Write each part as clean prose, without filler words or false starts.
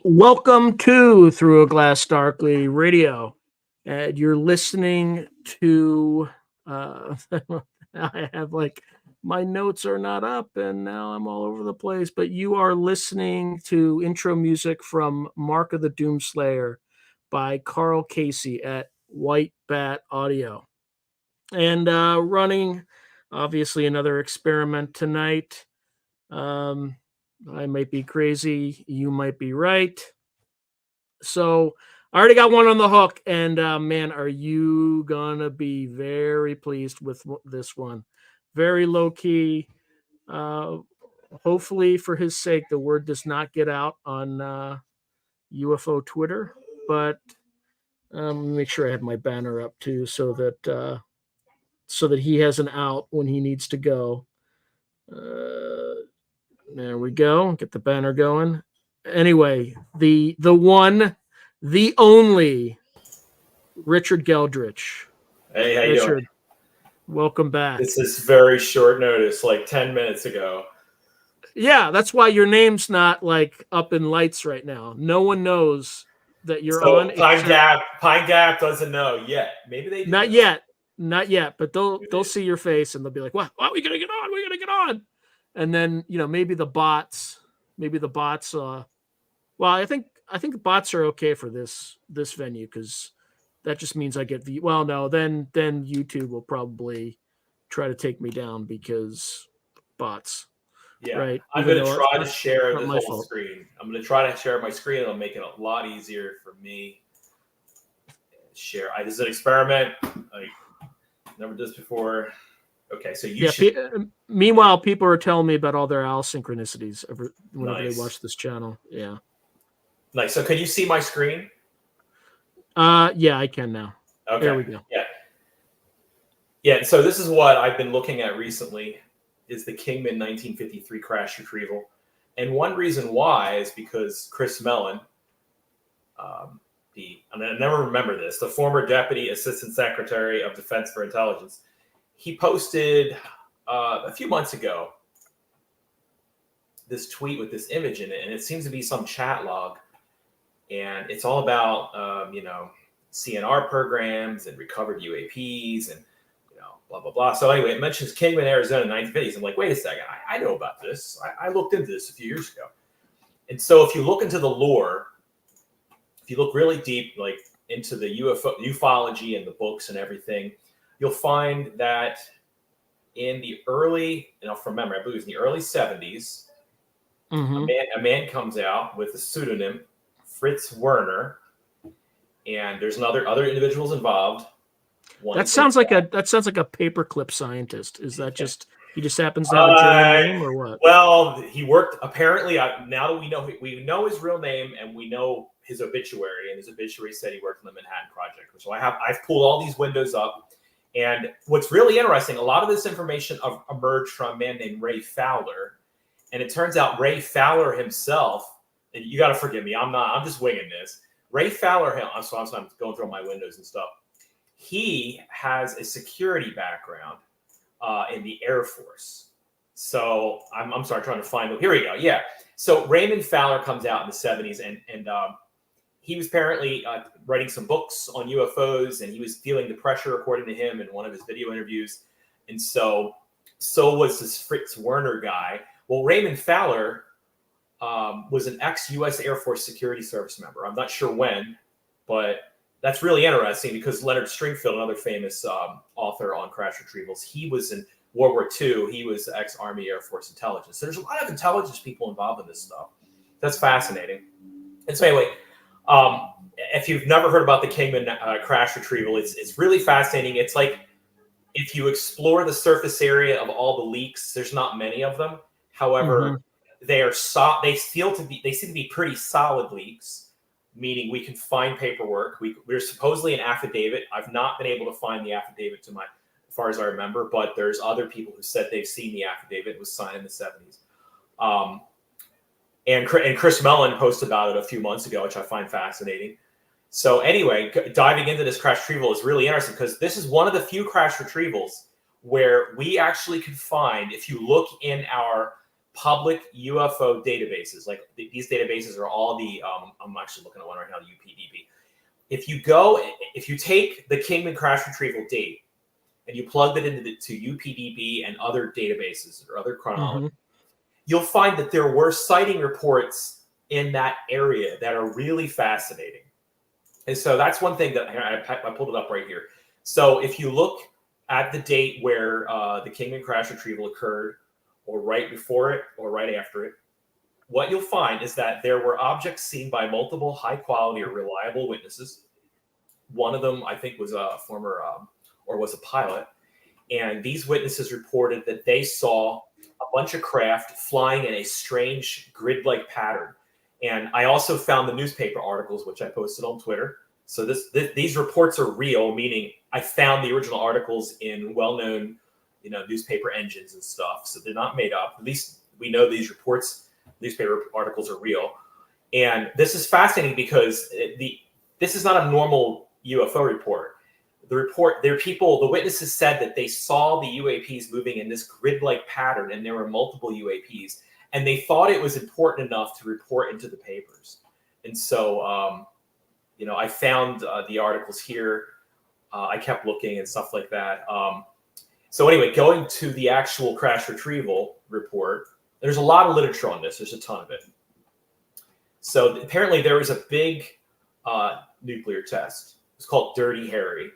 Welcome to Through a Glass Darkly Radio. And you're listening to, I have my notes are not up and now I'm all over the place, but you are listening to intro music from Mark of the Doomslayer by Karl Casey at White Bat Audio. And running, obviously, another experiment tonight. I might be crazy. You might be right. So I already got one on the hook, and man, are you gonna be very pleased with this one? Very low key. Hopefully, for his sake, the word does not get out on UFO Twitter. But make sure I have my banner up too, so that he has an out when he needs to go. There we go. Get the banner going. Anyway, the one, the only Richard Geldrich. Hey, how you doing? Welcome back. This is very short notice, like 10 minutes ago. Yeah, that's why your name's not up in lights right now. No one knows that you're on. Pine Gap doesn't know yet. Maybe they do. Not yet, but they'll see your face and they'll be like, "What? Well, we gotta get on. We gotta get on." And then maybe the bots. Well, I think the bots are okay for this venue because that just means I get the. Well, no, then YouTube will probably try to take me down because bots. Yeah, right. I'm going to try to share the whole screen. I'm going to try to share my screen. It'll make it a lot easier for me. Share. This is an experiment. I never did this before. Okay, so you should. Meanwhile, people are telling me about all their owl synchronicities whenever they watch this channel. Yeah. Nice. So can you see my screen? Yeah, I can now. Okay. There we go. Yeah. So this is what I've been looking at recently is the Kingman 1953 crash retrieval. And one reason why is because Chris Mellon, I never remember this, the former Deputy Assistant Secretary of Defense for Intelligence, he posted a few months ago this tweet with this image in it, and it seems to be some chat log. And it's all about, CNR programs and recovered UAPs and, blah, blah, blah. So anyway, it mentions Kingman, Arizona, 1950s. I'm like, wait a second. I know about this. I looked into this a few years ago. And so if you look into the lore, if you look really deep, into the ufology and the books and everything, you'll find that in the early, from memory, I believe it was in the early 70s, a man comes out with a pseudonym, Fritz Werner, and there's other individuals involved. That sounds like a paperclip scientist. Is that just he just happens to have a German name or what? Well, he worked apparently. Now that we know his real name and we know his obituary, and his obituary said he worked on the Manhattan Project. So I've pulled all these windows up, and what's really interesting, a lot of this information emerged from a man named Ray Fowler, and it turns out Ray Fowler himself. And you got to forgive me. I'm just winging this. Ray Fowler. I'm going through my windows and stuff. He has a security background in the Air Force. So I'm sorry, trying to find it. Here we go. Yeah. So Raymond Fowler comes out in the 70s, and he was apparently writing some books on UFOs, and he was feeling the pressure, according to him, in one of his video interviews. And so was this Fritz Werner guy. Well, Raymond Fowler was an ex-U.S. Air Force Security Service member. I'm not sure when, but that's really interesting because Leonard Stringfield, another famous author on crash retrievals, he was in World War II. He was ex-Army Air Force intelligence. So there's a lot of intelligence people involved in this stuff. That's fascinating. And so anyway, if you've never heard about the Kingman crash retrieval, it's really fascinating. It's like if you explore the surface area of all the leaks, there's not many of them. However, they seem to be pretty solid leaks. Meaning we can find paperwork. We're supposedly an affidavit. I've not been able to find the affidavit as far as I remember, but there's other people who said they've seen the affidavit. It was signed in the 70s. And Chris Mellon posted about it a few months ago, which I find fascinating. So anyway, diving into this crash retrieval is really interesting because this is one of the few crash retrievals where we actually could find, if you look in our public UFO databases. Like these databases are all the, I'm actually looking at one right now, the UPDB. If you take the Kingman crash retrieval date and you plugged it to UPDB and other databases or other chronology, you'll find that there were sighting reports in that area that are really fascinating. And so that's one thing that I pulled it up right here. So if you look at the date where the Kingman crash retrieval occurred, or right before it, or right after it, what you'll find is that there were objects seen by multiple high-quality or reliable witnesses. One of them, I think, was a former or was a pilot. And these witnesses reported that they saw a bunch of craft flying in a strange grid-like pattern. And I also found the newspaper articles, which I posted on Twitter. So these reports are real, meaning I found the original articles in well-known, newspaper engines and stuff. So they're not made up. At least we know these newspaper articles are real. And this is fascinating because this is not a normal UFO report. The witnesses said that they saw the UAPs moving in this grid-like pattern, and there were multiple UAPs, and they thought it was important enough to report into the papers. And so, I found the articles here. I kept looking and stuff like that. So anyway, going to the actual crash retrieval report, there's a lot of literature on this. There's a ton of it. So apparently there was a big nuclear test. It's called Dirty Harry.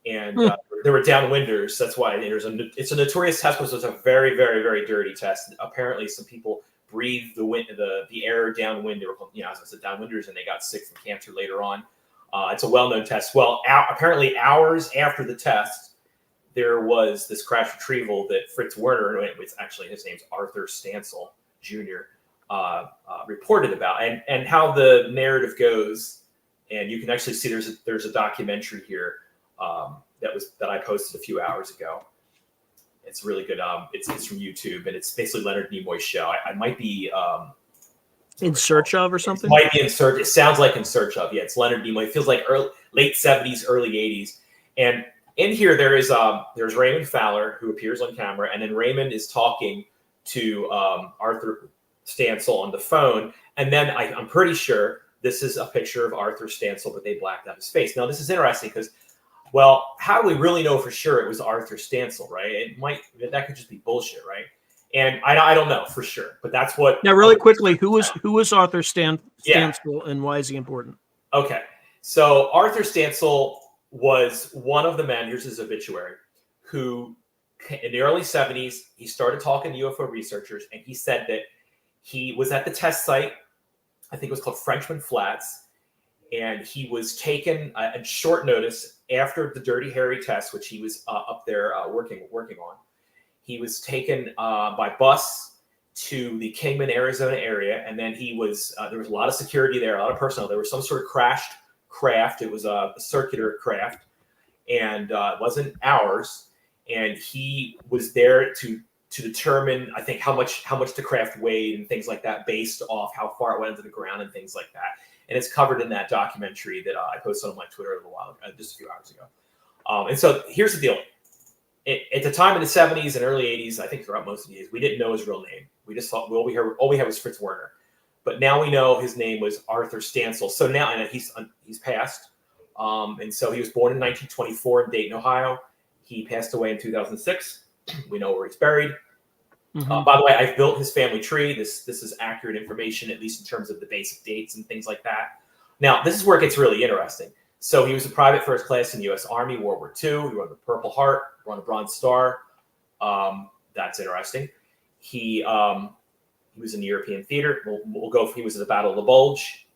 And there were downwinders. That's why it's a notorious test because it's a very, very, very dirty test. Apparently some people breathed the air downwind. They were called, as I said, downwinders, and they got sick from cancer later on. It's a well-known test. Well, apparently hours after the test, there was this crash retrieval that Fritz Werner, actually his name's Arthur Stansel Jr., reported about, and how the narrative goes. And you can actually see there's a documentary here that I posted a few hours ago. It's really good. It's from YouTube, and it's basically Leonard Nimoy's show. I might be In Search Of or something. It might be In Search. It sounds like In Search Of. Yeah, it's Leonard Nimoy. It feels like late 70s, early 80s. And in here there's Raymond Fowler, who appears on camera, and then Raymond is talking to Arthur Stansel on the phone, and then I'm pretty sure this is a picture of Arthur Stansel, but they blacked out his face. Now this is interesting because, well, how do we really know for sure it was Arthur Stansel, right? That could just be bullshit, right? And I don't know for sure, but that's what. Now, really quickly, who was Arthur Stansel, and why is he important? Okay, so Arthur Stansel was one of the men. Here's his obituary. Who, in the early 70s, he started talking to UFO researchers, and he said that he was at the test site. I think it was called Frenchman Flats, and he was taken at short notice after the Dirty Harry test, which he was up there working on. He was taken by bus to the Kingman, Arizona area, and then he was there was a lot of security there, a lot of personnel. There was some sort of crashed craft. It was a circular craft, and it wasn't ours. And he was there to determine, I think, how much the craft weighed and things like that, based off how far it went into the ground and things like that. And it's covered in that documentary that I posted on my Twitter a little while ago, just a few hours ago. And so here's the deal. At the time in the 70s and early 80s, I think throughout most of the years, we didn't know his real name. We just thought, all we had was Fritz Werner. But now we know his name was Arthur Stansel. So now, and he's passed. And so he was born in 1924 in Dayton, Ohio. He passed away in 2006. We know where he's buried. Mm-hmm. By the way, I've built his family tree. This is accurate information, at least in terms of the basic dates and things like that. Now, this is where it gets really interesting. So he was a private first class in the U.S. Army, World War II. He won the Purple Heart, won a Bronze Star. That's interesting. He was in the European theater. We'll go. He was at the Battle of the Bulge.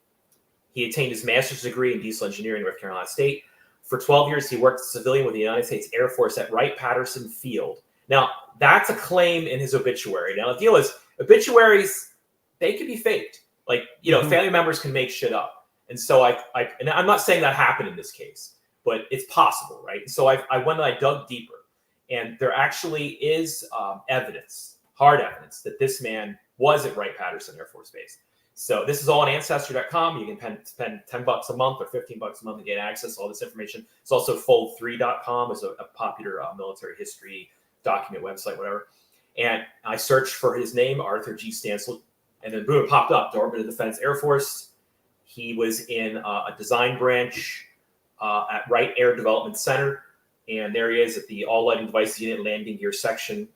He attained his master's degree in diesel engineering at North Carolina State. For 12 years, he worked as a civilian with the United States Air Force at Wright-Patterson Field. Now, that's a claim in his obituary. Now, the deal is, obituaries, they can be faked. Like, family members can make shit up. And so and I'm not saying that happened in this case, but it's possible, right? So I went and I dug deeper, and there actually is evidence, hard evidence, that this man was at Wright-Patterson Air Force Base. So this is all on Ancestry.com. You can spend $10 a month or $15 a month to get access to all this information. It's also Fold3.com, is a popular military history document website, whatever. And I searched for his name, Arthur G. Stansel, and then boom, it popped up, Department of Defense Air Force. He was in a design branch at Wright Air Development Center. And there he is at the All Lighting Devices Unit landing gear section.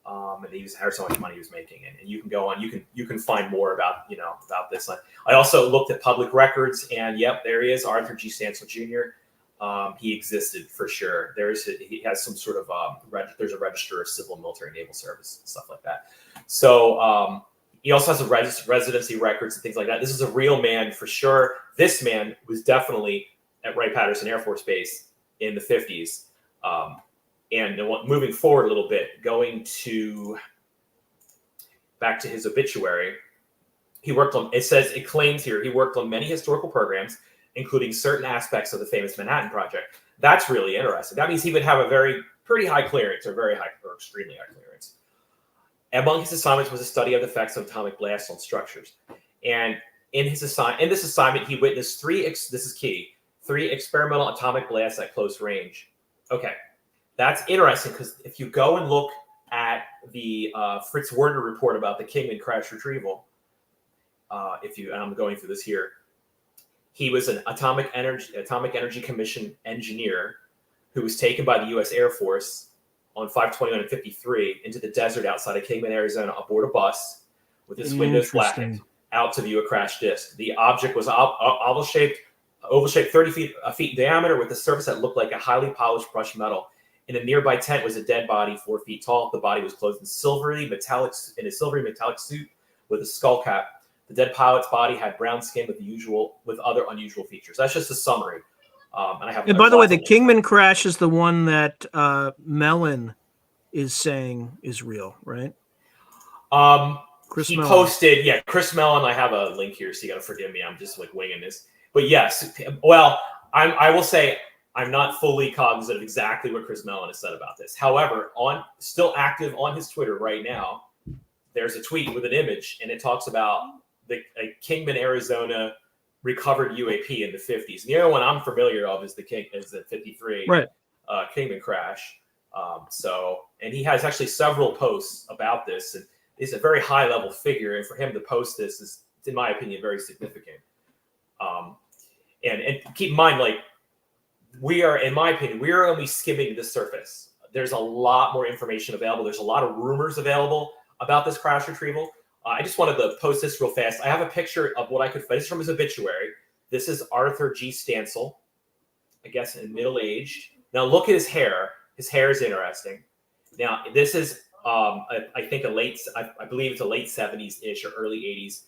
And he was how much money he was making, and you can go on. You can find more about about this. I also looked at public records, and yep, there he is, Arthur G. Stansel Jr. He existed for sure. He has some sort of there's a register of civil, military, naval service, stuff like that. So he also has a residency records and things like that. This is a real man for sure. This man was definitely at Wright-Patterson Air Force Base in the 50s. And moving forward a little bit, going back to his obituary, he worked on, it claims here, he worked on many historical programs, including certain aspects of the famous Manhattan Project. That's really interesting. That means he would have a pretty high clearance, or extremely high clearance. Among his assignments was a study of the effects of atomic blasts on structures. And in this assignment, he witnessed three experimental atomic blasts at close range. Okay. That's interesting because if you go and look at the Fritz Werner report about the Kingman crash retrieval, and I'm going through this here, he was an Atomic Energy Commission engineer who was taken by the U.S. Air Force on 5/21 and 53 into the desert outside of Kingman, Arizona, aboard a bus with its windows blackened out to view a crash disk. The object was oval-shaped, 30 feet in diameter, with a surface that looked like a highly polished brushed metal. In a nearby tent was a dead body, 4 feet tall. The body was clothed in a silvery metallic suit with a skull cap. The dead pilot's body had brown skin with other unusual features. That's just a summary. And by the way, the Kingman crash is the one that Mellon is saying is real, right? Chris Mellon posted, Chris Mellon. I have a link here, so you got to forgive me. I'm just winging this, but yes. Well, I will say, I'm not fully cognizant of exactly what Chris Mellon has said about this. However, still active on his Twitter right now, there's a tweet with an image, and it talks about a Kingman, Arizona recovered UAP in the 50s. And the other one I'm familiar of is the 53 right. Kingman crash. And he has actually several posts about this, and he's a very high level figure. And for him to post this is, in my opinion, very significant. And keep in mind, in my opinion, we are only skimming the surface. There's a lot more information available. There's a lot of rumors available about this crash retrieval. I just wanted to post this real fast. I have a picture of what I could find. This is from his obituary. This is Arthur G. Stansel, I guess in middle-aged. Now look at his hair. His hair is interesting. Now this is, I think I believe it's a late 70s-ish or early 80s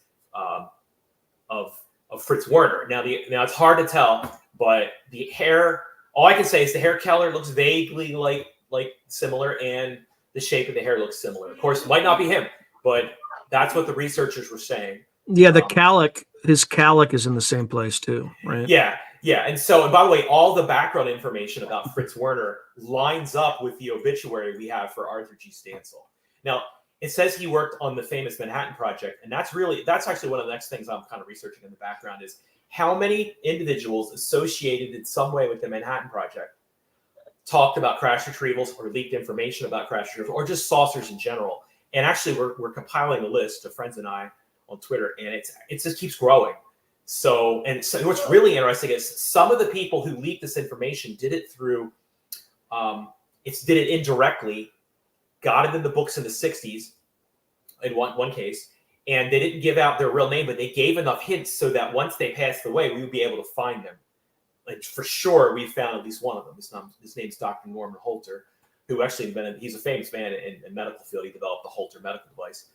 of Fritz Werner. Now it's hard to tell, but the hair, all I can say is the hair color looks vaguely like similar, and the shape of the hair looks similar. Of course, it might not be him, but that's what the researchers were saying. Yeah, his calic is in the same place too, right? Yeah. And by the way, all the background information about Fritz Werner lines up with the obituary we have for Arthur G. Stansel. Now, it says he worked on the famous Manhattan Project, and that's actually one of the next things I'm kind of researching in the background is how many individuals associated in some way with the Manhattan Project talked about crash retrievals or leaked information about crash retrievals or just saucers in general. And actually, we're compiling a list of friends and I on Twitter, and it just keeps growing. So what's really interesting is some of the people who leaked this information did it through, did it indirectly, got it in the books in the 60s, in one case, and they didn't give out their real name, but they gave enough hints so that once they passed away, we would be able to find them. For sure, we found at least one of them. His name's Dr. Norman Holter, who actually he's a famous man in medical field. He developed the Holter medical device.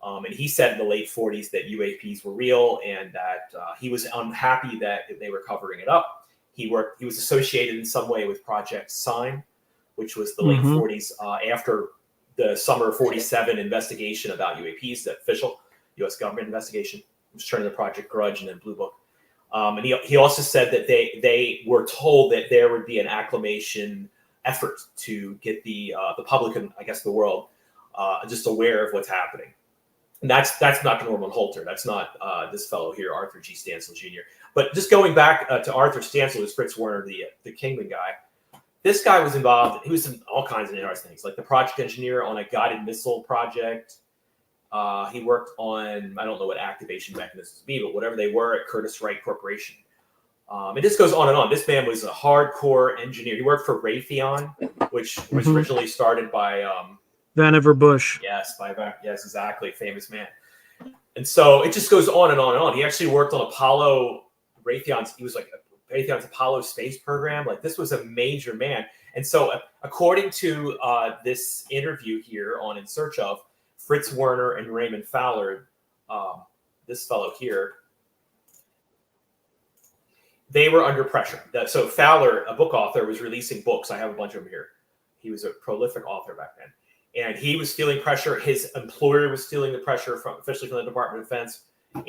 And he said in the late 40s that UAPs were real, and that he was unhappy that they were covering it up. He was associated in some way with Project Sign, which was the late 40s after the summer of 47 investigation about UAPs, the official U.S. government investigation. It was turned into Project Grudge and then Blue Book. And he also said that they were told that there would be an acclamation effort to get the public and I guess the world just aware of what's happening. And that's not Norman Holter. That's not this fellow here, Arthur G. Stansel Jr. But just going back to Arthur Stansel, who's Fritz Werner, the Kingman guy. this guy was involved. He was in all kinds of interesting things, like the project engineer on a guided missile project. He worked on, I don't know what activation mechanisms be, but whatever they were at Curtiss-Wright Corporation. And this goes on and on. This man was a hardcore engineer. He worked for Raytheon, which was originally started by Vannevar Bush. Yes, yes, exactly, famous man. And so it just goes on and on and on. He actually worked on Apollo Raytheon's. He was like Raytheon's Apollo space program. Like, this was a major man. And so, according to this interview here on In Search Of, Fritz Werner and Raymond Fowler, this fellow here, they were under pressure. So Fowler, a book author, was releasing books. I have a bunch of them here. He was a prolific author back then. And he was feeling pressure. His employer was feeling the pressure, officially from the Department of Defense.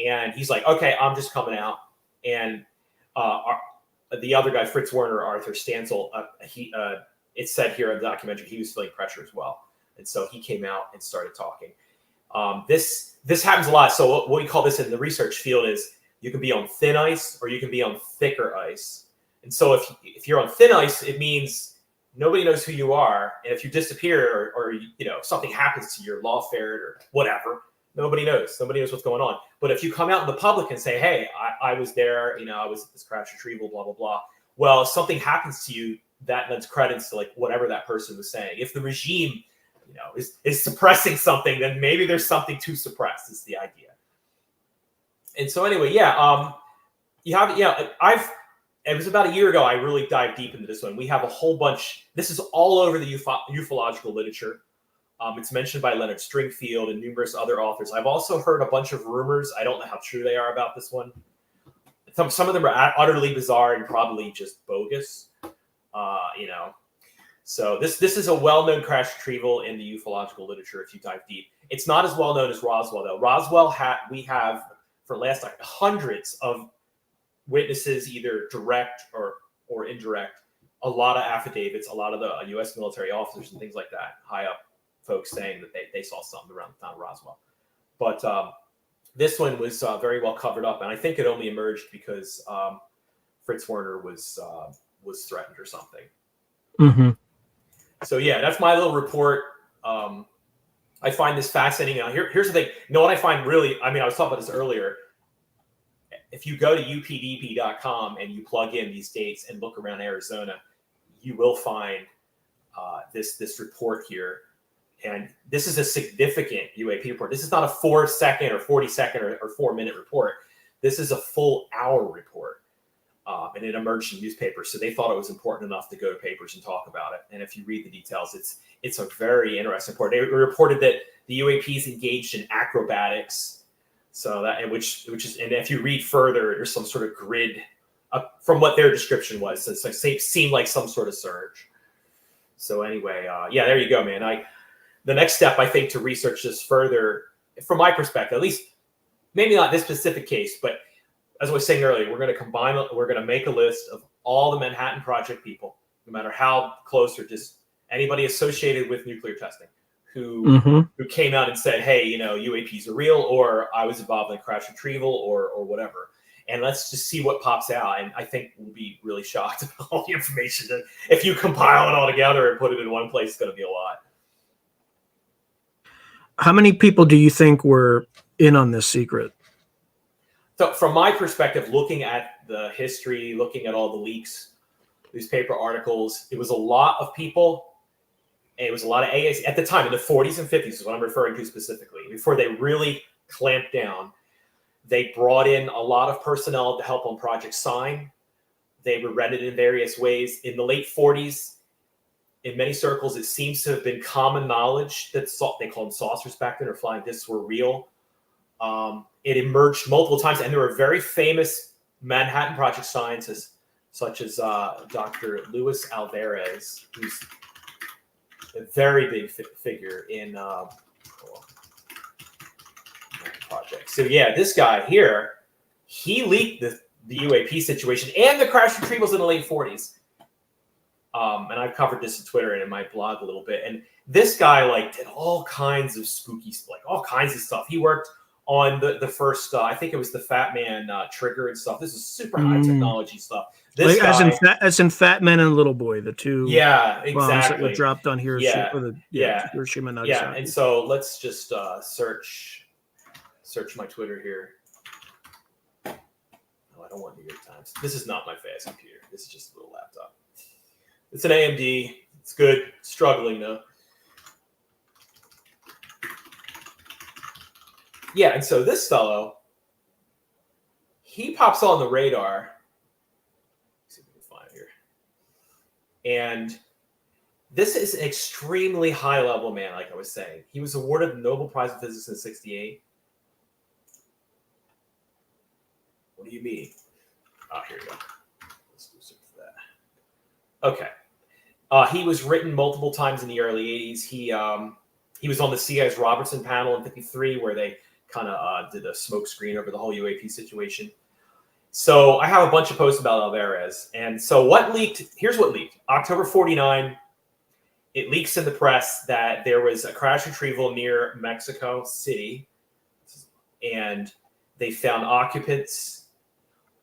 And he's like, okay, I'm just coming out. And the other guy, Fritz Werner, Arthur Stansel, it said here in the documentary, he was feeling pressure as well. And so he came out and started talking. This happens a lot. So what we call this in the research field is you can be on thin ice or you can be on thicker ice. And so if you're on thin ice, it means nobody knows who you are. And if you disappear or something happens to your lawfare or whatever, nobody knows. Nobody knows what's going on. But if you come out in the public and say, hey, I was there, I was at this crash retrieval, blah, blah, blah. Well, if something happens to you, that lends credence to like whatever that person was saying. If the regime, is suppressing something, then maybe there's something to suppress, is the idea. And so anyway, it was about a year ago I really dived deep into this one. We have a whole bunch. This is all over the ufological literature. It's mentioned by Leonard Stringfield and numerous other authors. I've also heard a bunch of rumors. I don't know how true they are about this one. Some of them are utterly bizarre and probably just bogus. So this is a well-known crash retrieval in the ufological literature if you dive deep. It's not as well known as Roswell, though. Roswell, we have, for last time, hundreds of witnesses, either direct or indirect, a lot of affidavits, a lot of the U.S. military officers and things like that, high up folks saying that they saw something around the town of Roswell. But this one was very well covered up, and I think it only emerged because Fritz Werner was threatened or something. Mm-hmm. So yeah, that's my little report. I find this fascinating. Now, here's the thing. What I find really, I was talking about this earlier. If you go to updp.com and you plug in these dates and look around Arizona, you will find this report here. And this is a significant UAP report. This is not a 4-second or 40-second or 4-minute report. This is a full hour report. And it emerged in newspapers. So they thought it was important enough to go to papers and talk about it. And if you read the details, it's a very interesting report. They reported that the UAPs engaged in acrobatics. So that, which is, and if you read further, there's some sort of grid from what their description was. So it's like, seemed like some sort of surge. So anyway, there you go, man. The next step, I think, to research this further, from my perspective, at least, maybe not this specific case, but as I was saying earlier, we're going to make a list of all the Manhattan Project people, no matter how close or just anybody associated with nuclear testing, who came out and said, hey, UAPs are real, or I was involved in crash retrieval, or whatever. And let's just see what pops out. And I think we'll be really shocked about all the information. And if you compile it all together and put it in one place, it's going to be a lot. How many people do you think were in on this secret? So from my perspective, looking at the history, looking at all the leaks, newspaper articles, it was a lot of people. And it was a lot of AAC at the time in the 40s and 50s is what I'm referring to specifically. Before they really clamped down, they brought in a lot of personnel to help on Project Sign. They were rented in various ways. In the late 40s, in many circles, it seems to have been common knowledge that they called them saucers back then, or flying discs, were real. It emerged multiple times, and there were very famous Manhattan Project scientists, such as Dr. Luis Alvarez, who's a very big figure in project. So yeah, this guy here, he leaked the UAP situation and the crash retrievals in the late 40s. And I've covered this on Twitter and in my blog a little bit. And this guy did all kinds of spooky, all kinds of stuff. He worked on the first, I think it was the Fat Man trigger and stuff. This is super high technology stuff. This like, guy, as in Fat Man and Little Boy, the two bombs that were exactly. dropped on Hiroshima, Hiroshima and Nagasaki. Yeah, and so let's just search my Twitter here. Oh, I don't want New York Times. This is not my fast computer. This is just a little laptop. It's an AMD. It's good. Struggling though. Yeah, and so this fellow, he pops on the radar. Let's see if we can find it here. And this is an extremely high-level man, like I was saying. He was awarded the Nobel Prize in Physics in '68. What do you mean? Oh, here we go. Let's do something for that. Okay. He was written multiple times in the early '80s. He was on the CIA's Robertson panel in '53, where they kind of did a smoke screen over the whole UAP situation. So I have a bunch of posts about Alvarez. And so what leaked? Here's what leaked. October 49, it leaks in the press that there was a crash retrieval near Mexico City. And they found occupants.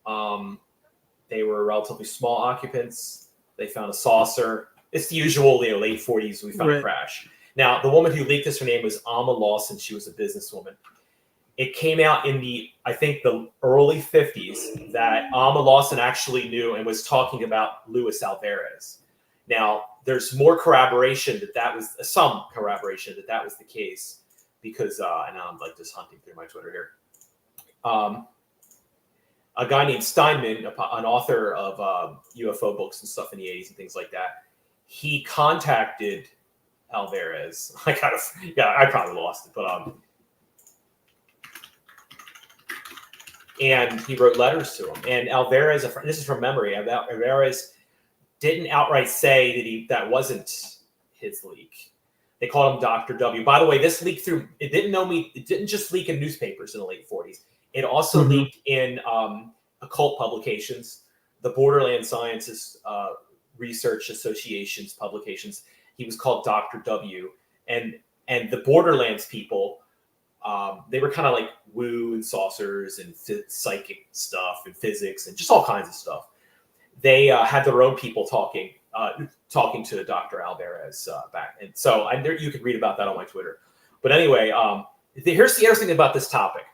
They were relatively small occupants. They found a saucer. It's the usual, late 40s, we found a crash. Now, the woman who leaked this, her name was Alma Lawson. She was a businesswoman. It came out in the early 50s that Alma Lawson actually knew and was talking about Luis Alvarez. Now, there's more corroboration that was some corroboration that was the case because, and now I'm like just hunting through my Twitter here. A guy named Steinman, an author of UFO books and stuff in the 80s and things like that, he contacted Alvarez. I probably lost it, but and he wrote letters to him. And Alvarez, this is from memory, Alvarez didn't outright say that wasn't his leak. They called him Dr. W. By the way, this leaked it didn't just leak in newspapers in the late 40s. It also leaked in occult publications, the Borderland Sciences Research Association's publications. He was called Dr. W. And the Borderlands people, they were kind of like woo and saucers and psychic stuff and physics and just all kinds of stuff. They had their own people talking to Dr. Alvarez back. And so you can read about that on my Twitter. But anyway, here's the other thing about this topic.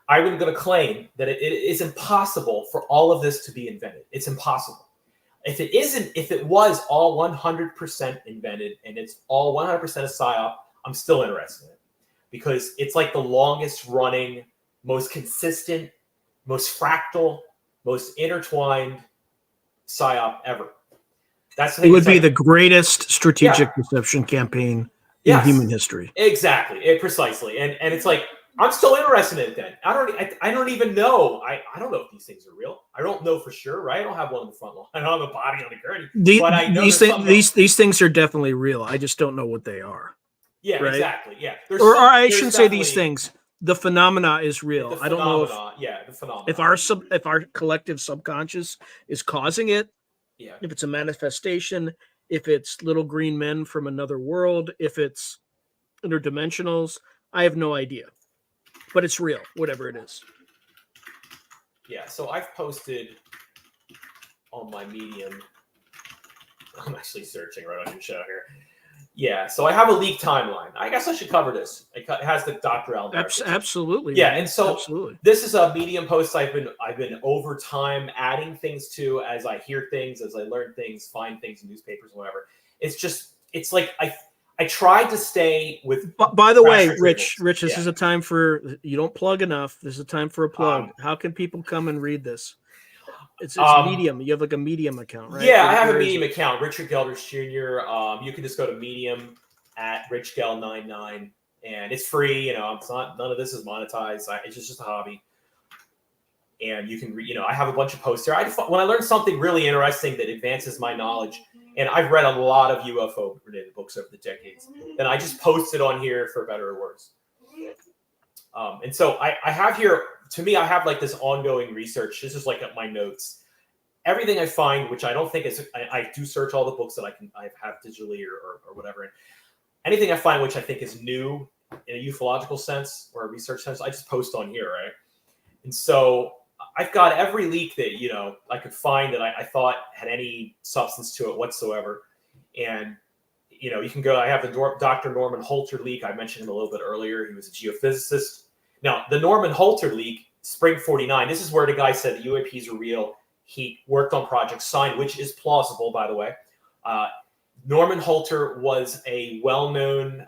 I'm going to claim that it is impossible for all of this to be invented. It's impossible. If it was all 100% invented and it's all 100% a psyop, I'm still interested in it because it's like the longest running, most consistent, most fractal, most intertwined psyop ever. That's the thing. It would be the greatest strategic deception campaign in human history. Exactly. Precisely. And it's like, I'm still interested in it then. I don't even know. I don't know if these things are real. I don't know for sure, right? I don't have one in the front line. I don't have a body on the gurney. But I know these things are definitely real. I just don't know what they are. Yeah, right? Exactly. Yeah. Or I shouldn't say these things. The phenomena is real. I don't know if the phenomena. If our collective subconscious is causing it. Yeah. If it's a manifestation, if it's little green men from another world, if it's interdimensionals, I have no idea. But it's real, whatever it is. Yeah, so I've posted on my Medium. I'm actually searching right on your show here. Yeah, so I have a leaked timeline. I guess I should cover this. It has the Dr. Alvarez. Absolutely. Yeah, and so this is a Medium post I've been over time adding things to as I hear things, as I learn things, find things in newspapers and whatever. It's like I tried to stay with. By the way, Rich, this is a time for you don't plug enough. This is a time for a plug. How can people come and read this? It's Medium. You have like a Medium account, right? Yeah, I have a Medium account, Richard Gelders Jr. You can just go to Medium at RichGel99, and it's free. It's not, none of this is monetized. It's just a hobby. And you can read. I have a bunch of posts there. When I learn something really interesting that advances my knowledge, and I've read a lot of UFO related books over the decades, then I just post it on here for better or worse. And so I have here. To me, I have like this ongoing research. This is like my notes. Everything I find, which I don't think is, I do search all the books that I have digitally or whatever. Anything I find which I think is new in a ufological sense or a research sense, I just post on here, right? And so I've got every leak that, you know, I could find that I thought had any substance to it whatsoever. And, you know, you can go, I have the Dr. Norman Holter leak. I mentioned him a little bit earlier. He was a geophysicist. Now, the Norman Holter leak, Spring 49, this is where the guy said the UAPs are real. He worked on Project Sign, which is plausible, by the way. Norman Holter was a well-known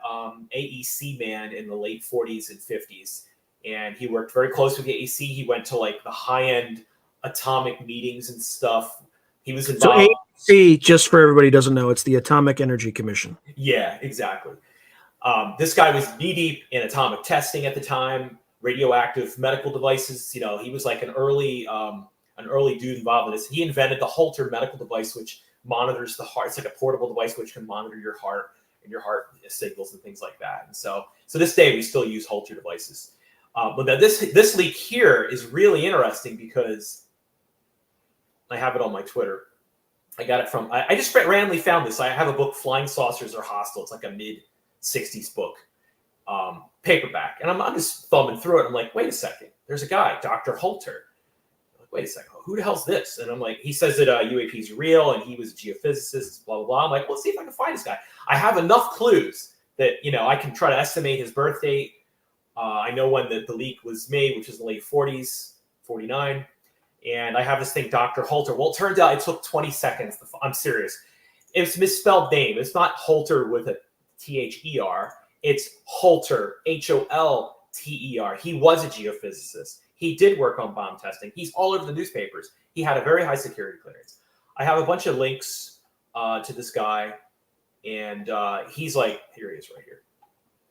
AEC man in the late 40s and 50s. And he worked very close with the AEC. He went to like the high-end atomic meetings and stuff. He was involved. So AEC, just for everybody who doesn't know, it's the Atomic Energy Commission. Yeah, exactly. This guy was knee-deep in atomic testing at the time, radioactive medical devices. You know, he was like an early dude involved in this. He invented the Holter medical device, which monitors the heart. It's like a portable device which can monitor your heart and your heart signals and things like that. And so this day we still use Holter devices. But now this leak here is really interesting because I have it on my Twitter. I got it from, I just randomly found this. I have a book, Flying Saucers Are Hostile. It's like a mid-60s book, paperback. And I'm just thumbing through it. I'm like, wait a second. There's a guy, Dr. Holter. I'm like, wait a second. Who the hell's this? And I'm like, he says that UAPs are real and he was a geophysicist, blah, blah, blah. I'm like, well, let's see if I can find this guy. I have enough clues that, you know, I can try to estimate his birth date. I know when the leak was made, which is the late 40s, 49. And I have this thing, Dr. Holter. Well, it turned out it took 20 seconds. I'm serious. It's a misspelled name. It's not Holter with a T-H-E-R. It's Holter, H-O-L-T-E-R. He was a geophysicist. He did work on bomb testing. He's all over the newspapers. He had a very high security clearance. I have a bunch of links to this guy. And he's like, here he is right here.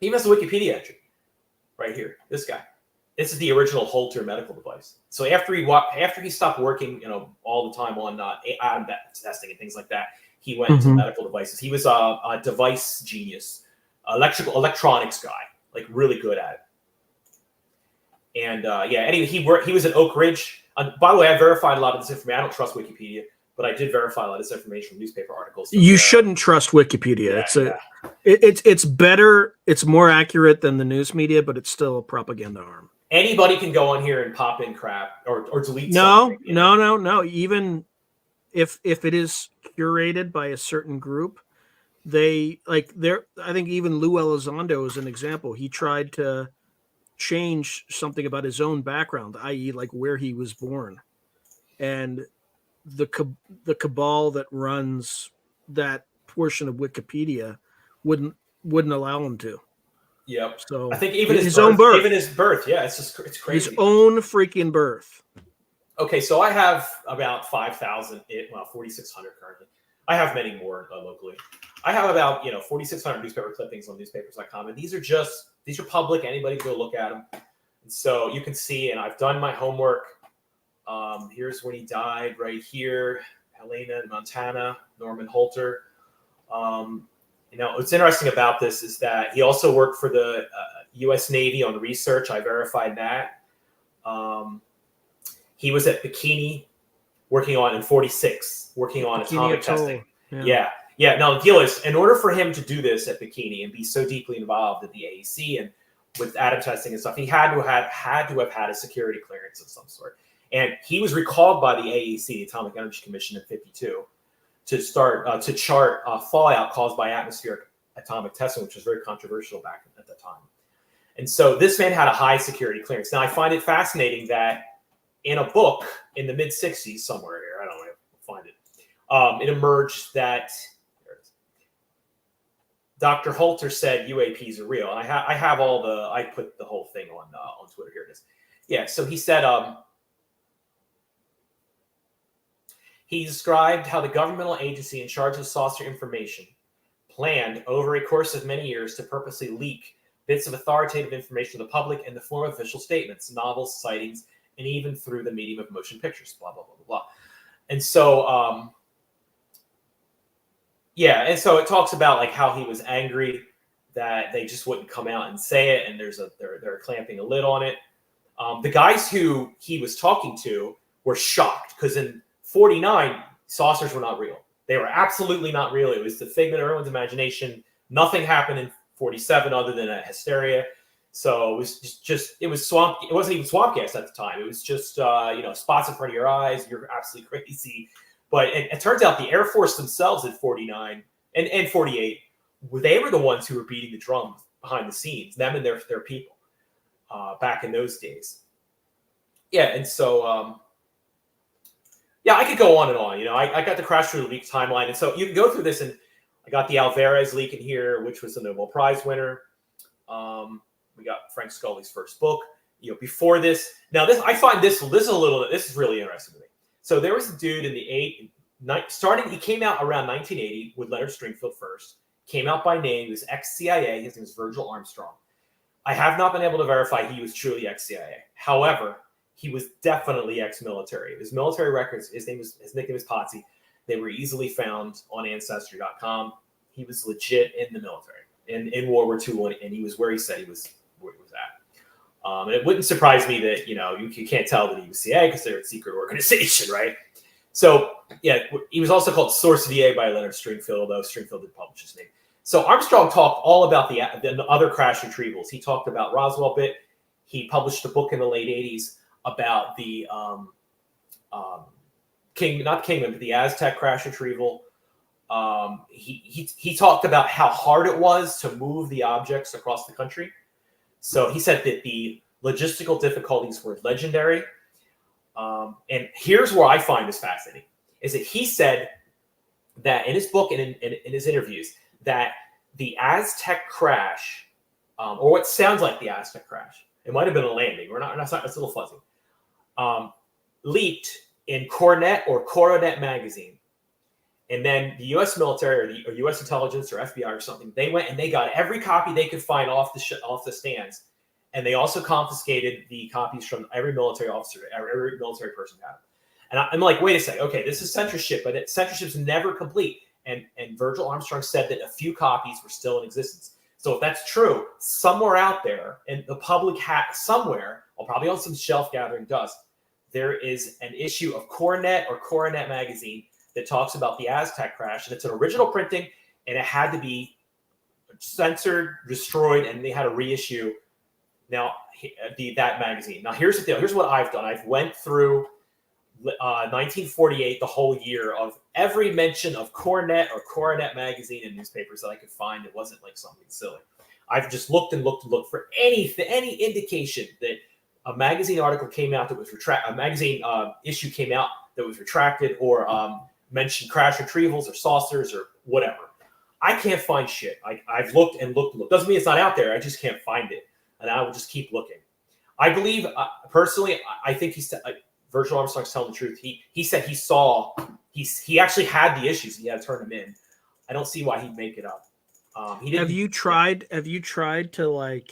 He has a Wikipedia entry. Right here, this guy. This is the original Holter medical device. So after he stopped working, you know, all the time on atom testing and things like that, he went into medical devices. He was a device genius, electronics guy, like really good at it. And yeah, anyway, he was at Oak Ridge. By the way, I verified a lot of this information. I don't trust Wikipedia, but I did verify a lot of this information from newspaper articles. You shouldn't trust Wikipedia. It's better. It's more accurate than the news media, but it's still a propaganda arm. Anybody can go on here and pop in crap or delete. No. Even if it is curated by a certain group, I think even Lou Elizondo is an example. He tried to change something about his own background, i.e., like where he was born, and the cabal that runs that portion of Wikipedia wouldn't allow him to. Yep. So I think even his own birth. Even his birth, yeah, it's crazy. His own freaking birth. Okay, so I have about 5,000, 4,600 currently. I have many more locally. I have about 4,600 newspaper clippings on newspapers.com, and these are public. Anybody can go look at them. And so you can see, and I've done my homework. Here's when he died, right here, Helena, Montana, Norman Holter. What's interesting about this is that he also worked for the U.S. Navy on research. I verified that. He was at Bikini working on atomic testing. Yeah. Now the deal is, in order for him to do this at Bikini and be so deeply involved in the AEC and with atom testing and stuff, he had to have had a security clearance of some sort. And he was recalled by the AEC, the Atomic Energy Commission, in '52 to start to chart fallout caused by atmospheric atomic testing, which was very controversial back at that time. And so this man had a high security clearance. Now I find it fascinating that in a book in the mid '60s, somewhere here, I don't know, I'll find it. It emerged that Dr. Holter said UAPs are real. And I put the whole thing on Twitter. Here it is. Yeah. So he said, he described how the governmental agency in charge of saucer information planned over a course of many years to purposely leak bits of authoritative information to the public in the form of official statements, novels, sightings, and even through the medium of motion pictures, blah, blah, blah, blah, blah. And so, and so it talks about like how he was angry that they just wouldn't come out and say it, and they're clamping a lid on it. The guys who he was talking to were shocked because in '49, saucers were not real. They were absolutely not real. It was the figment of everyone's imagination. Nothing happened in '47 other than a hysteria. So it was it was swamp. It wasn't even swamp gas at the time. It was just spots in front of your eyes. You're absolutely crazy. But it turns out the Air Force themselves at 49 and 48, they were the ones who were beating the drum behind the scenes. Them and their people back in those days. Yeah, and so I could go on and on. I got the crash through the leak timeline, and so you can go through this. And I got the Alvarez leak in here, which was the Nobel Prize winner. We got Frank Scully's first book. Before this, now this I find this is really interesting to me. So there was a dude in the he came out around 1980 with Leonard Stringfield first. Came out by name. He was ex-CIA. His name was Virgil Armstrong. I have not been able to verify he was truly ex-CIA. However, he was definitely ex-military. His military records, his nickname is Potsy. They were easily found on Ancestry.com. He was legit in the military in World War II, and he was where he said he was at. And it wouldn't surprise me that you can't tell that he was CIA because they're a secret organization, right? So yeah, he was also called Source VA by Leonard Stringfield, although Stringfield did publish his name. So Armstrong talked all about the other crash retrievals. He talked about Roswell bit. He published a book in the late 80s about the the Aztec crash retrieval. He talked about how hard it was to move the objects across the country. So he said that the logistical difficulties were legendary. And here's where I find this fascinating, is that he said that in his book and in his interviews, that the Aztec crash, or what sounds like the Aztec crash, it might have been a landing, it's a little fuzzy, leaked in Coronet magazine. And then the U.S. military or U.S. intelligence or FBI or something, they went and they got every copy they could find off the stands. And they also confiscated the copies from every military officer, every military person had them. And I'm like, wait a second. Okay, this is censorship, but censorship's never complete. And Virgil Armstrong said that a few copies were still in existence. So if that's true, somewhere out there, and the public somewhere, or probably on some shelf gathering dust, there is an issue of Coronet magazine that talks about the Aztec crash. And it's an original printing, and it had to be censored, destroyed, and they had to reissue that magazine. Now, here's the deal. Here's what I've done. I've went through 1948, the whole year, of every mention of Coronet magazine in newspapers that I could find. It wasn't like something silly. I've just looked for any indication that a magazine article came out that was retracted, a magazine issue came out that was retracted, or mentioned crash retrievals or saucers or whatever. I can't find shit. I've looked and looked. Doesn't mean it's not out there. I just can't find it. And I will just keep looking. I believe, personally, I think Virgil Armstrong's telling the truth. He said he actually had the issues. He had to turn them in. I don't see why he'd make it up. Have you tried to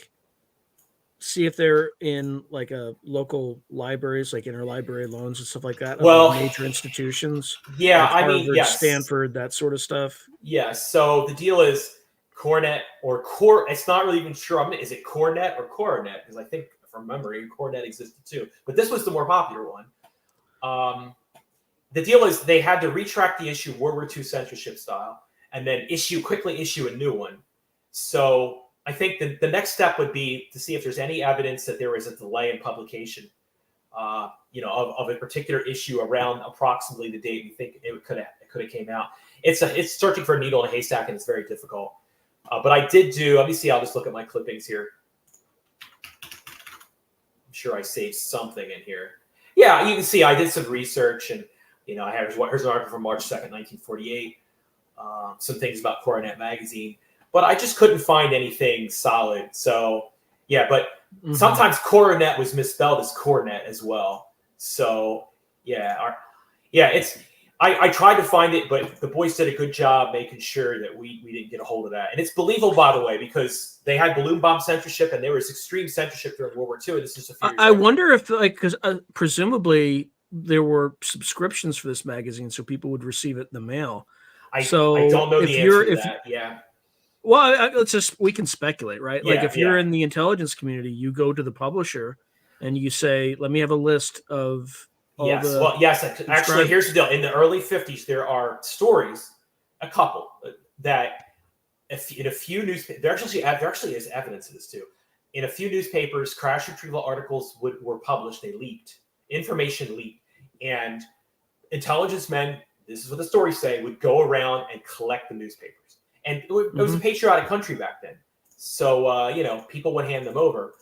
see if they're in a local libraries, like interlibrary loans and stuff like that? Well, major institutions. Yeah, like Harvard, yes. Stanford, that sort of stuff. Yes. So the deal is, Coronet it's not really even sure. Is it Coronet or Coronet? Because I think from memory, Coronet existed too. But this was the more popular one. The deal is they had to retract the issue World War II censorship style and then quickly issue a new one. So I think the next step would be to see if there's any evidence that there was a delay in publication, of a particular issue around approximately the date we think it could have came out. It's searching for a needle in a haystack, and it's very difficult. But I did let me see, I'll just look at my clippings here. I'm sure I saved something in here. Yeah, you can see I did some research, and I have here's an article from March 2nd, 1948. Some things about Coronet magazine, but I just couldn't find anything solid. So yeah, but sometimes Coronet was misspelled as Coronet as well. So I tried to find it, but the boys did a good job making sure that we didn't get a hold of that. And it's believable, by the way, because they had balloon bomb censorship, and there was extreme censorship during World War II. And this is a few years I wonder if, because presumably there were subscriptions for this magazine, so people would receive it in the mail. I don't know the answer to that. Yeah. Well, we can speculate, right? If you're in the intelligence community, you go to the publisher and you say, let me have a list of yes. Actually, here's the deal. In the early 50s, there are stories, a couple, that in a few newspapers, there actually is evidence of this too. in a few newspapers, crash retrieval articles were published. They leaked. Information leaked. And intelligence men, this is what the stories say, would go around and collect the newspapers. And it was a patriotic country back then. So, people would hand them over.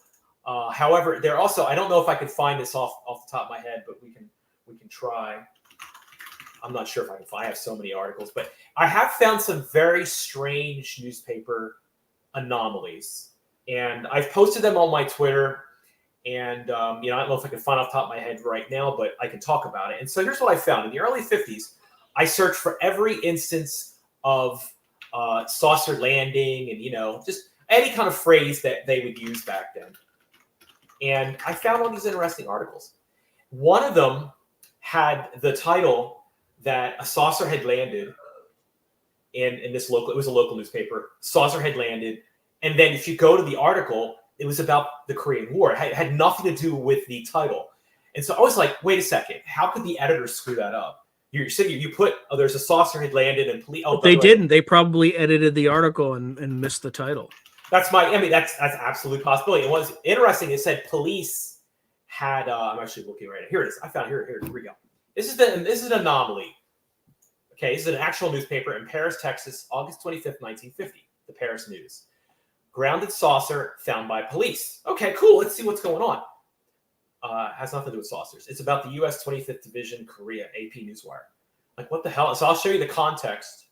However, they're also, I don't know if I could find this off the top of my head, but we can try. I'm not sure if I have so many articles, but I have found some very strange newspaper anomalies. And I've posted them on my Twitter. And, I don't know if I can find off the top of my head right now, but I can talk about it. And so here's what I found. In the early 50s, I searched for every instance of saucer landing and, just any kind of phrase that they would use back then. And I found all these interesting articles. One of them had the title that a saucer had landed in this local, it was a local newspaper, saucer had landed. And then if you go to the article, it was about the Korean War. It had nothing to do with the title. And so I was like, wait a second, how could the editors screw that up? You put, there's a saucer had landed and police. Oh, they didn't. They probably edited the article and missed the title. That's absolute possibility. It was interesting. It said police had, I'm actually looking right now. Here it is. I found it. Here we go. This is an anomaly. Okay, this is an actual newspaper in Paris, Texas, August 25th, 1950. The Paris News. Grounded saucer found by police. Okay, cool. Let's see what's going on. Has nothing to do with saucers. It's about the U.S. 25th Division, Korea, AP Newswire. Like, what the hell? So I'll show you the context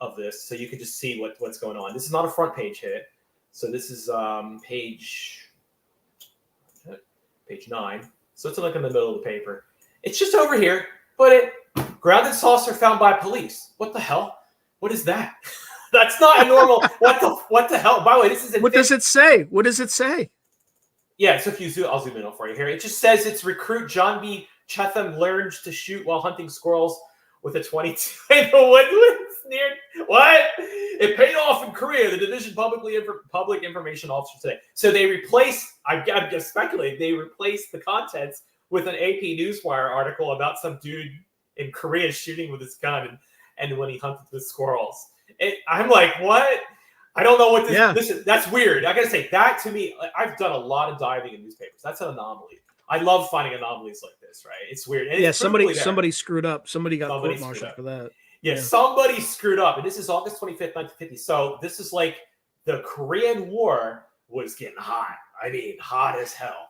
of this so you can just see what's going on. This is not a front page hit. So this is page 9. So it's like in the middle of the paper. It's just over here. But grounded saucer found by police. What the hell? What is that? That's not a normal. What the hell? By the way, this is. What does it say? What does it say? Yeah, so if you zoom, I'll zoom in for you here. It just says it's recruit John B. Chetham learned to shoot while hunting squirrels with a 22 in the woodlands near. What? It paid off in Korea. The division public information officer today. So they replaced. I'm just speculating. They replaced the contents with an AP Newswire article about some dude in Korea shooting with his gun and when he hunted the squirrels. I'm like, what? I don't know what this. Yeah. Listen, that's weird. I gotta say that to me. I've done a lot of diving in newspapers. That's an anomaly. I love finding anomalies like this. Right? It's weird. And yeah. it's Somebody screwed up. Somebody got court-martialed for that. Yeah, somebody screwed up. And this is August 25th, 1950. So this is like the Korean War was getting hot. I mean, hot as hell.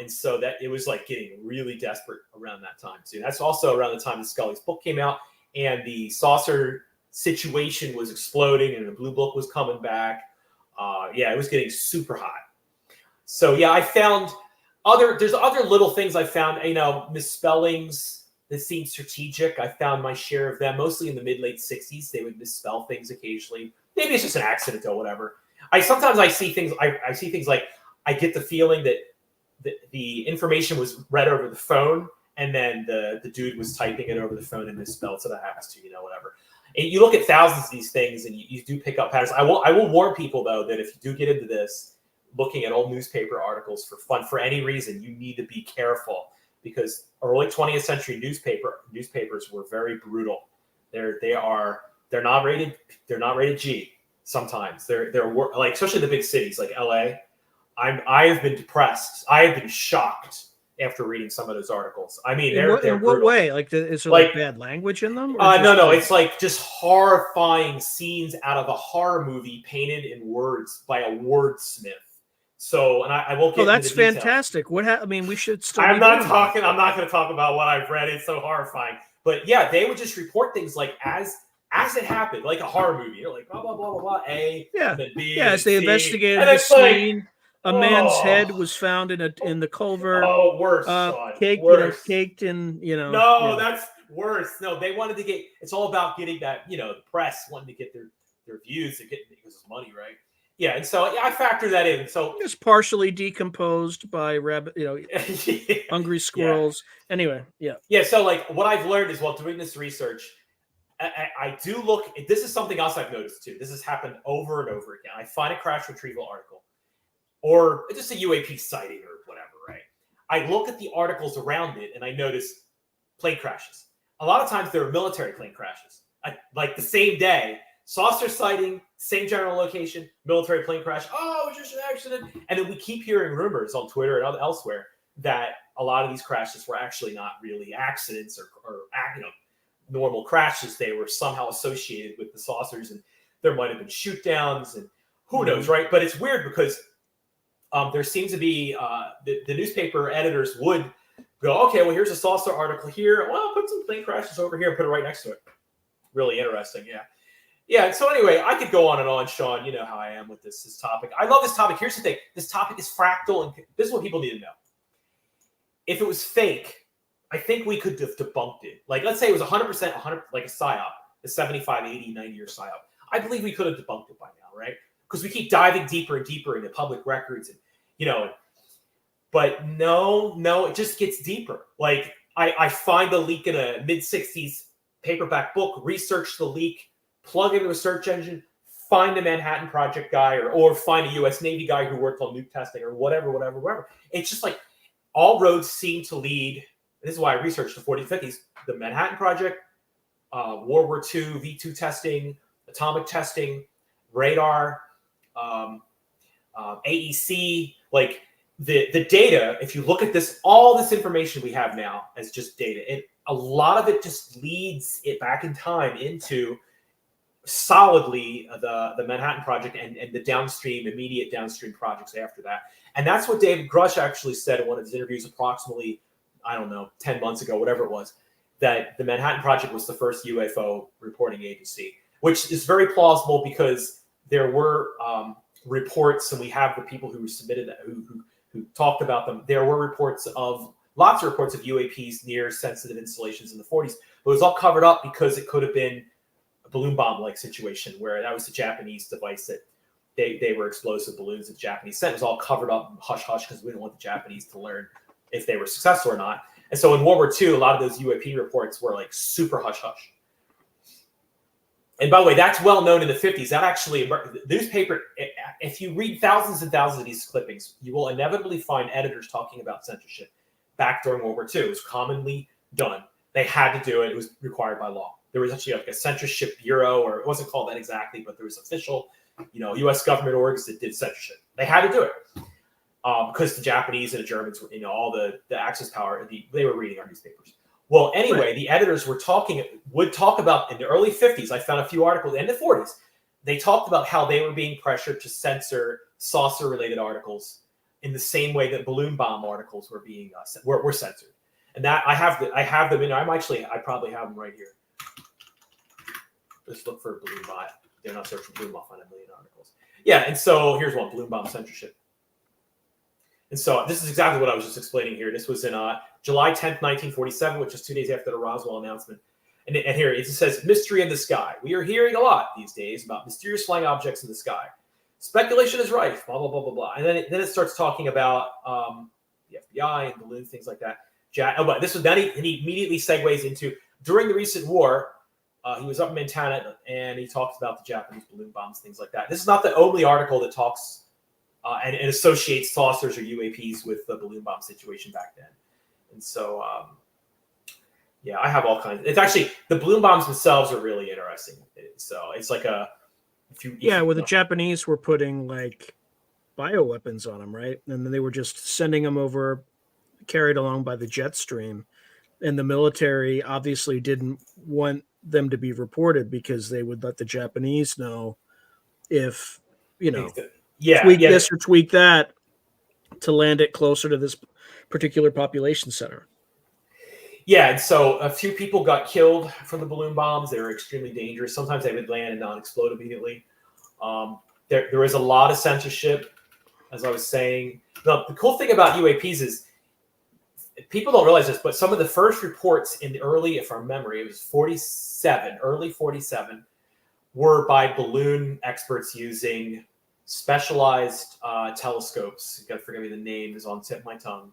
And so that it was like getting really desperate around that time too. That's also around the time that Scully's book came out and the saucer situation was exploding and the blue book was coming back. It was getting super hot. So I found there's other little things I found, misspellings that seemed strategic. I found my share of them, mostly in the mid-late 60s. They would misspell things occasionally. Maybe it's just an accident or whatever. Sometimes I see things like I get the feeling that the information was read over the phone and then the dude was typing it over the phone and misspelled. So that happens to whatever. And you look at thousands of these things and you do pick up patterns. I will warn people, though, that if you do get into this, looking at old newspaper articles for fun, for any reason, you need to be careful because early 20th century newspapers were very brutal. They're not rated G sometimes. They're like, especially the big cities like LA. I have been depressed. I have been shocked after reading some of those articles. I mean, they're in what way? Like, is there like bad language in them? No. It's like just horrifying scenes out of a horror movie painted in words by a wordsmith. So, and I won't get. Oh, that's into detail. fantastic. We should still. I'm not going to talk about what I've read. It's so horrifying. But yeah, they would just report things like as it happened, like a horror movie. Like blah blah blah blah blah. A. And then B. Yeah, as they C, investigated the scene. A man's head was found in the culvert. Oh, worse. Caked in, No, that's worse. No, they wanted to get. It's all about getting that. The press wanting to get their views to get because it's money, right? Yeah, and so I factor that in. So it's partially decomposed by rabbit, hungry squirrels. Yeah. Anyway, yeah. Yeah. So like what I've learned is while doing this research, I do look. This is something else I've noticed too. This has happened over and over again. I find a crash retrieval article. Or just a UAP sighting or whatever, right? I look at the articles around it and I notice plane crashes. A lot of times there are military plane crashes. Like the same day, saucer sighting, same general location, military plane crash. Oh, it was just an accident. And then we keep hearing rumors on Twitter and elsewhere that a lot of these crashes were actually not really accidents or normal crashes. They were somehow associated with the saucers, and there might have been shoot downs, and who knows, right? But it's weird because there seems to be the newspaper editors would go, okay, well, here's a saucer article here. Well, put some plane crashes over here and put it right next to it. Really interesting, yeah. Yeah, so anyway, I could go on and on, Sean. You know how I am with this topic. I love this topic. Here's the thing. This topic is fractal, and this is what people need to know. If it was fake, I think we could have debunked it. Like, let's say it was 100%, like a PSYOP, the 75, 80, 90-year PSYOP. I believe we could have debunked it by now, right? Because we keep diving deeper and deeper into public records, and but no, it just gets deeper. Like, I find a leak in a mid-60s paperback book, research the leak, plug into a search engine, find a Manhattan Project guy or find a U.S. Navy guy who worked on nuke testing or whatever. It's just like all roads seem to lead. This is why I researched the 40s, 50s, the Manhattan Project, World War II, V2 testing, atomic testing, radar, AEC, like the data. If you look at this, all this information we have now as just data, and a lot of it just leads it back in time into solidly the Manhattan Project and the immediate downstream projects after that. And that's what David Grush actually said in one of his interviews approximately, 10 months ago, whatever it was, that the Manhattan Project was the first UFO reporting agency, which is very plausible because there were reports, and we have the people who submitted that, who talked about them. There were lots of reports of UAPs near sensitive installations in the 40s, but it was all covered up because it could have been a balloon bomb-like situation where that was the Japanese device that they were explosive balloons that the Japanese sent. It was all covered up and hush-hush because we didn't want the Japanese to learn if they were successful or not. And so in World War II, a lot of those UAP reports were like super hush-hush. And by the way, that's well known in the 50s. That actually, the newspaper, if you read thousands and thousands of these clippings, you will inevitably find editors talking about censorship back during World War II. It was commonly done. They had to do it. It was required by law. There was actually like a censorship bureau, or it wasn't called that exactly, but there was official, U.S. government orgs that did censorship. They had to do it because the Japanese and the Germans were, all the Axis power, they were reading our newspapers. Well, anyway, the editors would talk about in the early 50s. I found a few articles in the 40s. They talked about how they were being pressured to censor saucer-related articles in the same way that balloon bomb articles were being were censored. And that I have them in. I probably have them right here. Let's look for balloon bomb. They're not searching balloon bomb on a million articles. Yeah, and so here's one: balloon bomb censorship. And so this is exactly what I was just explaining here. This was in July 10th, 1947, which is 2 days after the Roswell announcement. And here it says, mystery in the sky. We are hearing a lot these days about mysterious flying objects in the sky. Speculation is rife, blah, blah, blah, blah, blah. And then it starts talking about the FBI and balloons, things like that. But then he immediately segues into, during the recent war, he was up in Montana, and he talks about the Japanese balloon bombs, things like that. This is not the only article that talks and associates saucers or UAPs with the balloon bomb situation back then. And so, I have all kinds. It's actually, the balloon bombs themselves are really interesting. So it's like the Japanese were putting like bioweapons on them, right? And then they were just sending them over, carried along by the jet stream. And the military obviously didn't want them to be reported because they would let the Japanese know if, tweak this or tweak that to land it closer to this particular population center. Yeah, and so a few people got killed from the balloon bombs. They were extremely dangerous. Sometimes they would land and not explode immediately. There was a lot of censorship, as I was saying. The cool thing about UAPs is people don't realize this, but some of the first reports in the early, if from memory, it was early 47, were by balloon experts using specialized telescopes. You got to forgive me, the name is on the tip of my tongue.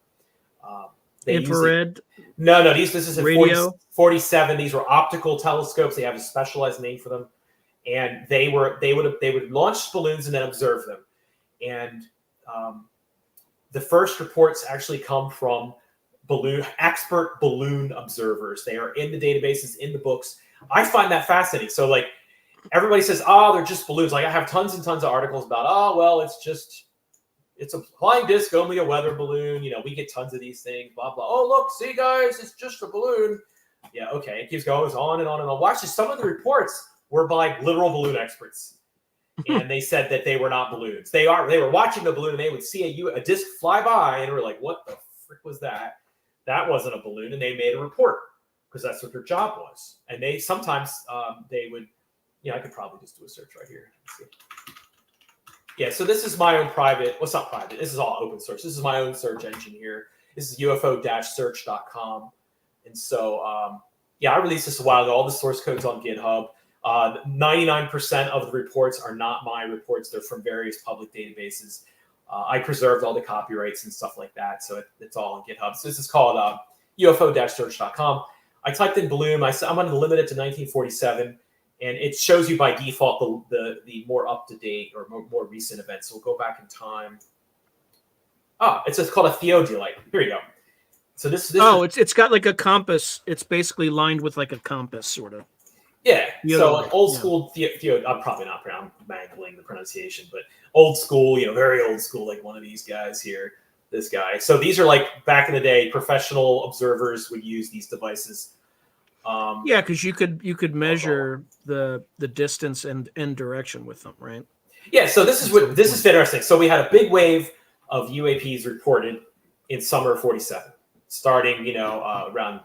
Infrared? No. This is in radio? 47. These were optical telescopes. They have a specialized name for them, and they would launch balloons and then observe them. And the first reports actually come from expert balloon observers. They are in the databases, in the books. I find that fascinating. So, like, everybody says, oh, they're just balloons. Like I have tons and tons of articles about, oh, well, it's a flying disc, only a weather balloon. We get tons of these things, blah, blah. Oh, look, see, guys, it's just a balloon. Yeah, okay. It keeps going on and on and on. Well, actually, some of the reports were by literal balloon experts. And they said that they were not balloons. They were watching the balloon and they would see a disc fly by and were like, what the frick was that? That wasn't a balloon. And they made a report because that's what their job was. And they sometimes they would, I could probably just do a search right here. Let's see. Yeah, so this is my own private. Well, it's not private. This is all open source. This is my own search engine here. This is ufo-search.com. And so, I released this a while ago. All the source code's on GitHub. 99% of the reports are not my reports. They're from various public databases. I preserved all the copyrights and stuff like that. So it's all on GitHub. So this is called ufo-search.com. I typed in balloon. I'm going to limit it to 1947. And it shows you by default the more up-to-date or more recent events. So we'll go back in time. It's just called a theodolite. Here you go. So this it's got like a compass. It's basically lined with like a compass, sort of. Yeah. So like old school I'm probably not. I'm mangling the pronunciation, but old school. Very old school, like one of these guys here. This guy. So these are like back in the day, professional observers would use these devices. Because you could measure the distance and direction with them, right? Yeah, so this is interesting. So we had a big wave of UAPs reported in summer of 47, starting around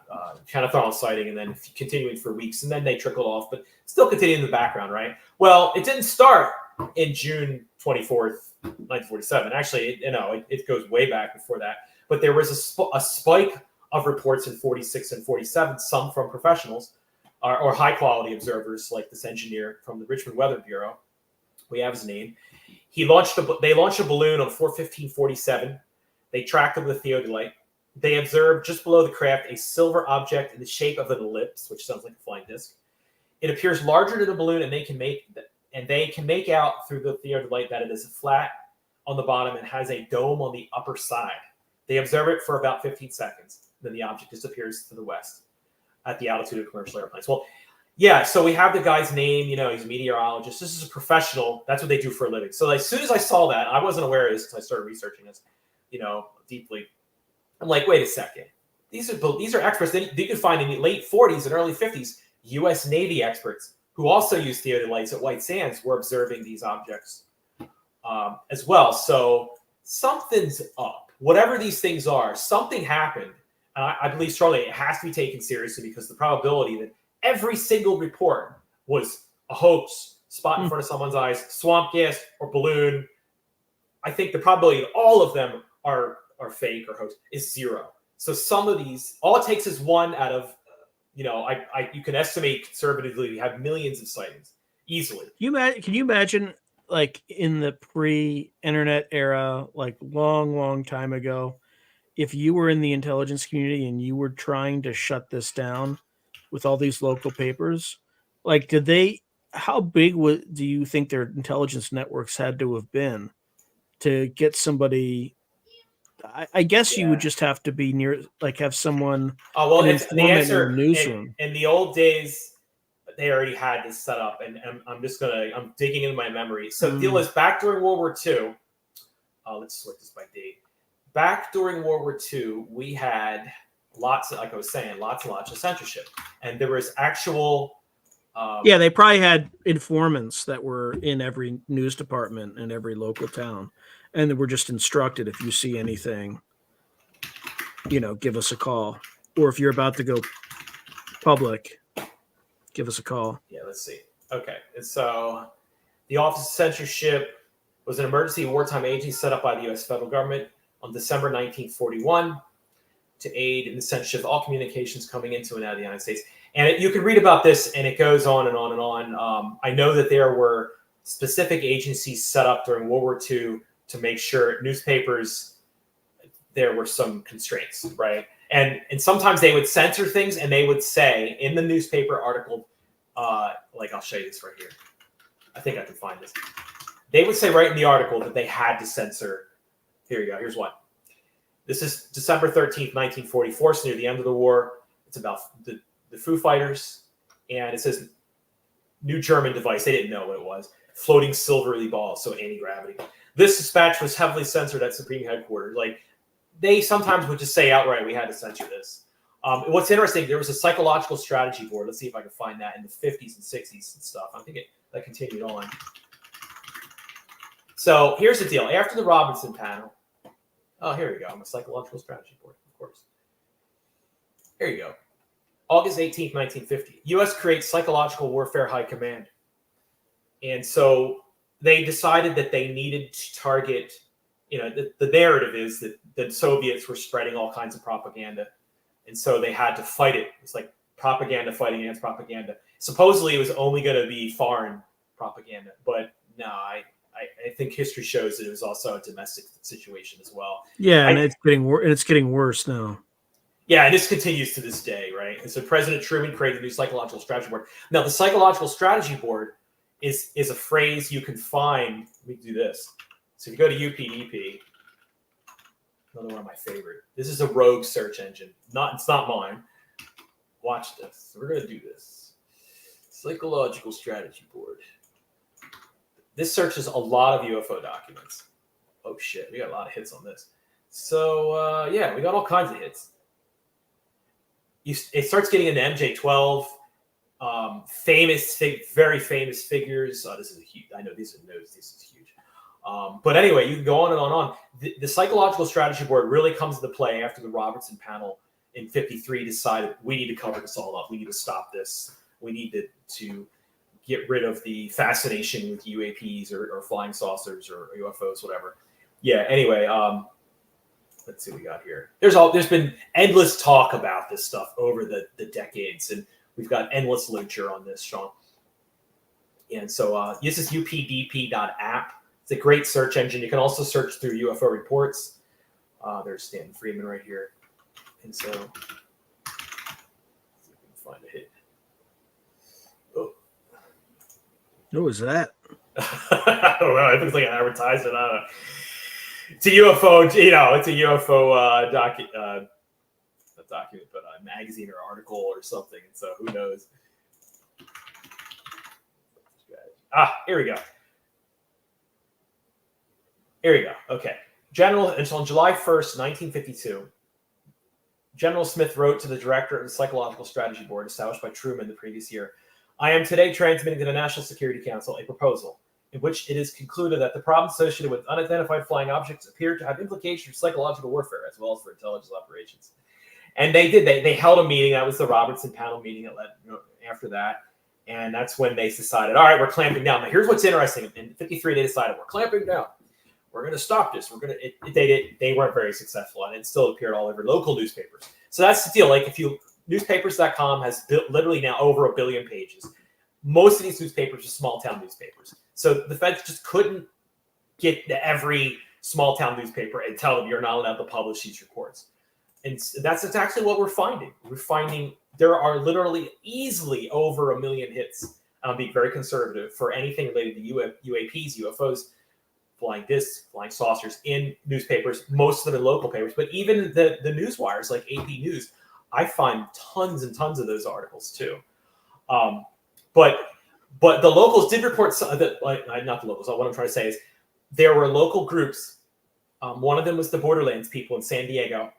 Kennethall sighting, and then continuing for weeks, and then they trickled off, but still continuing in the background, right? Well, it didn't start in June 24th, 1947. Actually, it goes way back before that. But there was a spike of reports in 46 and 47, some from professionals or high quality observers like this engineer from the Richmond Weather Bureau. We have his name. They launched a balloon on 4/15/47. They tracked it with a theodolite. They observed just below the craft a silver object in the shape of an ellipse, which sounds like a flying disc. It appears larger than the balloon, and they can make out through the theodolite that it is flat on the bottom and has a dome on the upper side. They observe it for about 15 seconds. Then the object disappears to the west at the altitude of commercial airplanes. Well, yeah, so we have the guy's name. He's a meteorologist. This is a professional. That's what they do for a living. So as soon as I saw that, I wasn't aware of this until I started researching this, deeply. I'm like, wait a second. These are experts that you can find in the late 40s and early 50s. U.S. Navy experts who also use theodolites at White Sands were observing these objects as well. So something's up. Whatever these things are, something happened. I believe strongly it has to be taken seriously because the probability that every single report was a hoax, spot in front of someone's eyes, swamp gas, or balloon, I think the probability that all of them are fake or hoax is zero. So some of these, all it takes is one out of, you can estimate conservatively we have millions of sightings easily. Can you imagine, like in the pre-internet era, like long time ago, if you were in the intelligence community and you were trying to shut this down with all these local papers, like how big do you think their intelligence networks had to have been to get somebody? I guess you would just have to be near, like have someone. Oh, well, it's the answer in the newsroom. In the old days, they already had this set up, and I'm digging into my memory. So the deal is back during World War II. Let's sort this by date. Back during World War II, we had lots and lots of censorship, and there was actual. They probably had informants that were in every news department in every local town, and they were just instructed, if you see anything, give us a call, or if you're about to go public, give us a call. Yeah, let's see. Okay, and so the Office of Censorship was an emergency wartime agency set up by the U.S. federal government on December 1941 to aid in the censorship of all communications coming into and out of the United States. And you can read about this, and it goes on and on and on. I know that there were specific agencies set up during World War II to make sure newspapers, there were some constraints, right? And sometimes they would censor things, and they would say in the newspaper article, like I'll show you this right here. I think I can find this. They would say right in the article that they had to censor. Here you go. Here's one. This is December 13th, 1944. So near the end of the war. It's about the Foo Fighters. And it says, new German device. They didn't know what it was. Floating silvery balls, so anti-gravity. This dispatch was heavily censored at Supreme Headquarters. Like, they sometimes would just say outright, we had to censor this. What's interesting, there was a psychological strategy board. Let's see if I can find that in the 50s and 60s and stuff. I think that continued on. So here's the deal. After the Robinson panel, oh, here we go. I'm a psychological strategy board, of course. Here you go. August 18th, 1950. U.S. creates Psychological Warfare High Command. And so they decided that they needed to target, the narrative is that the Soviets were spreading all kinds of propaganda. And so they had to fight it. It's like propaganda fighting against propaganda. Supposedly it was only going to be foreign propaganda. But no, I think history shows that it was also a domestic situation as well. Yeah, and it's getting worse now. Yeah, and this continues to this day, right? And so President Truman created a new psychological strategy board. Now, the psychological strategy board is a phrase you can find. Let me do this. So if you go to UPDP, another one of my favorite. This is a rogue search engine. It's not mine. Watch this. So we're going to do this. Psychological strategy board. This searches a lot of UFO documents. Oh, shit. We got a lot of hits on this. So, yeah, we got all kinds of hits. It starts getting into MJ12, very famous figures. This is huge. I know these are notes. This is huge. But anyway, you can go on and on. The psychological strategy board really comes into play after the Robertson panel in 53 decided we need to cover this all up. We need to stop this. We need to get rid of the fascination with UAPs or flying saucers or UFOs, whatever. Yeah, anyway, let's see what we got here. There's been endless talk about this stuff over the decades, and we've got endless literature on this, Sean. And so this is updp.app. It's a great search engine. You can also search through UFO reports. There's Stanton Friedman right here. And so, let's see if we can find a hit. Oh. What was that? I don't know. It looks like an advertisement. I don't know. It's a UFO, it's a UFO document, but a magazine or article or something. And so who knows? Here we go. Okay. On July 1st, 1952, General Smith wrote to the director of the Psychological Strategy Board established by Truman the previous year, I am today transmitting to the National Security Council a proposal in which it is concluded that the problems associated with unidentified flying objects appear to have implications for psychological warfare as well as for intelligence operations. And they did. They held a meeting. That was the Robertson panel meeting that led after that. And that's when they decided, all right, we're clamping down. Now, here's what's interesting. In 53, they decided, we're clamping down. We're going to stop this. They weren't very successful, and it still appeared all over local newspapers. So that's the deal. Like, newspapers.com has literally now over 1 billion pages. Most of these newspapers are small town newspapers. So the feds just couldn't get to every small town newspaper and tell them you're not allowed to publish these reports. And that's actually what we're finding. We're finding there are literally easily over 1 million hits. I'm being very conservative for anything related to UAPs, UFOs, flying discs, flying saucers in newspapers, most of them in local papers, but even the news wires like AP News, I find tons and tons of those articles too. But the locals did report not the locals. What I'm trying to say is there were local groups. One of them was the Borderlands people in San Diego.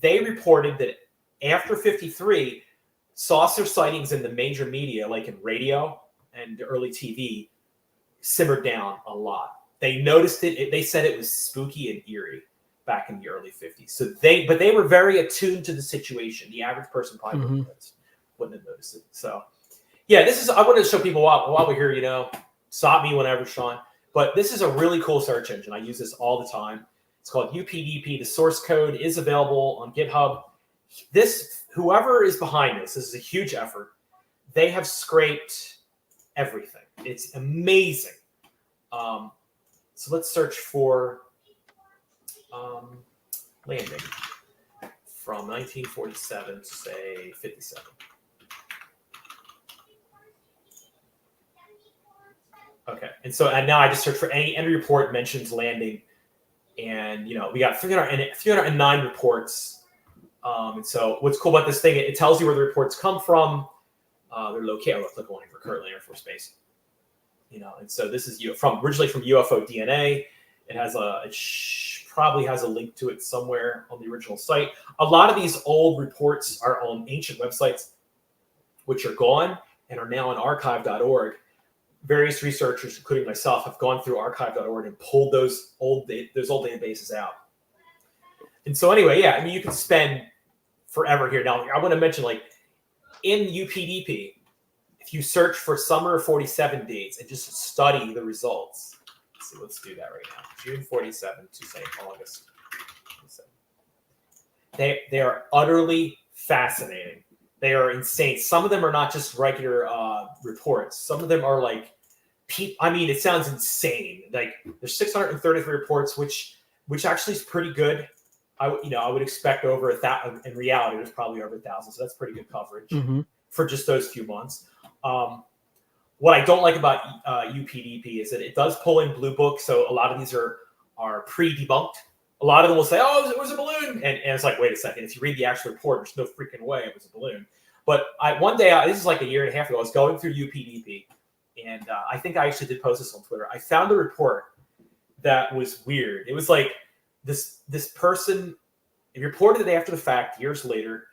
They reported that after 53, saucer sightings in the major media, like in radio and early TV, simmered down a lot. They noticed it. They said it was spooky and eerie back in the early 50s. So they were very attuned to the situation. The average person probably wouldn't have noticed it. So, yeah, I wanted to show people while we're here, stop me whenever, Sean. But this is a really cool search engine. I use this all the time. It's called UPDP. The source code is available on GitHub. Whoever is behind this is a huge effort. They have scraped everything. It's amazing. So let's search for landing from 1947 to say 57. Okay, and now I just search for any report mentions landing, and we got 309 reports. And so what's cool about this thing? It tells you where the reports come from. They're located. I'll click on it for currently Air Force Base. And so this is originally from UFO DNA. It has probably has a link to it somewhere on the original site. A lot of these old reports are on ancient websites, which are gone and are now on archive.org. Various researchers, including myself, have gone through archive.org and pulled those old databases out. And so anyway, yeah, I mean, you can spend forever here. Now, I want to mention, like, in UPDP, if you search for summer 47 dates and just study the results. Let's do that right now. June 47 to say August 47. They are utterly fascinating. They are insane. Some of them are not just regular reports. Some of them are like, I mean, it sounds insane. Like, there's 633 reports, which actually is pretty good. I would expect over 1,000. In reality, there's probably over 1,000. So that's pretty good coverage for just those few months. What I don't like about UPDP is that it does pull in Blue Book, so a lot of these are pre-debunked. A lot of them will say, "Oh, it was a balloon," and it's like, wait a second. If you read the actual report, there's no freaking way it was a balloon. But one day, this is like a year and a half ago, I was going through UPDP, and I think I actually did post this on Twitter. I found a report that was weird. It was like this person reported it after the fact, years later.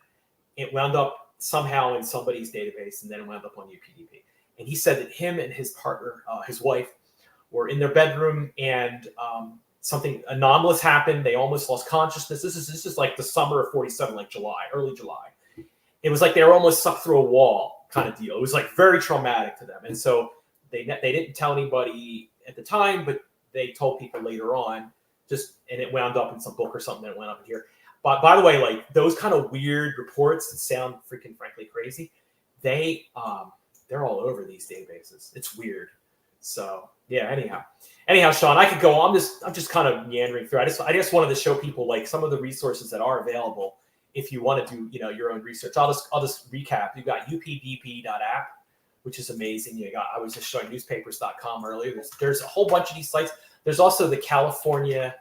It wound up somehow in somebody's database, and then it wound up on UPDP. And he said that him and his partner, his wife, were in their bedroom, and something anomalous happened. They almost lost consciousness. This is like the summer of 47, like early July. It was like they were almost sucked through a wall kind of deal. It was like very traumatic to them. And so they didn't tell anybody at the time, but they told people later on, and it wound up in some book or something that went up in here. But by the way, like, those kind of weird reports that sound freaking frankly crazy, they're all over these databases. It's weird. So yeah, anyhow, Sean, I could go on. I'm just kind of meandering through. I just wanted to show people, like, some of the resources that are available if you want to do, your own research. I'll just recap. You got updp.app, which is amazing. I was just showing newspapers.com earlier. There's a whole bunch of these sites. There's also the California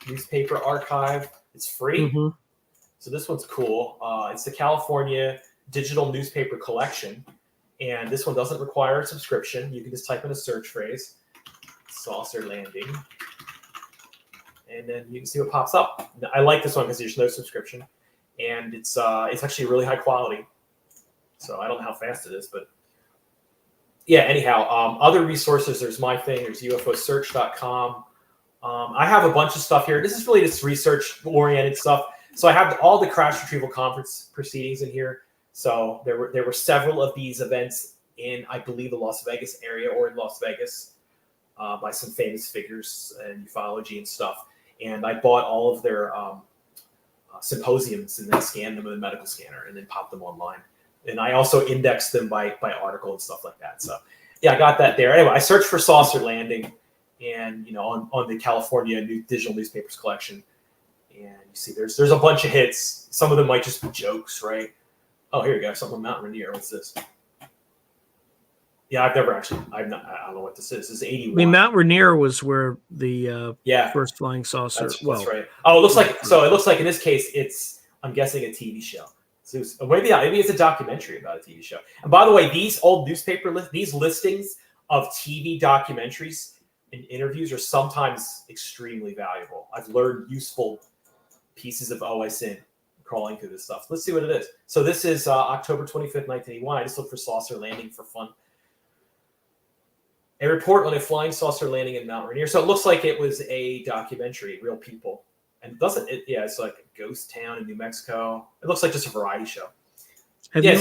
Newspaper Archive. It's free. So this one's cool. It's the California Digital Newspaper Collection. And this one doesn't require a subscription. You can just type in a search phrase, saucer landing, and then you can see what pops up. I like this one because there's no subscription, and it's actually really high quality. So I don't know how fast it is, but yeah. Anyhow, other resources. There's my thing. There's UFOsearch.com. I have a bunch of stuff here. This is really just research-oriented stuff. So I have all the crash retrieval conference proceedings in here. So there were several of these events in, I believe, the Las Vegas area or in Las Vegas by some famous figures and ufology and stuff. And I bought all of their symposiums and then scanned them with a medical scanner and then popped them online. And I also indexed them by article and stuff like that. So yeah, I got that there. Anyway, I searched for saucer landing, and on the California Digital Newspapers Collection, and you see there's a bunch of hits. Some of them might just be jokes, right? Oh, here you go. Something on Mount Rainier. What's this? Yeah, I don't know what this is. This is 81. I mean, Mount Rainier was where the first flying saucer. That's right. Oh, it looks like in this case, I'm guessing a TV show. So maybe it's a documentary about a TV show. And by the way, these old newspaper these listings of TV documentaries and interviews are sometimes extremely valuable. I've learned useful pieces of OSINT crawling through this stuff. Let's see what it is. So this is October 25th, 1981. I just looked for saucer landing for fun. A report on a flying saucer landing in Mount Rainier. So it looks like it was a documentary, real people. And it's like a ghost town in New Mexico. It looks like just a variety show. Have you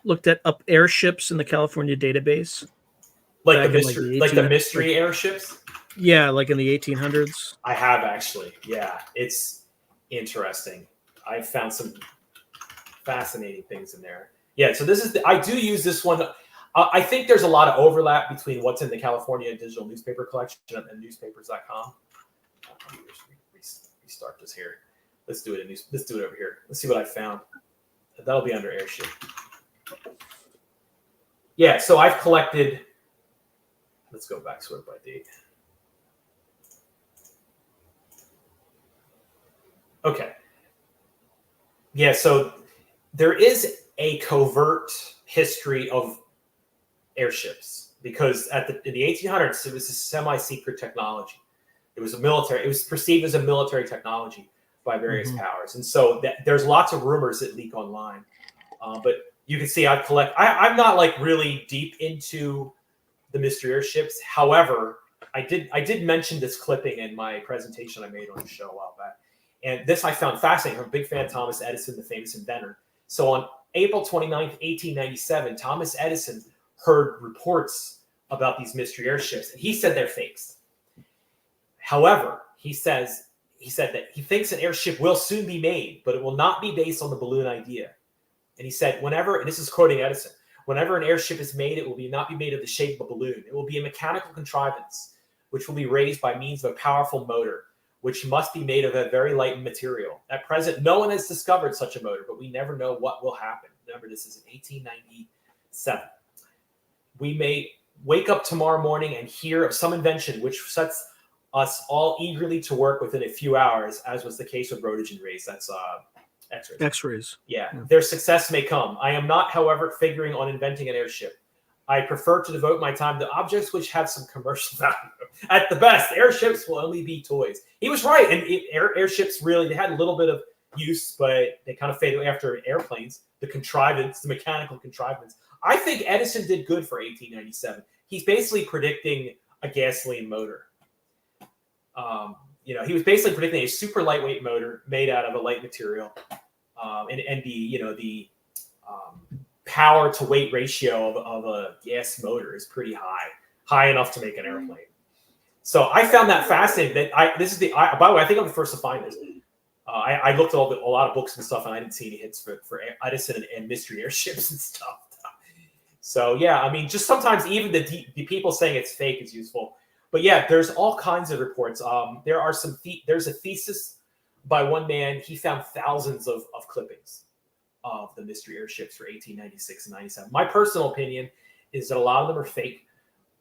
looked at up airships in the California database? Like the mystery airships? Yeah, like in the 1800s. I have actually. Yeah, it's interesting. I found some fascinating things in there. Yeah, so I do use this one. I think there's a lot of overlap between what's in the California Digital Newspaper Collection and newspapers.com. Let me restart this here. Let's do it over here. Let's see what I found. That'll be under airship. Yeah, so I've collected. Let's go back sort of by date. Okay. Yeah, so there is a covert history of airships, because in the 1800s, it was a semi-secret technology. It was perceived as a military technology by various powers. And so there's lots of rumors that leak online. But you can see I'm not like really deep into the mystery airships. However, I did mention this clipping in my presentation I made on the show a while back. And this I found fascinating. I'm a big fan of Thomas Edison, the famous inventor. So on April 29th, 1897, Thomas Edison heard reports about these mystery airships, and he said they're fakes. However, he said that he thinks an airship will soon be made, but it will not be based on the balloon idea. And he said, and this is quoting Edison, whenever an airship is made, it will not be made of the shape of a balloon. It will be a mechanical contrivance, which will be raised by means of a powerful motor, which must be made of a very light material. At present, no one has discovered such a motor, but we never know what will happen. Remember, this is in 1897. We may wake up tomorrow morning and hear of some invention which sets us all eagerly to work within a few hours, as was the case with Roentgen rays. That's X-rays. X-rays. Yeah, their success may come. I am not, however, figuring on inventing an airship. I prefer to devote my time to objects which have some commercial value. At the best, airships will only be toys. He was right, and airships really, they had a little bit of use, but they kind of faded away after airplanes. The mechanical contrivance. I think Edison did good for 1897. He's basically predicting a gasoline motor. He was basically predicting a super lightweight motor made out of a light material, and the power to weight ratio of a gas motor is pretty high enough to make an airplane. So I found that fascinating. By the way, I think I'm the first to find this. I looked at a lot of books and stuff, and I didn't see any hits for Edison and mystery airships and stuff. So yeah, I mean, just sometimes even the people saying it's fake is useful. But yeah, there's all kinds of reports. There's a thesis by one man. He found thousands of clippings of the mystery airships for 1896 and 97. My personal opinion is that a lot of them are fake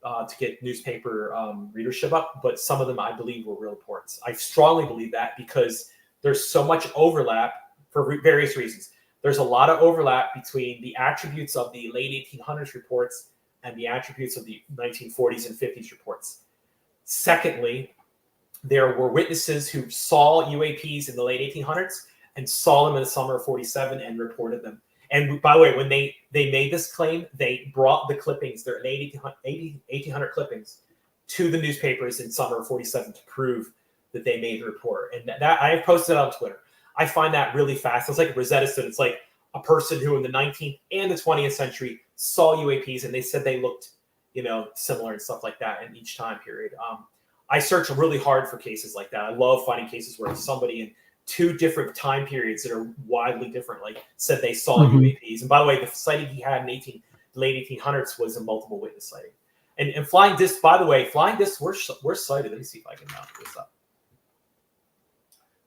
to get newspaper readership up, but some of them I believe were real reports. I strongly believe that because there's so much overlap for various reasons. There's a lot of overlap between the attributes of the late 1800s reports and the attributes of the 1940s and 50s reports. Secondly, there were witnesses who saw UAPs in the late 1800s and saw them in the summer of 47 and reported them. And by the way, when they made this claim, they brought the clippings, their late 1800 clippings, to the newspapers in summer of 47 to prove that they made the report. And that I have posted on Twitter. I find that really fast. It's like Rosetta Stone. It's like a person who in the 19th and the 20th century saw UAPs and they said they looked, similar and stuff like that in each time period. I search really hard for cases like that. I love finding cases where somebody in two different time periods that are widely different, like said they saw UAPs. And by the way, the sighting he had in the late 1800s was a multiple witness sighting. And flying discs, by the way, were sighted. Let me see if I can mount this up.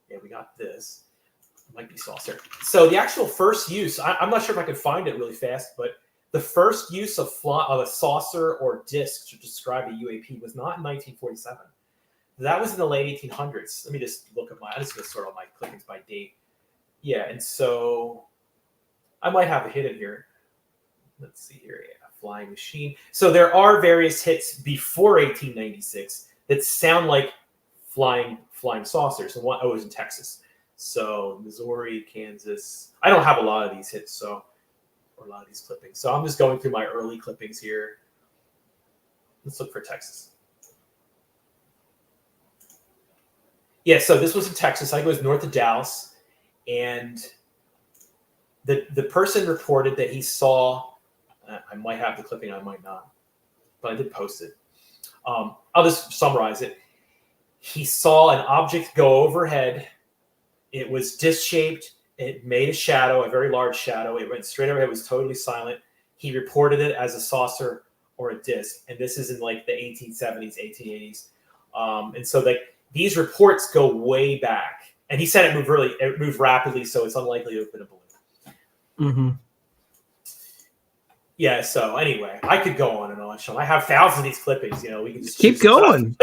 Yeah, we got this. Might be saucer. So the actual first use, I'm not sure if I could find it really fast, but the first use of a saucer or disc to describe a UAP was not in 1947. That was in the late 1800s. Let me just look at I'm just going to sort all my clippings by date. Yeah, and so I might have a hit in here. Let's see here. Yeah, flying machine. So there are various hits before 1896 that sound like flying saucers. And one was in Texas. So Missouri, Kansas. I don't have a lot of these hits, or a lot of these clippings. So I'm just going through my early clippings here. Let's look for Texas. Yeah, so this was in Texas. I think it was north of Dallas. And the person reported that he saw, I might have the clipping, I might not, but I did post it. I'll just summarize it. He saw an object go overhead. It was disc-shaped. It made a shadow, a very large shadow. It went straight overhead. It was totally silent. He reported it as a saucer or a disc. And this is in like the 1870s, 1880s. And so these reports go way back. And he said it moved rapidly, so it's unlikely to have been a balloon. Mm-hmm. Yeah, so anyway, I could go on and on, Sean. I have thousands of these clippings. We can just keep going.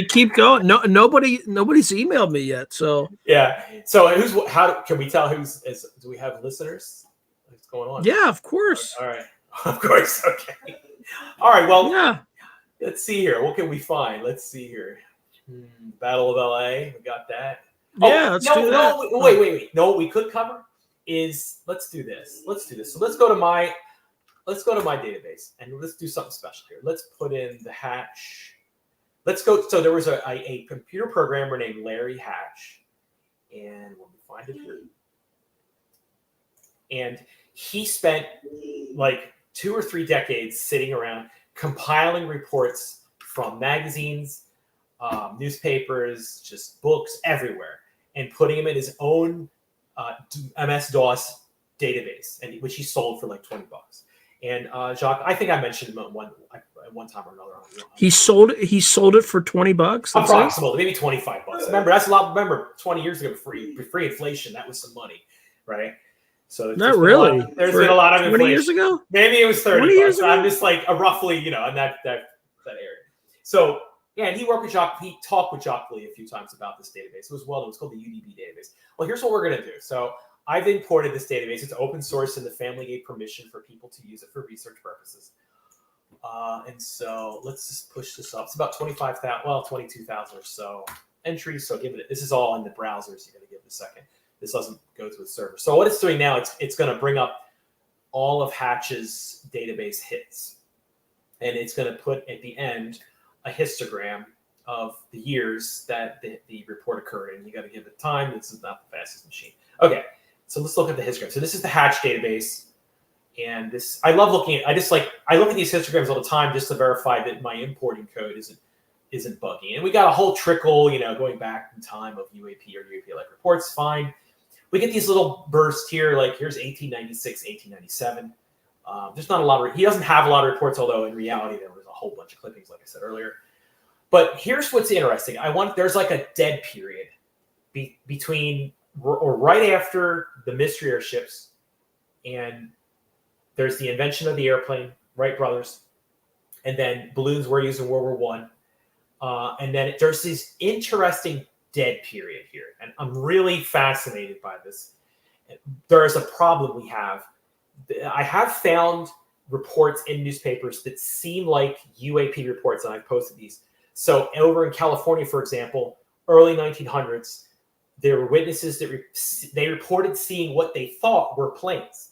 Keep going. No, nobody's emailed me yet. So yeah. So how can we tell do we have listeners? going on? Yeah, of course. All right. Of course. Okay. All right. Well, Yeah. let's see here. What can we find? Let's see here. Battle of LA. We got that. Yeah, let's do that. No, wait. No, what we could cover is let's do this. So let's go to my database and let's do something special here. Let's put in the Hatch. Let's go. So there was a computer programmer named Larry Hatch, and let me find it here. And he spent like 2 or 3 decades sitting around compiling reports from magazines, newspapers, just books everywhere, and putting them in his own MS-DOS database, and which he sold for like $20. And Jacques, I think I mentioned him at one time or another. He sold it for $20. Approximately, maybe $25. Remember, that's a lot. Remember, 20 years ago, pre inflation, that was some money, right? So not really. There's been a lot of inflation. 20 years ago. Maybe it was 30 20 years ago. I'm just like roughly, in that area. So yeah, and he worked with Jacques. He talked with Jacques Lee a few times about this database. It was called the UDB database. Well, here's what we're gonna do. So I've imported this database. It's open source, and the family gave permission for people to use it for research purposes. And so let's just push this up. It's about 22,000 or so entries. So give it. This is all in the browser, so you got to give it a second. This doesn't go to the server. So what it's doing now, it's going to bring up all of Hatch's database hits, and it's going to put at the end a histogram of the years that the report occurred in. You got to give it time. This is not the fastest machine. Okay, so let's look at the histogram. So this is the Hatch database, and this I love looking at. I look at these histograms all the time just to verify that my importing code isn't buggy. And we got a whole trickle, going back in time of UAP or UAP-like reports. Fine. We get these little bursts here, like here's 1896, 1897. There's not a lot of, he doesn't have a lot of reports, although in reality there was a whole bunch of clippings, like I said earlier. But here's what's interesting. There's like a dead period between or right after the mystery airships, and there's the invention of the airplane, Wright brothers, and then balloons were used in World War I. And then there's this interesting dead period here, and I'm really fascinated by this. There is a problem we have. I have found reports in newspapers that seem like UAP reports, and I've posted these. So over in California, for example, early 1900s, there were witnesses that they reported seeing what they thought were planes,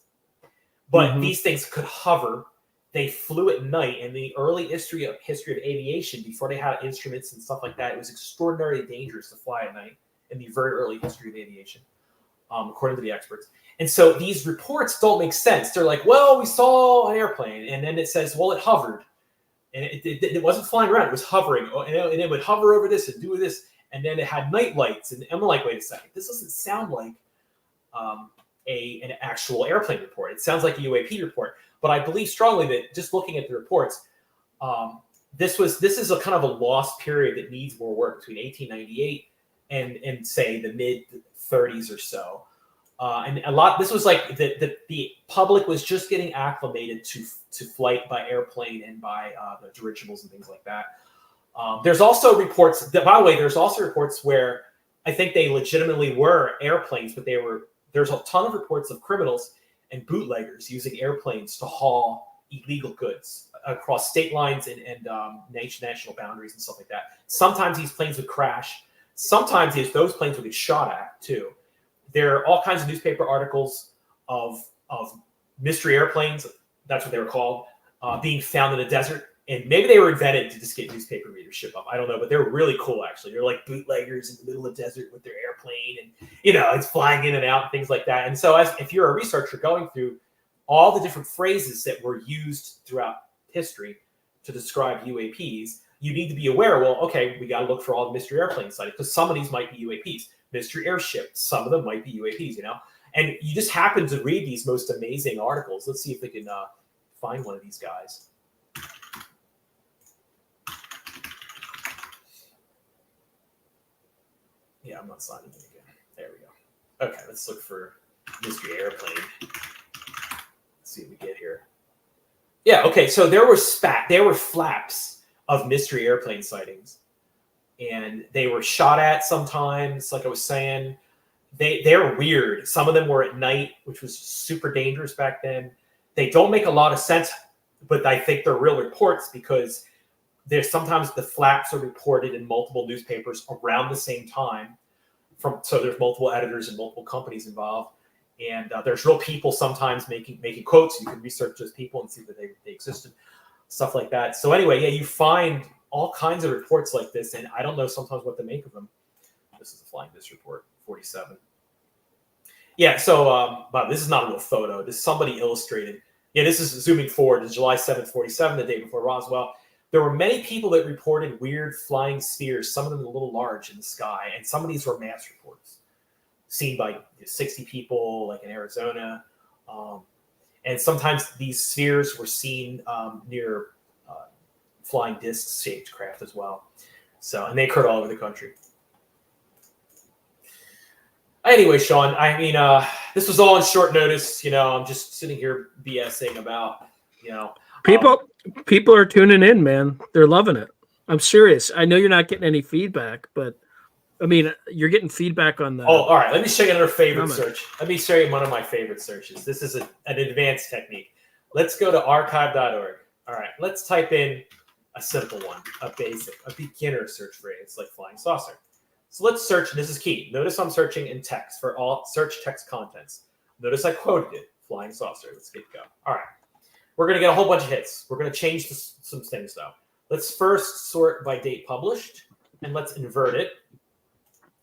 but these things could hover. They flew at night. In the early history of aviation, before they had instruments and stuff like that, it was extraordinarily dangerous to fly at night in the very early history of aviation, according to the experts. And so these reports don't make sense. They're like, well, we saw an airplane, and then it says, well, it hovered. And it wasn't flying around, it was hovering. And it would hover over this and do this. And then it had night lights. And I'm like, wait a second, this doesn't sound like an actual airplane report. It sounds like a UAP report. But I believe strongly that just looking at the reports, this is a kind of a lost period that needs more work between 1898 and say the mid 30s or so. And this was like the public was just getting acclimated to flight by airplane and by the dirigibles and things like that. There's also reports that, by the way, there's also reports where I think they legitimately were airplanes, but there's a ton of reports of criminals and bootleggers using airplanes to haul illegal goods across state lines and national boundaries and stuff like that. Sometimes these planes would crash. Sometimes those planes would get shot at too. There are all kinds of newspaper articles of mystery airplanes, that's what they were called, being found in the desert. And maybe they were invented to just get newspaper readership up. I don't know, but they're really cool, actually. They're like bootleggers in the middle of the desert with their airplane, and it's flying in and out and things like that. And so if you're a researcher going through all the different phrases that were used throughout history to describe UAPs, you need to be aware, well, okay, we got to look for all the mystery airplane sightings, because some of these might be UAPs. Mystery airship, some of them might be UAPs, And you just happen to read these most amazing articles. Let's see if we can find one of these guys. Yeah, I'm not signing in again. There we go. Okay, let's look for mystery airplane. Let's see what we get here. Yeah, okay, so there were flaps of mystery airplane sightings. And they were shot at sometimes, like I was saying. they're weird. Some of them were at night, which was super dangerous back then. They don't make a lot of sense, but I think they're real reports because there's sometimes the flaps are reported in multiple newspapers around the same time. So there's multiple editors and multiple companies involved, and there's real people sometimes making quotes. You can research those people and see that they existed, stuff like that. So anyway, yeah, you find all kinds of reports like this, and I don't know sometimes what to make of them. This is a flying disc report, 47. Yeah, so but this is not a real photo. This is somebody illustrated. Yeah, this is zooming forward to July 7th, 47, the day before Roswell. There were many people that reported weird flying spheres, some of them a little large in the sky, and some of these were mass reports seen by 60 people, like in Arizona. And sometimes these spheres were seen near flying disc-shaped craft as well. So, and they occurred all over the country. Anyway, Sean, I mean, this was all on short notice. I'm just sitting here BSing about, People are tuning in, man. They're loving it. I'm serious. I know you're not getting any feedback, but I mean, you're getting feedback on the. Oh, all right. Let me show you another favorite search. Let me show you one of my favorite searches. This is an advanced technique. Let's go to archive.org. All right. Let's type in a simple one, a beginner search phrase like flying saucer. So let's search. This is key. Notice I'm searching in text for all search text contents. Notice I quoted it, flying saucer. Let's get go. All right. We're going to get a whole bunch of hits. We're going to change some things, though. Let's first sort by date published, and let's invert it.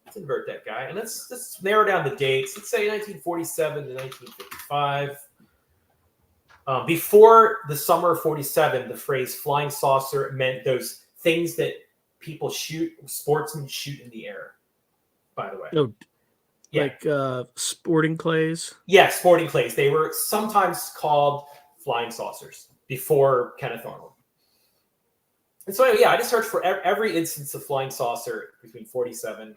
Let's invert that guy, and let's narrow down the dates. Let's say 1947 to 1955. Before the summer of 47, the phrase flying saucer meant those things that people shoot, sportsmen shoot in the air, by the way. Oh, yeah. Like sporting clays? Yeah, sporting clays. They were sometimes called flying saucers before Kenneth Arnold. And so, yeah, I just searched for every instance of flying saucer between 47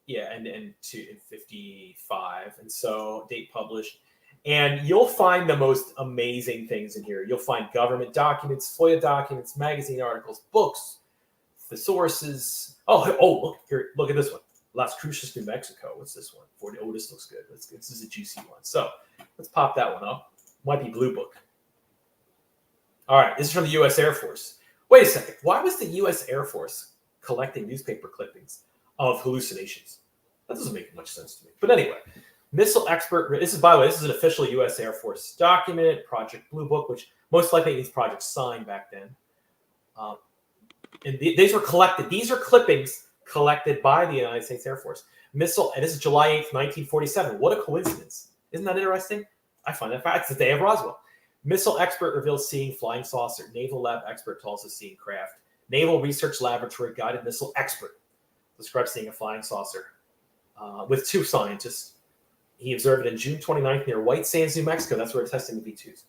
and 55. And so, date published. And you'll find the most amazing things in here. You'll find government documents, FOIA documents, magazine articles, books, thesaurus. Oh, look here. Look at this one. Las Cruces, New Mexico. What's this one? Oh, this looks good. This is a juicy one. So let's pop that one up. Might be Blue Book. All right. This is from the U.S. Air Force. Wait a second. Why was the U.S. Air Force collecting newspaper clippings of hallucinations? That doesn't make much sense to me. But anyway, missile expert. This is, by the way, this is an official U.S. Air Force document, Project Blue Book, which most likely these projects signed back then. And these were collected. These are clippings collected by the United States Air Force. Missile, and this is July 8th, 1947. What a coincidence. Isn't that interesting? I find that fact. It's the day of Roswell. Missile expert reveals seeing flying saucer. Naval lab expert tells us seeing craft. Naval research laboratory guided missile expert describes seeing a flying saucer with two scientists. He observed it on June 29th near White Sands, New Mexico. That's where we're testing the V2s.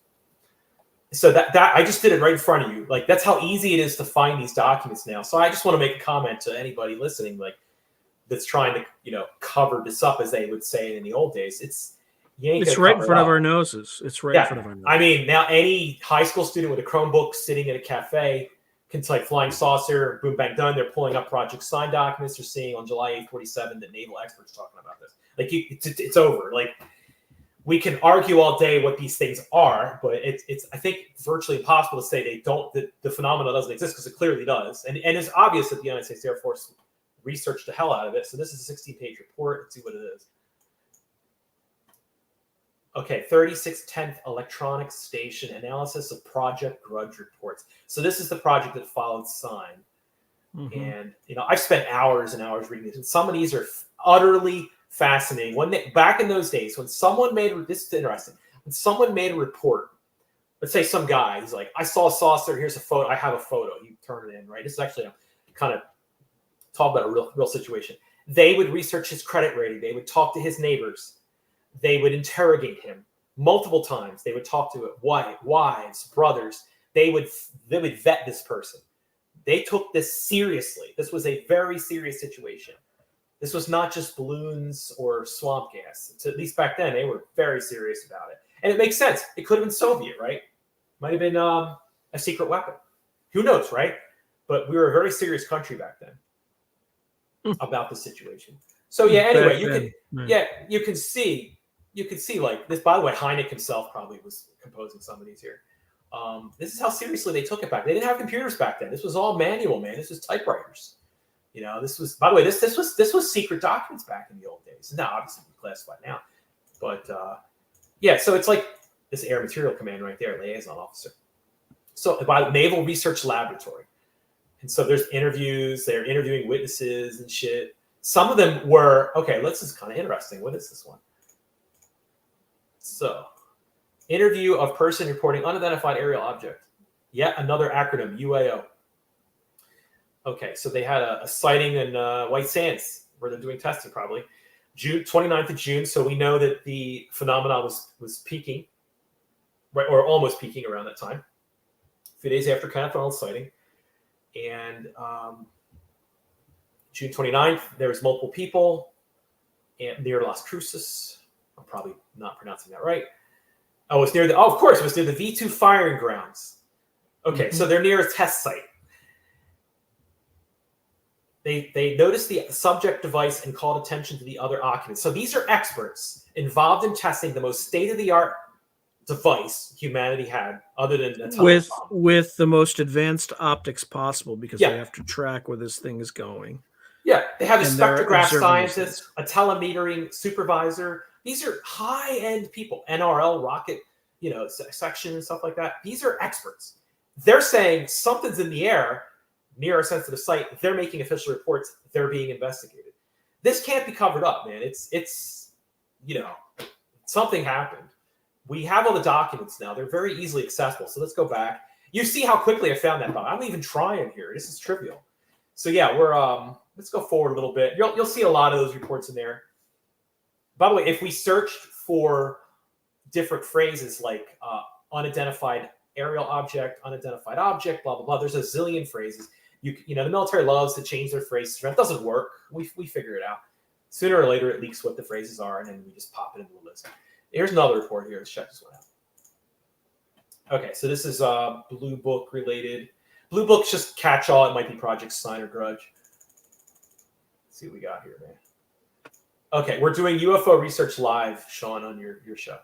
So that I just did it right in front of you. Like, that's how easy it is to find these documents now. So I just want to make a comment to anybody listening, like, that's trying to, cover this up, as they would say in the old days. It's right in front of our noses. It's right in front of our noses. I mean, now any high school student with a Chromebook sitting in a cafe can type flying saucer, boom, bang, done. They're pulling up project sign documents. They're seeing on July 8th, 47 that naval experts talking about this. Like, it's over. Like, we can argue all day what these things are, but it's I think virtually impossible to say they don't. The phenomenon doesn't exist, because it clearly does, and it's obvious that the United States Air Force researched the hell out of it. So this is a 16-page report. Let's see what it is. Okay, 3610th Electronics Station Analysis of Project Grudge Reports. So this is the project that followed Sign. Mm-hmm. And, I've spent hours and hours reading these. And some of these are utterly fascinating. Back in those days, when someone this is interesting. When someone made a report, let's say some guy, he's like, I saw a saucer, here's a photo, I have a photo. You turn it in, right? This is actually kind of talk about a real situation. They would research his credit rating. They would talk to his neighbors. They would interrogate him multiple times. They would talk to wives, brothers. They would vet this person. They took this seriously. This was a very serious situation. This was not just balloons or swamp gas. So at least back then, they were very serious about it. And it makes sense. It could have been Soviet, right? Might have been a secret weapon. Who knows, right? But we were a very serious country back then about the situation. So yeah, anyway, Back you then, can right. yeah, you can see like this. By the way, Hynek himself probably was composing some of these here. This is how seriously they took it back. They didn't have computers back then. This was all manual, man. This was typewriters. You know, this was, by the way, this was secret documents back in the old days. Now, obviously, classified now, but yeah. So it's like this Air Material Command right there, liaison officer. So by Naval Research Laboratory, and so there's interviews. They're interviewing witnesses and shit. Some of them were okay. This is kind of interesting. What is this one? So, interview of person reporting unidentified aerial object. Yet another acronym, UAO. Okay, so they had a sighting in White Sands where they're doing testing probably. June 29th of June, so we know that the phenomenon was peaking, right, or almost peaking around that time. A few days after Kenneth Arnold's sighting. And June 29th, there was multiple people near Las Cruces. I'm probably not pronouncing that right. Oh, it's near of course, it was near the V2 firing grounds. Okay, so they're near a test site. They noticed the subject device and called attention to the other occupants. So these are experts involved in testing the most state-of-the-art device humanity had, other than a with the most advanced optics possible, because they have to track where this thing is going. Yeah, they have a spectrograph scientist, a telemetering supervisor. These are high-end people, NRL rocket, section and stuff like that. These are experts. They're saying something's in the air near a sensitive site. They're making official reports. They're being investigated. This can't be covered up, man. It's something happened. We have all the documents now. They're very easily accessible. So let's go back. You see how quickly I found that. I'm even trying here. This is trivial. So yeah, we're let's go forward a little bit. You'll see a lot of those reports in there. By the way, if we searched for different phrases like unidentified aerial object, unidentified object, blah blah blah, there's a zillion phrases. The military loves to change their phrases. It doesn't work. We figure it out. Sooner or later, it leaks what the phrases are, and then we just pop it into the list. Here's another report here. Let's check this one out. Okay, so this is Blue Book related. Blue Book's just catch-all. It might be Project Sign or Grudge. Let's see what we got here, man. Okay, we're doing UFO research live, Sean, on your show.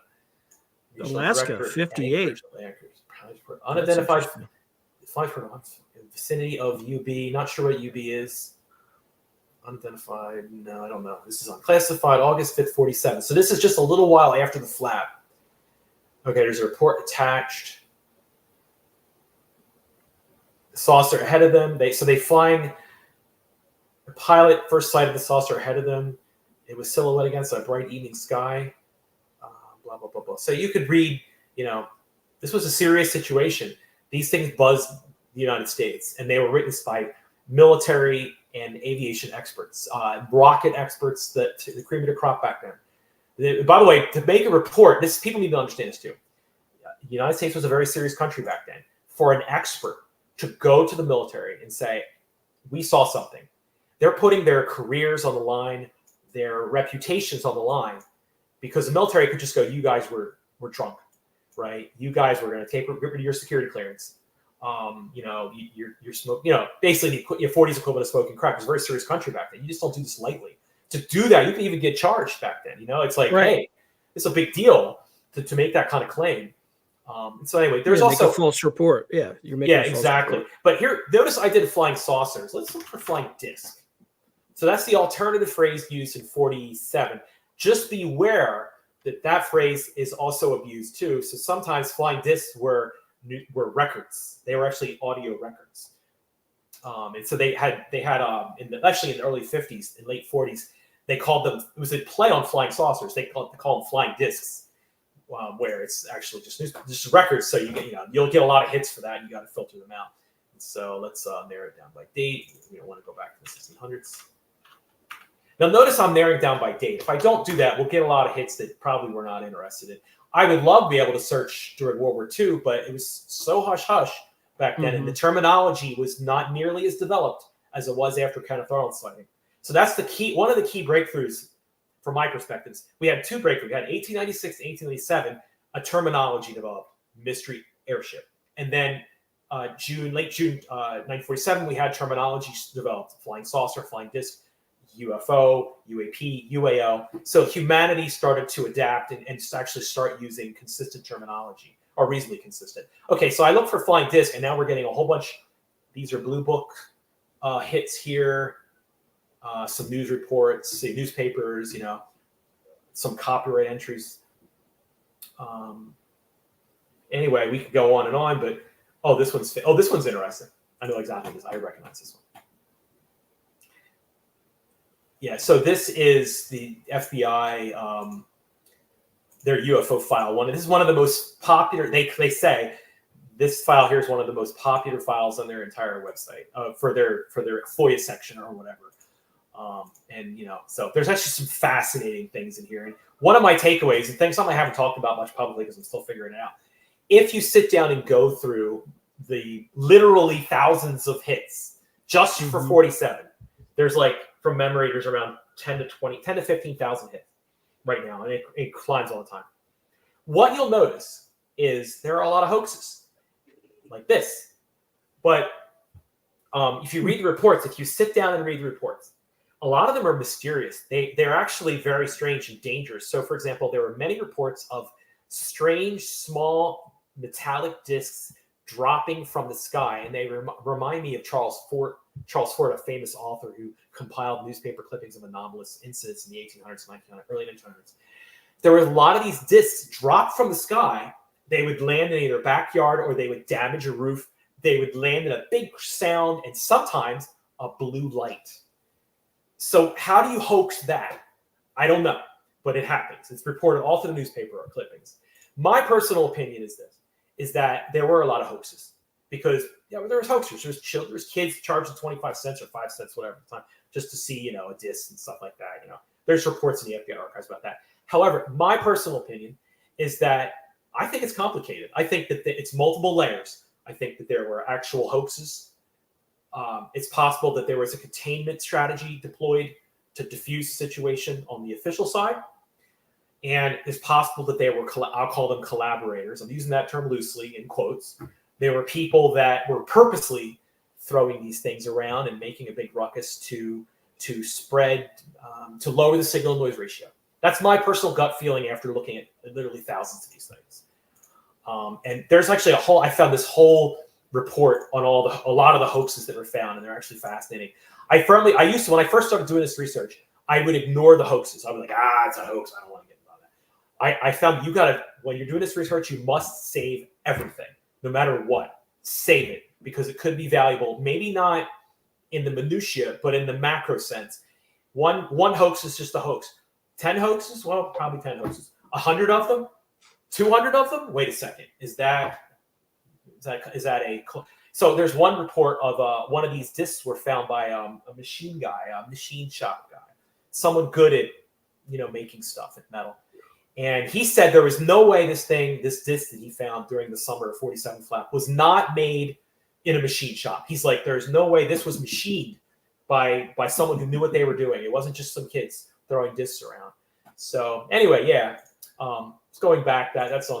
Alaska, 58. Unidentified vicinity of UB. Not sure what UB is. Unidentified. No, I don't know. This is unclassified. August 5th, 47. So this is just a little while after the flap. Okay, there's a report attached. The saucer ahead of them. They flying. The pilot first sighted the saucer ahead of them. It was silhouetted against a bright evening sky. Blah blah blah blah. So you could read. This was a serious situation. These things buzzed the United States, and they were witnessed by military and aviation experts, rocket experts, the cream of the crop back then. By the way, to make a report, people need to understand this too. The United States was a very serious country back then. For an expert to go to the military and say, we saw something, they're putting their careers on the line, their reputations on the line, because the military could just go, you guys were drunk, right? You guys were going to get rid of your security clearance. You're smoking, basically the 40s equivalent of smoking crack. It was a very serious country back then. You just don't do this lightly. To do that, you can even get charged back then. It's like, hey, it's a big deal to make that kind of claim. So anyway, there's also a false report. Yeah, you're making. Yeah, exactly. Report. But here, notice I did flying saucers. Let's look for flying disc. So that's the alternative phrase used in 47. Just beware that phrase is also abused too. So sometimes flying discs were records. They were actually audio records. And so they had in the early 50s and late 40s, they called them, it was a play on flying saucers. They call them flying discs, where it's actually just records. So you'll get a lot of hits for that. You got to filter them out. And so let's narrow it down by date. We don't want to go back to the 1600s. Now notice I'm narrowing down by date. If I don't do that, we'll get a lot of hits that probably we're not interested in. I would love to be able to search during World War II, but it was so hush-hush back then, and the terminology was not nearly as developed as it was after Kenneth Arnold's sighting. So that's the key. One of the key breakthroughs, from my perspectives, we had two breakthroughs. We had 1896 to 1897, a terminology developed, mystery airship, and then late June 1947, we had terminology developed, flying saucer, flying disc, UFO, UAP, UAO. So humanity started to adapt and actually start using consistent terminology, or reasonably consistent. Okay, so I look for flying disc, and now we're getting a whole bunch. These are Blue Book hits here, some news reports, newspapers, some copyright entries. Anyway, we could go on and on, but this one's interesting. I know exactly this. I recognize this one. Yeah, so this is the FBI, their UFO file one. This is one of the most popular. They say this file here is one of the most popular files on their entire website for their FOIA section or whatever. So there's actually some fascinating things in here. And one of my takeaways, and things I haven't talked about much publicly because I'm still figuring it out. If you sit down and go through the literally thousands of hits just for 47, there's like, from memory, there's around 10 to 15,000 hits right now, and it climbs all the time. What you'll notice is there are a lot of hoaxes like this. But if you read the reports, if you sit down and read the reports, a lot of them are mysterious. They're actually very strange and dangerous. So, for example, there were many reports of strange, small metallic discs dropping from the sky, and they remind me of Charles Fort, a famous author who compiled newspaper clippings of anomalous incidents in the 1800s, 1900s, early 1900s. There were a lot of these discs dropped from the sky. They would land in either backyard or they would damage a roof. They would land in a big sound and sometimes a blue light. So how do you hoax that? I don't know, but it happens. It's reported all through the newspaper or clippings. My personal opinion is this, is that there were a lot of hoaxes because there was hoaxers. There's kids charging 25 cents or 5 cents, whatever, at the time, just to see, a disc and stuff like that. There's reports in the FBI archives about that. However, my personal opinion is that I think it's complicated. I think that it's multiple layers. I think that there were actual hoaxes. It's possible that there was a containment strategy deployed to diffuse the situation on the official side. And it's possible that they were, I'll call them collaborators. I'm using that term loosely in quotes. There were people that were purposely throwing these things around and making a big ruckus to spread, to lower the signal noise ratio. That's my personal gut feeling after looking at literally thousands of these things. And there's actually I found this whole report on a lot of the hoaxes that were found, and they're actually fascinating. When I first started doing this research, I would ignore the hoaxes. I was like, it's a hoax. I don't want to get involved in that. I found when you're doing this research, you must save everything, no matter what. Save it, because it could be valuable. Maybe not in the minutia, but in the macro sense. One hoax is just a hoax. 10 hoaxes? Well, probably 10 hoaxes. 100 of them? 200 of them? Wait a second. Is that a... So there's one report of one of these discs were found by a machine shop guy, someone good at, making stuff with metal. And he said there was no way this disc that he found during the summer of 47 flap was not made in a machine shop. He's like, there's no way this was machined by someone who knew what they were doing. It wasn't just some kids throwing discs around. So anyway, yeah. It's going back. That's that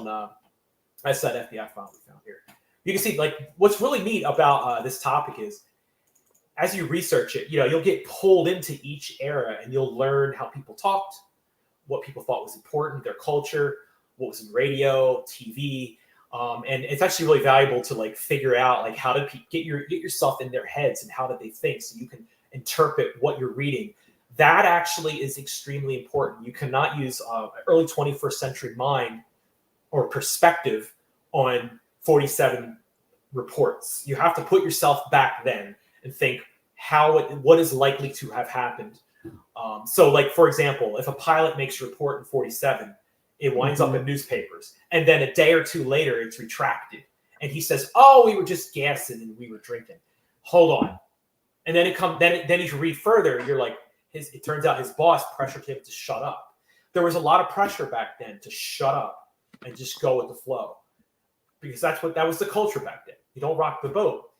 FBI file we found here. You can see, like, what's really neat about this topic is, as you research it, you'll get pulled into each era, and you'll learn how people talked, what people thought was important, their culture, what was in radio, TV, and it's actually really valuable to figure out how to get yourself in their heads and how did they think, so you can interpret what you're reading. That actually is extremely important. You cannot use early 21st century mind or perspective on 47 reports. You have to put yourself back then and think what is likely to have happened. So, for example, if a pilot makes a report in 47, it winds up in newspapers, and then a day or two later, it's retracted, and he says, "Oh, we were just gassing and we were drinking." Hold on, and then then if you read further, you're like, it turns out his boss pressured him to shut up. There was a lot of pressure back then to shut up and just go with the flow, because that was the culture back then. You don't rock the boat.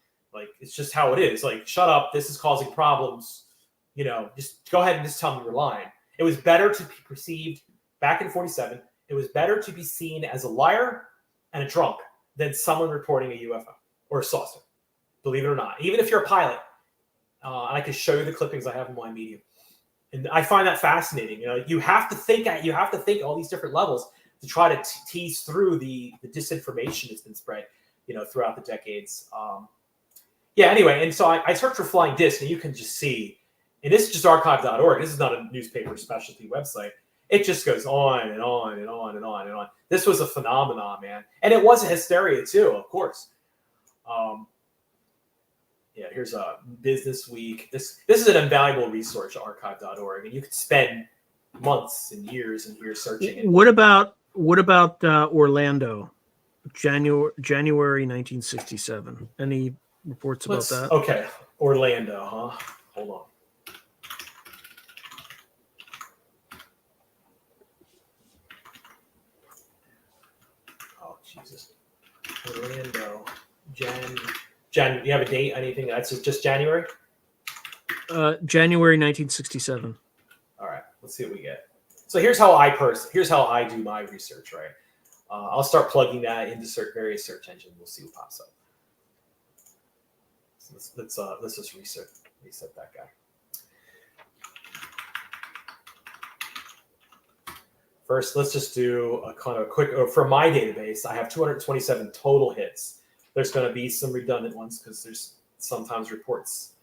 It's just how it is. Shut up. This is causing problems. Just go ahead and just tell me you're lying. It was better to be perceived back in 47. It was better to be seen as a liar and a drunk than someone reporting a UFO or a saucer. Believe it or not. Even if you're a pilot, and I can show you the clippings I have in my medium. And I find that fascinating. You have to think all these different levels to try to tease through the disinformation that's been spread, throughout the decades. Anyway, and so I searched for flying disc, and you can just see, and this is just archive.org. This is not a newspaper specialty website. It just goes on and on and on and on and on. This was a phenomenon, man. And it was a hysteria too, of course. Here's a Business Week. This is an invaluable resource, archive.org, and you could spend months and years searching it. What about Orlando, January 1967? Any reports about that? Okay, Orlando, huh? Hold on. Oh, Jesus. Orlando, you have a date? Anything? That's just January? January 1967. All right, let's see what we get. So here's how I do my research, right? I'll start plugging that into various search engines. We'll see what pops up. So let's just reset that guy. First, let's just do a kind of quick. For my database, I have 227 total hits. There's going to be some redundant ones because there's sometimes reports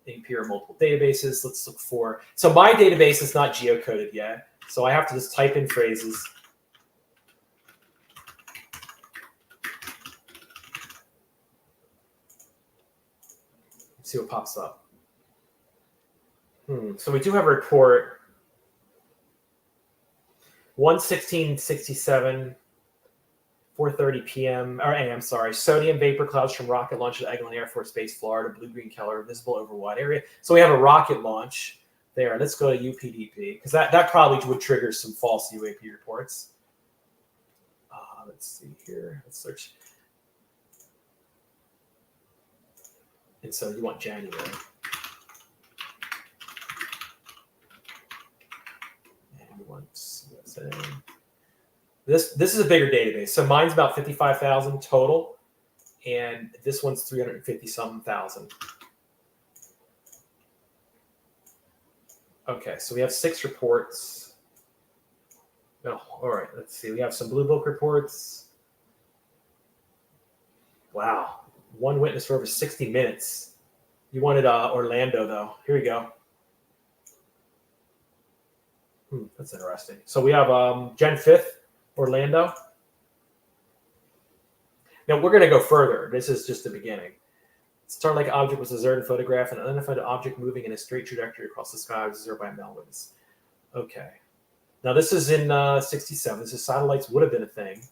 appear in multiple databases. Let's look for. So my database is not geocoded yet, so I have to just type in phrases. See what pops up. So we do have a report. 1/16/67, 4:30 p.m. or AM. Sorry, sodium vapor clouds from rocket launch at Eglin Air Force Base, Florida. Blue-green color visible over wide area. So we have a rocket launch there. Let's go to UPDP because that probably would trigger some false UAP reports. Let's see here. Let's search. And so you want January. And you want USA. This is a bigger database. So mine's about 55,000 total, and this one's 350-some thousand. Okay, so we have 6 reports. Oh, all right, let's see. We have some Blue Book reports. Wow. One witness for over 60 minutes. You wanted Orlando, though. Here we go. That's interesting. So we have Jan 5th, Orlando. Now we're going to go further. This is just the beginning. Star-like object was observed and photographed. An unidentified object moving in a straight trajectory across the sky was observed by a male witness. Okay. Now this is in 67. This is satellites would have been a thing.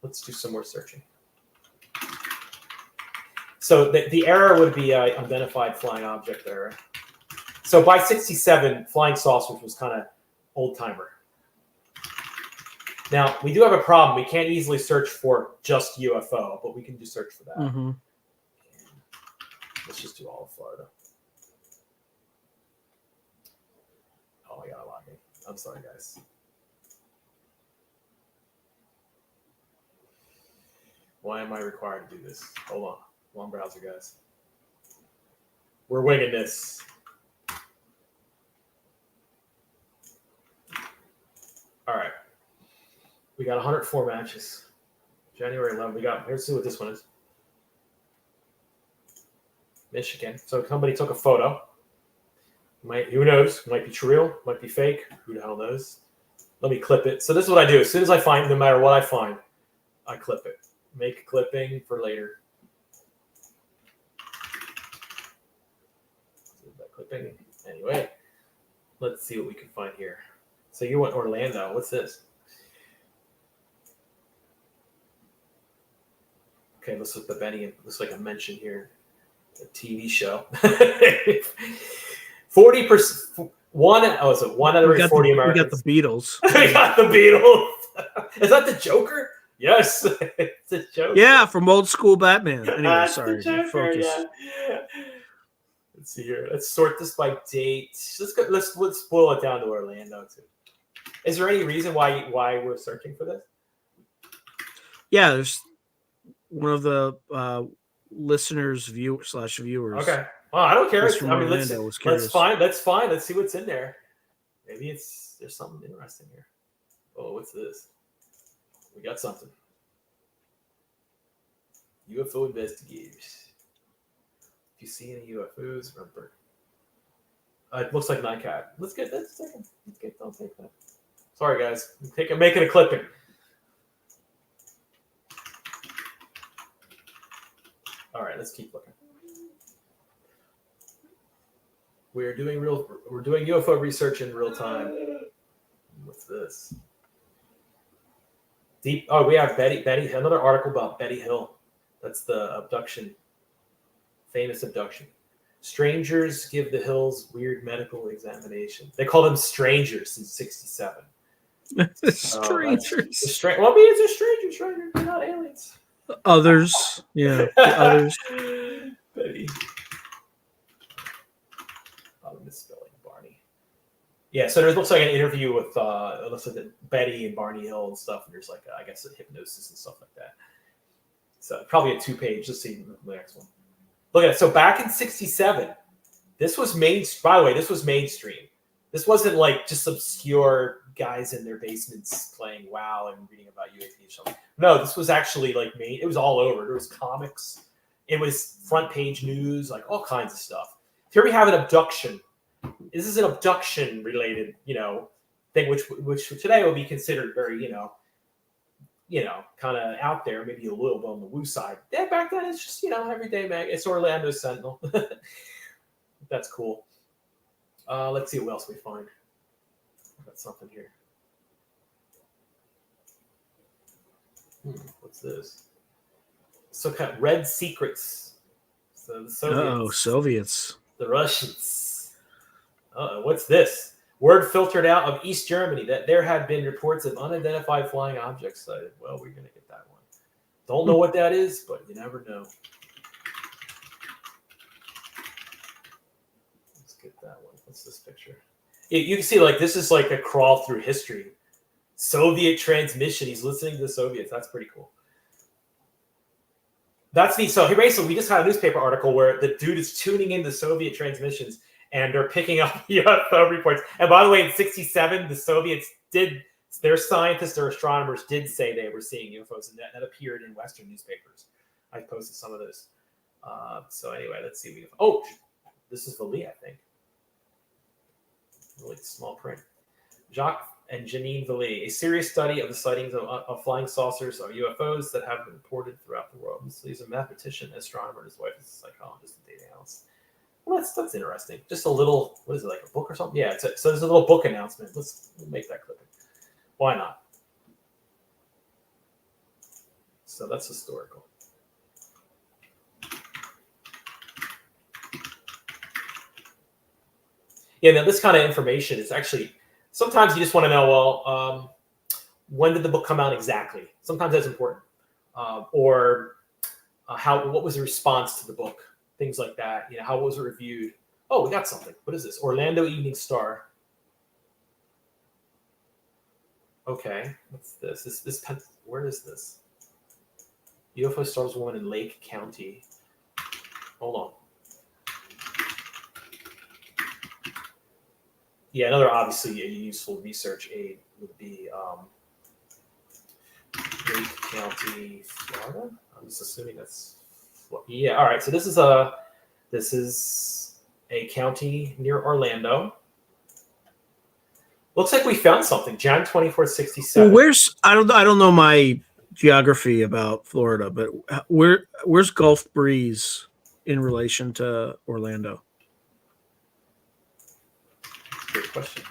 Let's do some more searching. So the error would be unidentified flying object error. So by 67, flying saucers was kind of old-timer. Now, we do have a problem. We can't easily search for just UFO, but we can do search for that. Mm-hmm. Let's just do all of Florida. Oh, I gotta log in. I'm sorry, guys. Why am I required to do this? Hold on. One browser, guys. We're winging this. All right. We got 104 matches. January 11th. Let's see what this one is. Michigan. So somebody took a photo. Who knows? Might be true. Might be fake. Who the hell knows? Let me clip it. So this is what I do. As soon as I find, no matter what I find, I clip it. Make a clipping for later. Clipping. Anyway, let's see what we can find here. So you want Orlando. What's this? Okay, let's look at the Benny. Looks like a mention here. A TV show. 40%. One out of every 40 Americans. We got the Beatles. We got the Beatles. Is that the Joker? Yes. It's a Joker. Yeah, from old school Batman. Anyway, sorry. Joker, Focus. yeah. Let's see here. Let's sort this by date. Let's boil it down to Orlando too. Is there any reason why we're searching for this? Yeah, there's one of the listeners viewers. Okay. Well, I don't care. I mean, let's find. Let's see what's in there. Maybe there's something interesting here. Oh, what's this? We got something. UFO investigators. If you see any UFOs, remember. It looks like Nightcat. Let's get that second. Don't take that. Sorry, guys. I'm making a clipping. All right, let's keep looking. We're doing UFO research in real time. What's this? We have Betty, another article about Betty Hill. That's the abduction, famous abduction. Strangers give the Hills weird medical examination. They call them strangers since '67. Strangers. Well, I mean, it's a strangers, right? They're not aliens. Others, yeah, others. Betty. I'm misspelling Barney. Yeah, so there looks like an interview with it looks like Betty and Barney Hill and stuff, and there's like I guess a hypnosis and stuff like that. So probably a 2-page. Let's see the next one. Look at it. So back in '67, this was by the way, this was mainstream. This wasn't like just obscure guys in their basements playing WoW and reading about UAPs. No, this was actually like it was all over. There was comics. It was front page news, like all kinds of stuff. Here we have an abduction. This is an abduction related, thing, which today would be considered very, kind of out there, maybe a little bit on the woo side. Yeah, back then it's just, everyday mag. It's Orlando Sentinel. That's cool. Let's see what else we find. Got something here. What's this? So kind of Red Secrets. So the Soviets. Soviets. The Russians. What's this? Word filtered out of East Germany that there had been reports of unidentified flying objects sighted. Well, we're going to get that one. Don't know what that is, but you never know. Let's get that one. What's this picture? You can see, like, this is like a crawl through history. Soviet transmission. He's listening to the Soviets. That's pretty cool. So basically, we just had a newspaper article where the dude is tuning into Soviet transmissions and they're picking up UFO reports. And by the way, in '67, the Soviets their scientists, their astronomers did say they were seeing UFOs, and that appeared in Western newspapers. I posted some of those. So anyway, let's see. This is Vali, I think. Really small print. Jacques and Janine Vallée, a serious study of the sightings of flying saucers or UFOs that have been reported throughout the world. So he's a mathematician, astronomer, and his wife is a psychologist and data analyst. Well, that's interesting. Just a little, what is it, like a book or something? Yeah, so there's a little book announcement. We'll make that clip. Why not? So that's historical. Yeah, now this kind of information is actually, sometimes you just want to know, well, when did the book come out exactly? Sometimes that's important. What was the response to the book? Things like that. How was it reviewed? Oh, we got something. What is this? Orlando Evening Star. Okay, what's this? Where is this? UFO stars one in Lake County. Hold on. Yeah, another obviously a useful research aid would be Lake County, Florida. I'm just assuming that's yeah. All right, so this is a county near Orlando. Looks like we found something. Jan 24th, 67. Well, I don't know my geography about Florida, but where's Gulf Breeze in relation to Orlando? Great question.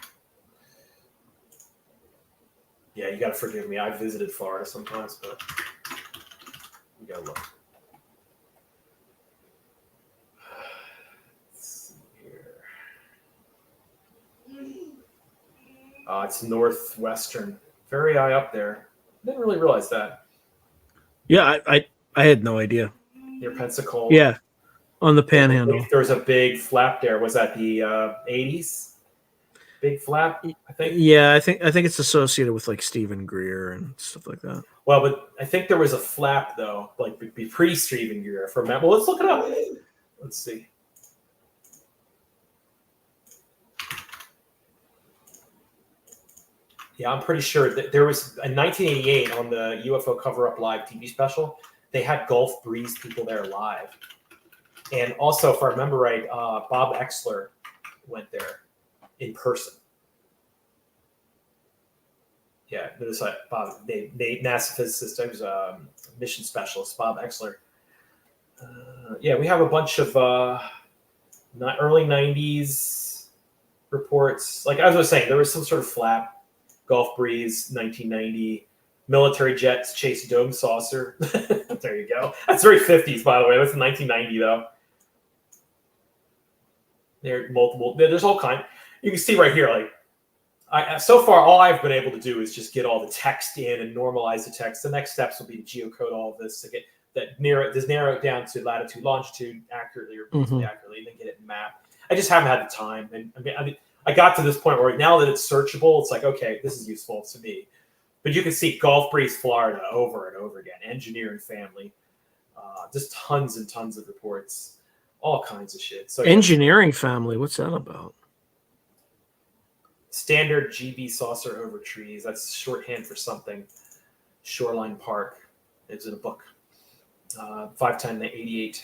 Yeah, you got to forgive me. I visited Florida sometimes, but we got to look. Let's see here. It's northwestern, very high up there. Didn't really realize that. Yeah, I had no idea. Near Pensacola. Yeah, on the Panhandle. There was a big flap there. Was that the 80s? Big flap, I think. Yeah, I think it's associated with like Stephen Greer and stuff like that. Well, but I think there was a flap though, like pre-Stephen Greer. Well, let's look it up. Let's see. Yeah, I'm pretty sure that there was in 1988 on the UFO Cover Up Live TV special, they had Gulf Breeze people there live. And also, if I remember right, Bob Exler went there in person. Yeah, there's like Bob, NASA physicist, I was a mission specialist, Bob Exler. Yeah, we have a bunch of early 90s reports. Like I was saying, there was some sort of flap, Gulf Breeze, 1990, military jets chase dome saucer. There you go. That's very 50s, by the way. That's 1990, though. There's all kind. You can see right here, like, so far, all I've been able to do is just get all the text in and normalize the text. The next steps will be to geocode all of this to get that narrow it down to latitude, longitude accurately or reasonably accurately, and then get it mapped. I just haven't had the time, and I got to this point where now that it's searchable, it's like, okay, this is useful to me. But you can see Gulf Breeze, Florida, over and over again. Engineering family, just tons and tons of reports, all kinds of shit. So engineering family, what's that about? Standard GB saucer over trees. That's shorthand for something. Shoreline Park. It's in a book. 510-88.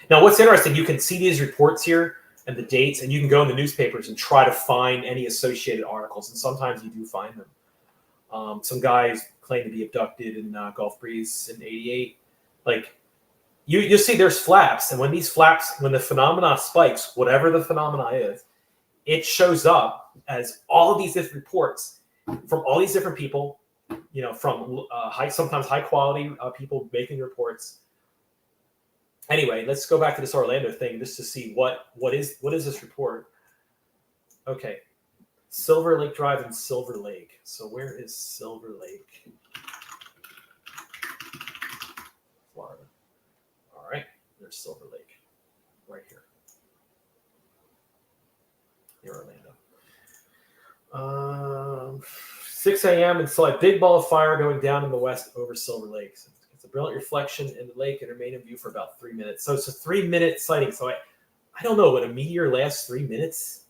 Now, what's interesting, you can see these reports here and the dates, and you can go in the newspapers and try to find any associated articles, and sometimes you do find them. Some guys claim to be abducted in Gulf Breeze in 88. Like, you'll see there's flaps, and when the phenomena spikes, whatever the phenomena is, it shows up as all of these different reports from all these different people, from sometimes high quality people making reports. Anyway, let's go back to this Orlando thing just to see what is this report. Okay, Silver Lake Drive in Silver Lake. So where is Silver Lake? Florida. All right, there's Silver Lake, right here. Near Orlando. 6 a.m. and saw a big ball of fire going down in the west over Silver Lake. So it's a brilliant reflection in the lake and remained in view for about 3 minutes. So it's a 3-minute sighting. So I don't know, would a meteor last 3 minutes?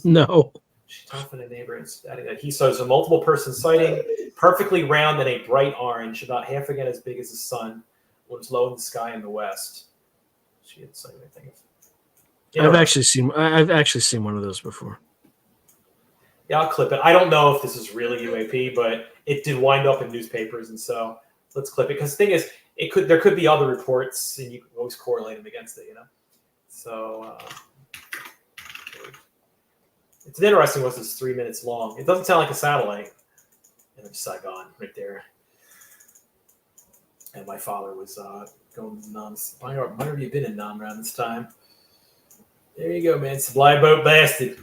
No. She talked to a neighbor and adding that he saw a multiple person sighting, perfectly round and a bright orange, about half again as big as the sun, when it's low in the sky in the west. She didn't say anything. I've actually seen one of those before. Yeah, I'll clip it. I don't know if this is really UAP, but it did wind up in newspapers, and so let's clip it. Because the thing is, there could be other reports, and you can always correlate them against it, So it's an interesting one. It's 3 minutes long. It doesn't sound like a satellite. And there's Saigon right there. And my father was going to Nam. Why have you been in Nam around this time? There you go, man. Supply boat blasted.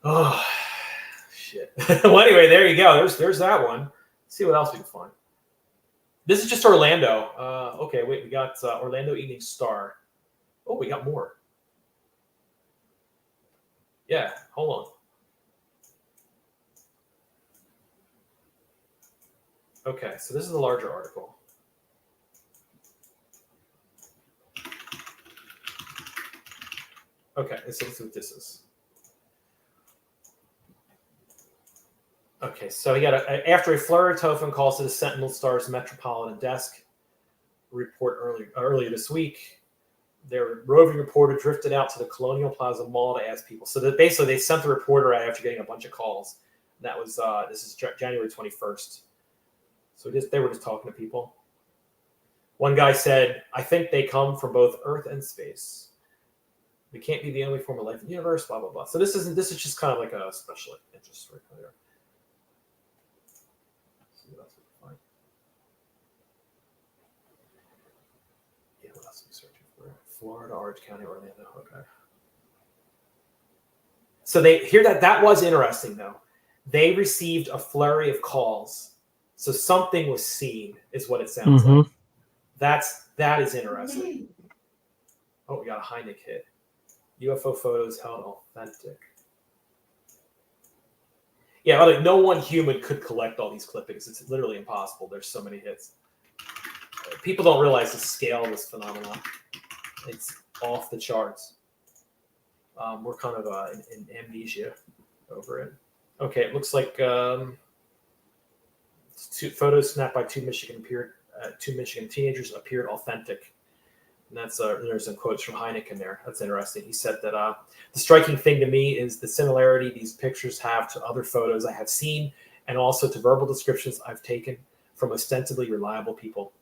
Oh, shit. Well, anyway, there you go. There's that one. Let's see what else we can find. This is just Orlando. Okay, wait. We got Orlando Evening Star. Oh, we got more. Yeah, hold on. Okay, so this is a larger article. Okay, let's see what this is. Okay, so he got after a flurry of telephone calls to the Sentinel Star's Metropolitan Desk report earlier this week, their roving reporter drifted out to the Colonial Plaza Mall to ask people. So that basically they sent the reporter out after getting a bunch of calls. And that was this is January 21st. So they were just talking to people. One guy said, "I think they come from both Earth and space. We can't be the only form of life in the universe." Blah blah blah. So this is just kind of like a special interest right there. Let's see what else we can find. Yeah, what else are we searching for? Florida, Orange County, Orlando. Okay. So that was interesting though. They received a flurry of calls. So something was seen, is what it sounds like. That is interesting. Oh, we got a Heineck hit. UFO photos held authentic. Yeah, like no one human could collect all these clippings. It's literally impossible. There's so many hits. People don't realize the scale of this phenomenon. It's off the charts. We're kind of in amnesia. over it. Okay, it looks like two photos snapped by two Michigan teenagers appeared authentic. And that's there's some quotes from Heineken there. That's interesting. He said that the striking thing to me is the similarity these pictures have to other photos I have seen, and also to verbal descriptions I've taken from ostensibly reliable people.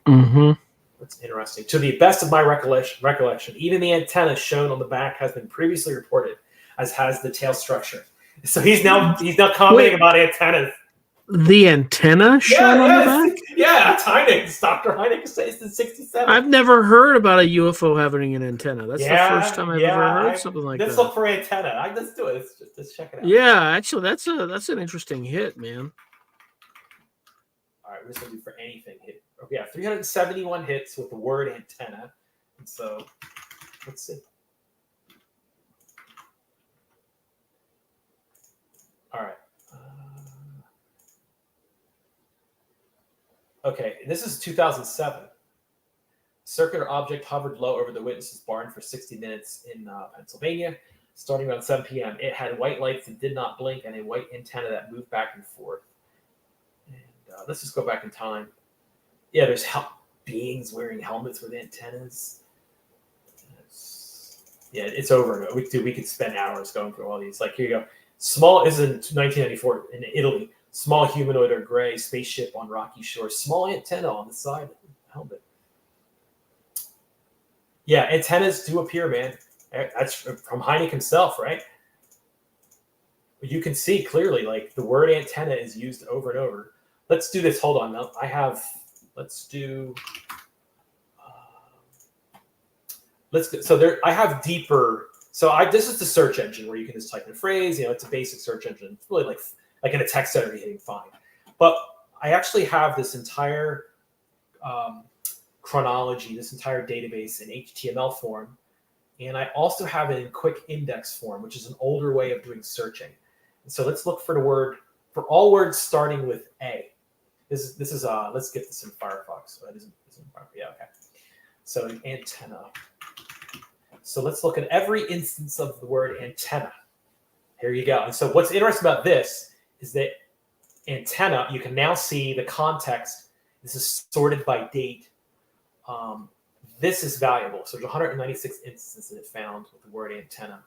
Mm-hmm. That's interesting. To the best of my recollection, even the antenna shown on the back has been previously reported, as has the tail structure. So he's now commenting about antennas. The antenna shown on the back? Yeah, Heineken. Dr. Heineken says in 67. I've never heard about a UFO having an antenna. That's the first time I've ever heard something like that. Let's look for antenna. Let's do it. Let's check it out. Yeah, actually, that's an interesting hit, man. All right, we're just going to do for anything hit. Okay, 371 hits with the word antenna. And so, let's see. All right. Okay, this is 2007. Circular object hovered low over the witness's barn for 60 minutes in Pennsylvania, starting around 7 p.m. It had white lights that did not blink and a white antenna that moved back and forth. And let's just go back in time. Yeah, there's beings wearing helmets with antennas. It's over. We could spend hours going through all these. Like, here you go. This is in 1994 in Italy. Small humanoid or gray spaceship on rocky shore. Small antenna on the side of the helmet. Yeah, antennas do appear, man. That's from Heineken himself, right? You can see clearly, like, the word antenna is used over and over. Let's do this. Hold on. Now, let's do. I have deeper. This is the search engine where you can just type in a phrase. It's a basic search engine. It's really like in a text editor, hitting find. But I actually have this entire chronology, this entire database in HTML form. And I also have it in quick index form, which is an older way of doing searching. And so let's look for the word, for all words starting with A. This is let's get this in Firefox. So yeah, okay. So antenna. So let's look at every instance of the word antenna. Here you go. And so what's interesting about this is that antenna, you can now see the context. This is sorted by date. This is valuable. So there's 196 instances that it found with the word antenna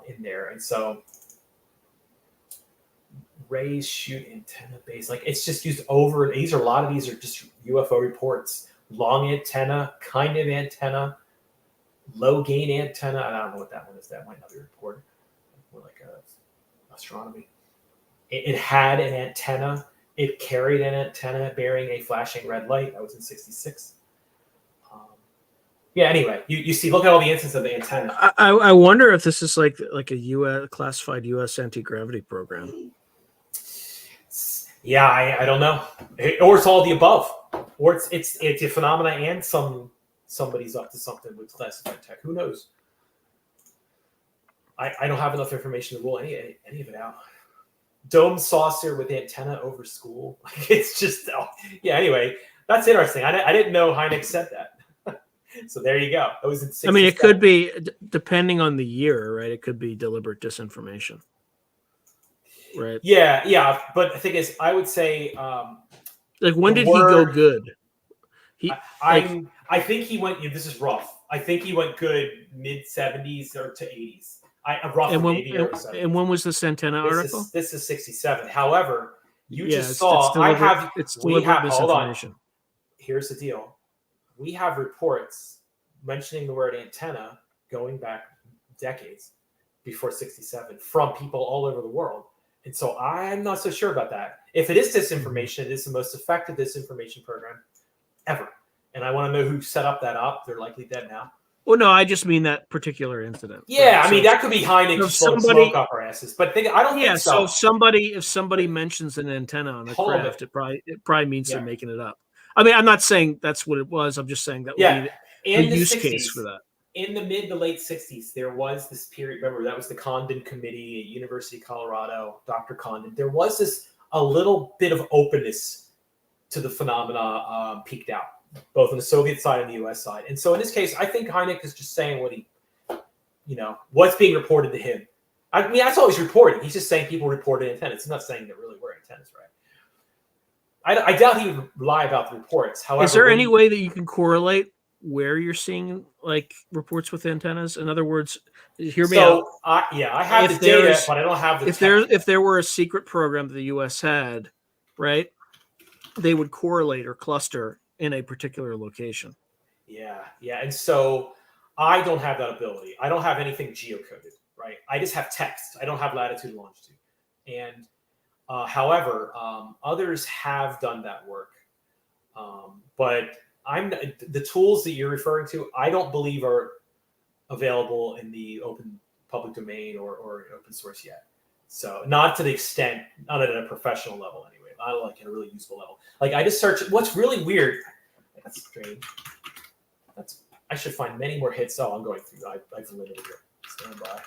in there. And so raise, shoot, antenna base. Like, it's just used over. A lot of these are just UFO reports. Long antenna, kind of antenna, low gain antenna. I don't know what that one is. That might not be reported. More like astronomy. It had an antenna. It carried an antenna bearing a flashing red light. That was in 66. Anyway, you see, look at all the instances of the antenna. I wonder if this is like a classified U.S. anti-gravity program. Yeah, I don't know. Or it's all the above. Or it's a phenomena and somebody's up to something with classified tech. Who knows? I don't have enough information to rule any of it out. Dome saucer with antenna over school. It's just, anyway, that's interesting. I didn't know Heineken said that. So there you go. It was in 67. I mean, it could be, depending on the year, right? It could be deliberate disinformation. Right. Yeah. But the thing is, I would say, when did he go good? I think he went. This is rough. I think he went good mid 70s or to 80s. And when was this antenna article? This is 67. However, just saw. Hold on. Here's the deal. We have reports mentioning the word antenna going back decades before 67 from people all over the world. And so I'm not so sure about that. If it is disinformation, it is the most effective disinformation program ever. And I want to know who set up. They're likely dead now. Well, no, I just mean that particular incident. Yeah, right? I mean, that could be Heineken just blowing smoke up our asses. But I don't think so. So if somebody mentions an antenna on a craft, it probably means they're making it up. I mean, I'm not saying that's what it was. I'm just saying that would be the use 60s, case for that. In the mid to late 60s, there was this period. Remember, that was the Condon Committee at University of Colorado, Dr. Condon. There was a little bit of openness to the phenomena peaked out, both on the Soviet side and the U.S. side. And so in this case, I think Heineken is just saying what's being reported to him. I mean, that's all he's reporting. He's just saying people reported antennas. He's not saying there really were antennas, right? I doubt he would lie about the reports. However, is there any way that you can correlate where you're seeing like reports with antennas? In other words, hear me out. I have the data, but I don't have the. If there were a secret program that the U.S. had, right, they would correlate or cluster in a particular location. Yeah, and so I don't have that ability. I don't have anything geocoded, right? I just have text. I don't have latitude and longitude, and however, others have done that work, but the tools that you're referring to, I don't believe are available in the open public domain or open source yet. So not to the extent, not at a professional level anyway, not like at a really useful level. Like I just searched. What's really weird? That's strange. I should find many more hits. Oh, I'm going through. I've limited it. Stand by.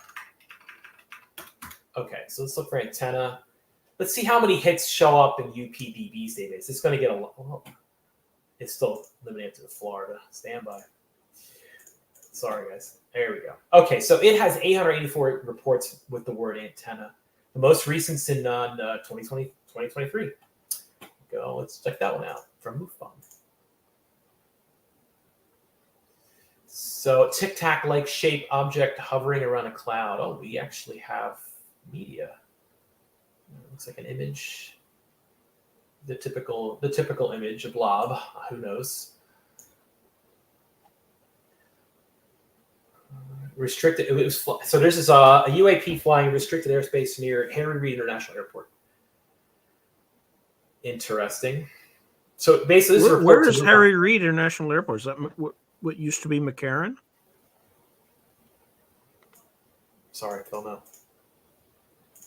Okay, so let's look for antenna. Let's see how many hits show up in UPDB's database. It's going to get a lot. Oh, it's still limited to Florida. Stand by. Sorry, guys. There we go. Okay, so it has 884 reports with the word antenna. The most recent's in 2023. Go. Let's check that one out from MoveBomb. So tic-tac-like shape object hovering around a cloud. Oh, we actually have media. Looks like an image. The typical image, a blob. Who knows? Restricted. It was so. This is a UAP flying restricted airspace near Harry Reid International Airport. Interesting. So basically, where is Harry Reid International Airport? Is that what used to be McCarran? Sorry, Phil. No,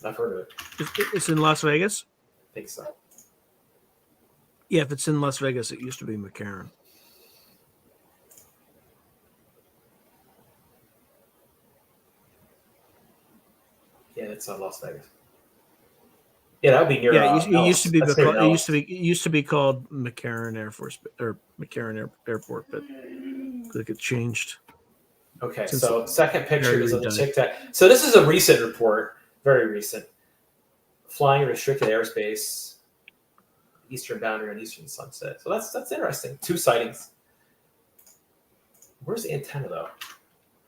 I've heard of it. It's in Las Vegas. I think so. Yeah, if it's in Las Vegas, it used to be McCarran. Yeah, it's on Las Vegas. Yeah, that would be near. Yeah, it used to be. It used to be called McCarran Air Force or McCarran Airport, but it changed. Okay, so second picture is of the tic-tac. So this is a recent report, very recent. Flying restricted airspace, eastern boundary and eastern sunset. So that's interesting. 2 sightings. Where's the antenna though?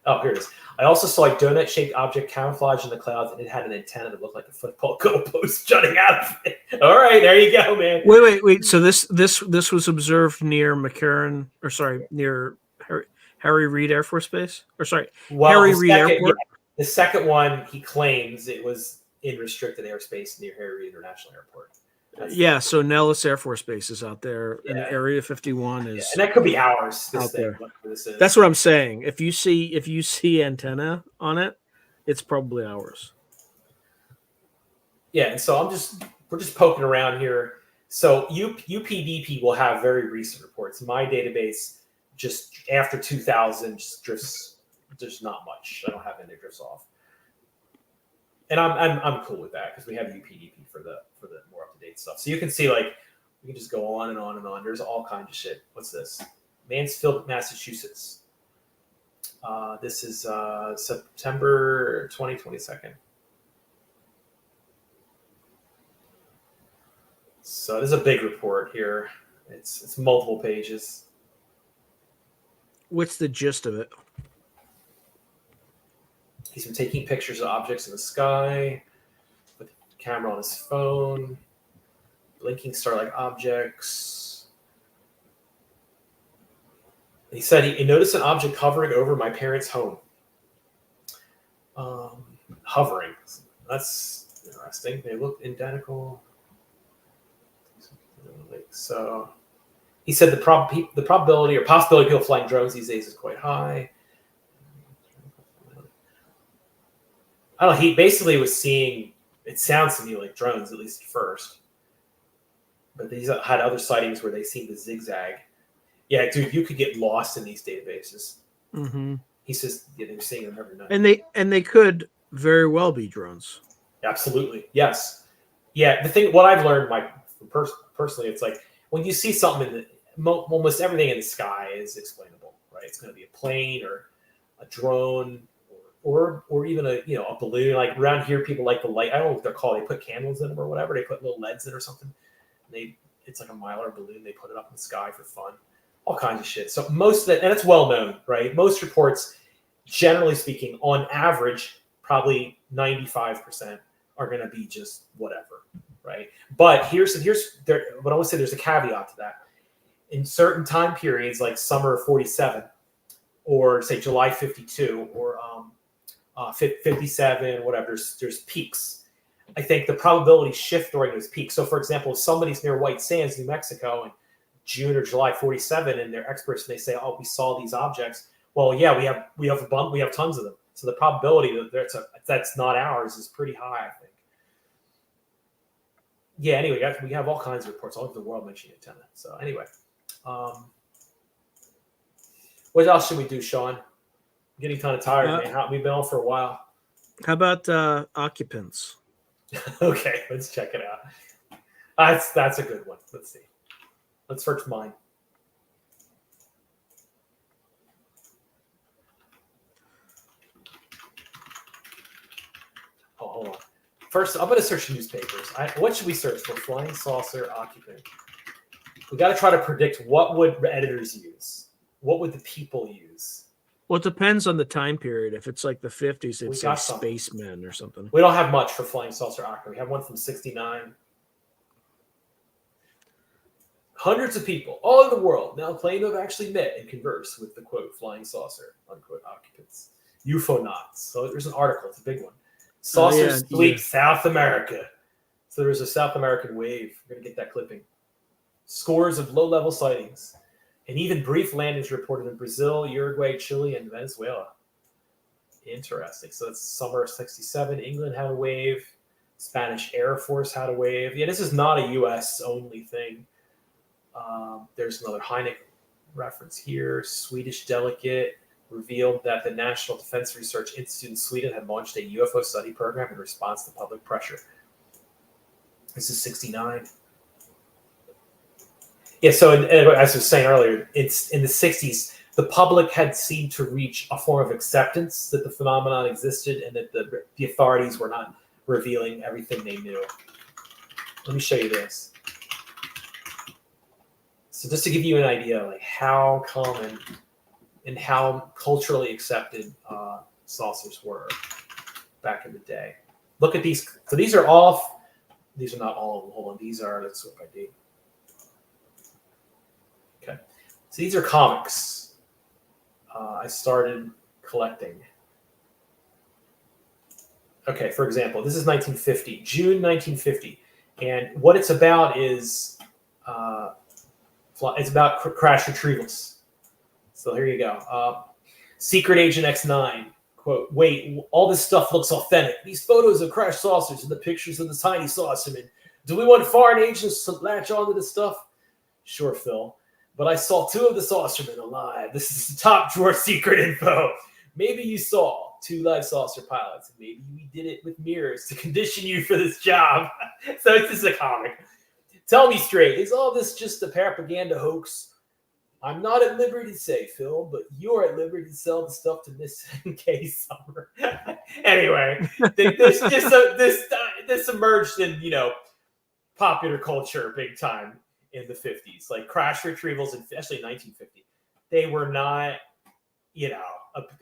Oh, here it is. I also saw a donut-shaped object camouflaged in the clouds, and it had an antenna that looked like a football goalpost jutting out of it. All right, there you go, man. Wait. So this was observed near McCarran, or sorry, near Harry Reid Air Force Base, or sorry, Harry Reid Airport. Yeah, the second one, he claims it was in restricted airspace near Harry Reid International Airport. So Nellis Air Force Base is out there, and Area 51 is. And that could be ours. Out there. This is. That's what I'm saying. If you see antenna on it, it's probably ours. Yeah, and so we're just poking around here. So UPDP will have very recent reports. My database just after 2000 just drifts. There's not much. I don't have any drifts off. And I'm cool with that because we have UPDP for the more up to date stuff. So you can see we can just go on and on and on. There's all kinds of shit. What's this? Mansfield, Massachusetts. This is September 2022. So this is a big report here. It's multiple pages. What's the gist of it? He's been taking pictures of objects in the sky with the camera on his phone, blinking star-like objects. He said he noticed an object hovering over my parents' home. Hovering. That's interesting. They look identical. So he said the probability or possibility of people flying drones these days is quite high. I don't know. He basically was seeing, it sounds to me like drones, at least at first. But these had other sightings where they seem to zigzag. Yeah, dude, you could get lost in these databases. Mm-hmm. He says they're seeing them every night. And they could very well be drones. Absolutely. Yes. Yeah, what I've learned, personally, it's like when you see something almost everything in the sky is explainable, right? It's going to be a plane or a drone or even a balloon. Like around here, people like the light. I don't know what they're called. They put candles in them or whatever. They put little LEDs in or something. It's like a Mylar balloon. They put it up in the sky for fun. All kinds of shit. So most of it, and it's well known, right? Most reports, generally speaking, on average, probably 95% are going to be just whatever, right? But here's what I want to say. There's a caveat to that. In certain time periods, like summer of 47, or say July 52, or 57, whatever, there's peaks. I think the probabilities shift during those peaks. So, for example, if somebody's near White Sands, New Mexico, in June or July 47, and they're experts and they say, "Oh, we saw these objects." Well, yeah, we have tons of them. So the probability that that's not ours is pretty high, I think. Yeah. Anyway, we have all kinds of reports all over the world mentioning antenna. So anyway, what else should we do, Sean? I'm getting kind of tired, man. We've been on for a while. How about occupants? Okay, let's check it out. That's a good one. Let's see. Let's search mine. Oh, hold on. First, I'm going to search newspapers. What should we search for? Flying saucer occupant. We got to try to predict what would editors use. What would the people use? Well, it depends on the time period. If it's like the 50s, it's like some. spacemen or something. We don't have much for flying saucer occupant. We have one from 69. Hundreds of people all over the world now claim to have actually met and conversed with the, quote, flying saucer, unquote, occupants. UFOnauts. So there's an article. It's a big one. Saucers sweep South America. So there's a South American wave. We're going to get that clipping. Scores of low-level sightings. And even brief landings reported in Brazil, Uruguay, Chile, and Venezuela. Interesting. So it's summer of 67. England had a wave. Spanish Air Force had a wave. Yeah, this is not a U.S.-only thing. There's another Heineck reference here. Swedish delegate revealed that the National Defense Research Institute in Sweden had launched a UFO study program in response to public pressure. This is 69. Yeah, so as I was saying earlier, it's in the 60s, the public had seemed to reach a form of acceptance that the phenomenon existed and that the authorities were not revealing everything they knew. Let me show you this. So just to give you an idea, like how common and how culturally accepted saucers were back in the day. Look at these. So these are not all of them. Hold on. These are, let's see what I do. Okay. So these are comics I started collecting. Okay, for example, this is 1950, June 1950. And what it's about is, it's about crash retrievals. So here you go. Secret Agent X9, quote, "Wait, all this stuff looks authentic. These photos of crashed saucers and the pictures of the tiny saucermen. Do we want foreign agents to latch onto this stuff? Sure, Phil. But I saw 2 of the saucermen alive. This is the top drawer secret info. Maybe you saw 2 live saucer pilots, and maybe we did it with mirrors to condition you for this job." So it's just a comic. "Tell me straight, is all this just a propaganda hoax? I'm not at liberty to say, Phil, but you're at liberty to sell the stuff to Miss K. Summer." Anyway, this emerged in, popular culture big time in the 50s. Like crash retrievals, especially in 1950. They were not,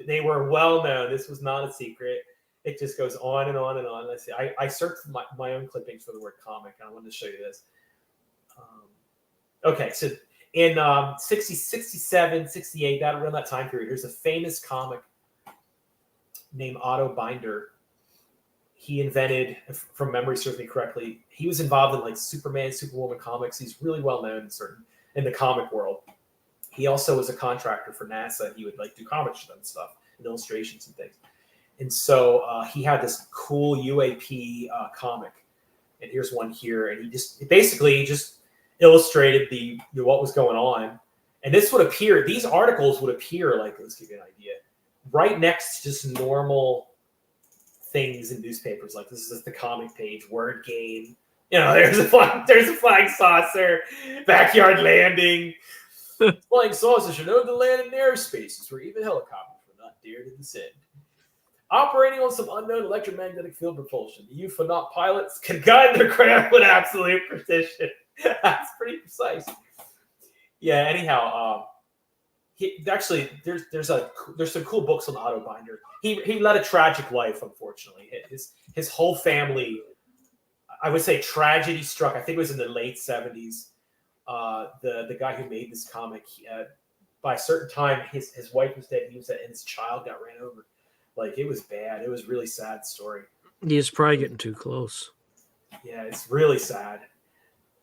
they were well known. This was not a secret. It just goes on and on and on. Let's see. I searched my own clippings for the word comic, and I wanted to show you this. Okay, so in 60, 67, 68, around that time period, there's a famous comic named Otto Binder. He invented, if from memory serves me correctly, he was involved in like Superman, Superwoman comics. He's really well known in the comic world. He also was a contractor for NASA. He would like do comics for them and stuff, and illustrations and things. And so he had this cool UAP comic. And here's one here. And he basically illustrated what was going on. And this would appear, these articles would appear, like, let's give you an idea, right next to just normal things in newspapers. Like, this is the comic page, word game. There's a flying saucer, backyard landing. Flying saucers should know to land in airspaces where even helicopters would not dare to descend. Operating on some unknown electromagnetic field propulsion, the UFOnaut pilots can guide their craft with absolute precision. That's pretty precise. Yeah. Anyhow, there's some cool books on Otto Binder. He led a tragic life, unfortunately. His whole family, I would say, tragedy struck. I think it was in the late 70s. The guy who made this comic, by a certain time, his wife was dead. He was dead, and his child got ran over. Like, it was bad. It was a really sad story. He's probably getting too close. Yeah, it's really sad.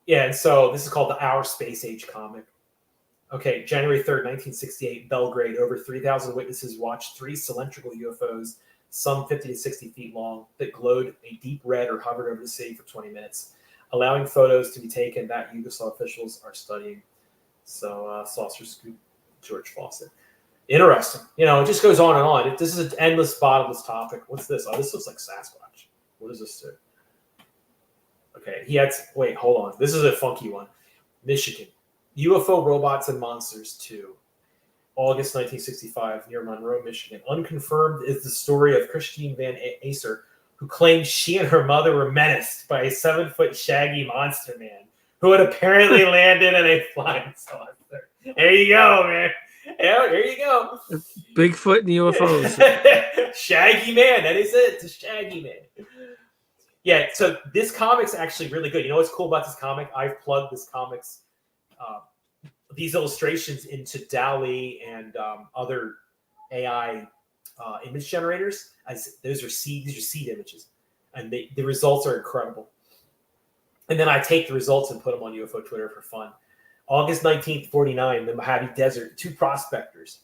Yeah, and so this is called the Our Space Age comic. Okay, January 3rd, 1968, Belgrade. Over 3,000 witnesses watched 3 cylindrical UFOs, some 50 to 60 feet long, that glowed a deep red or hovered over the city for 20 minutes, allowing photos to be taken that Yugoslav officials are studying. So, saucer scoop, George Fawcett. Interesting. It just goes on and on. This is an endless, bottomless topic. What's this? Oh, this looks like Sasquatch. What does this do? Okay, wait, hold on. This is a funky one. Michigan. UFO Robots and Monsters 2. August 1965, near Monroe, Michigan. Unconfirmed is the story of Christine Van Acer, who claimed she and her mother were menaced by a 7-foot shaggy monster man who had apparently landed in a flying saucer. There you go, man. Yeah, there you go. Bigfoot and UFOs. Shaggy man. That is it. It's a shaggy man. Yeah, so this comic's actually really good. You know what's cool about this comic? I've plugged this comic's these illustrations into DALL-E and other AI image generators. These are seed images, and the results are incredible. And then I take the results and put them on UFO Twitter for fun. August 19th, 49, the Mojave Desert, 2 prospectors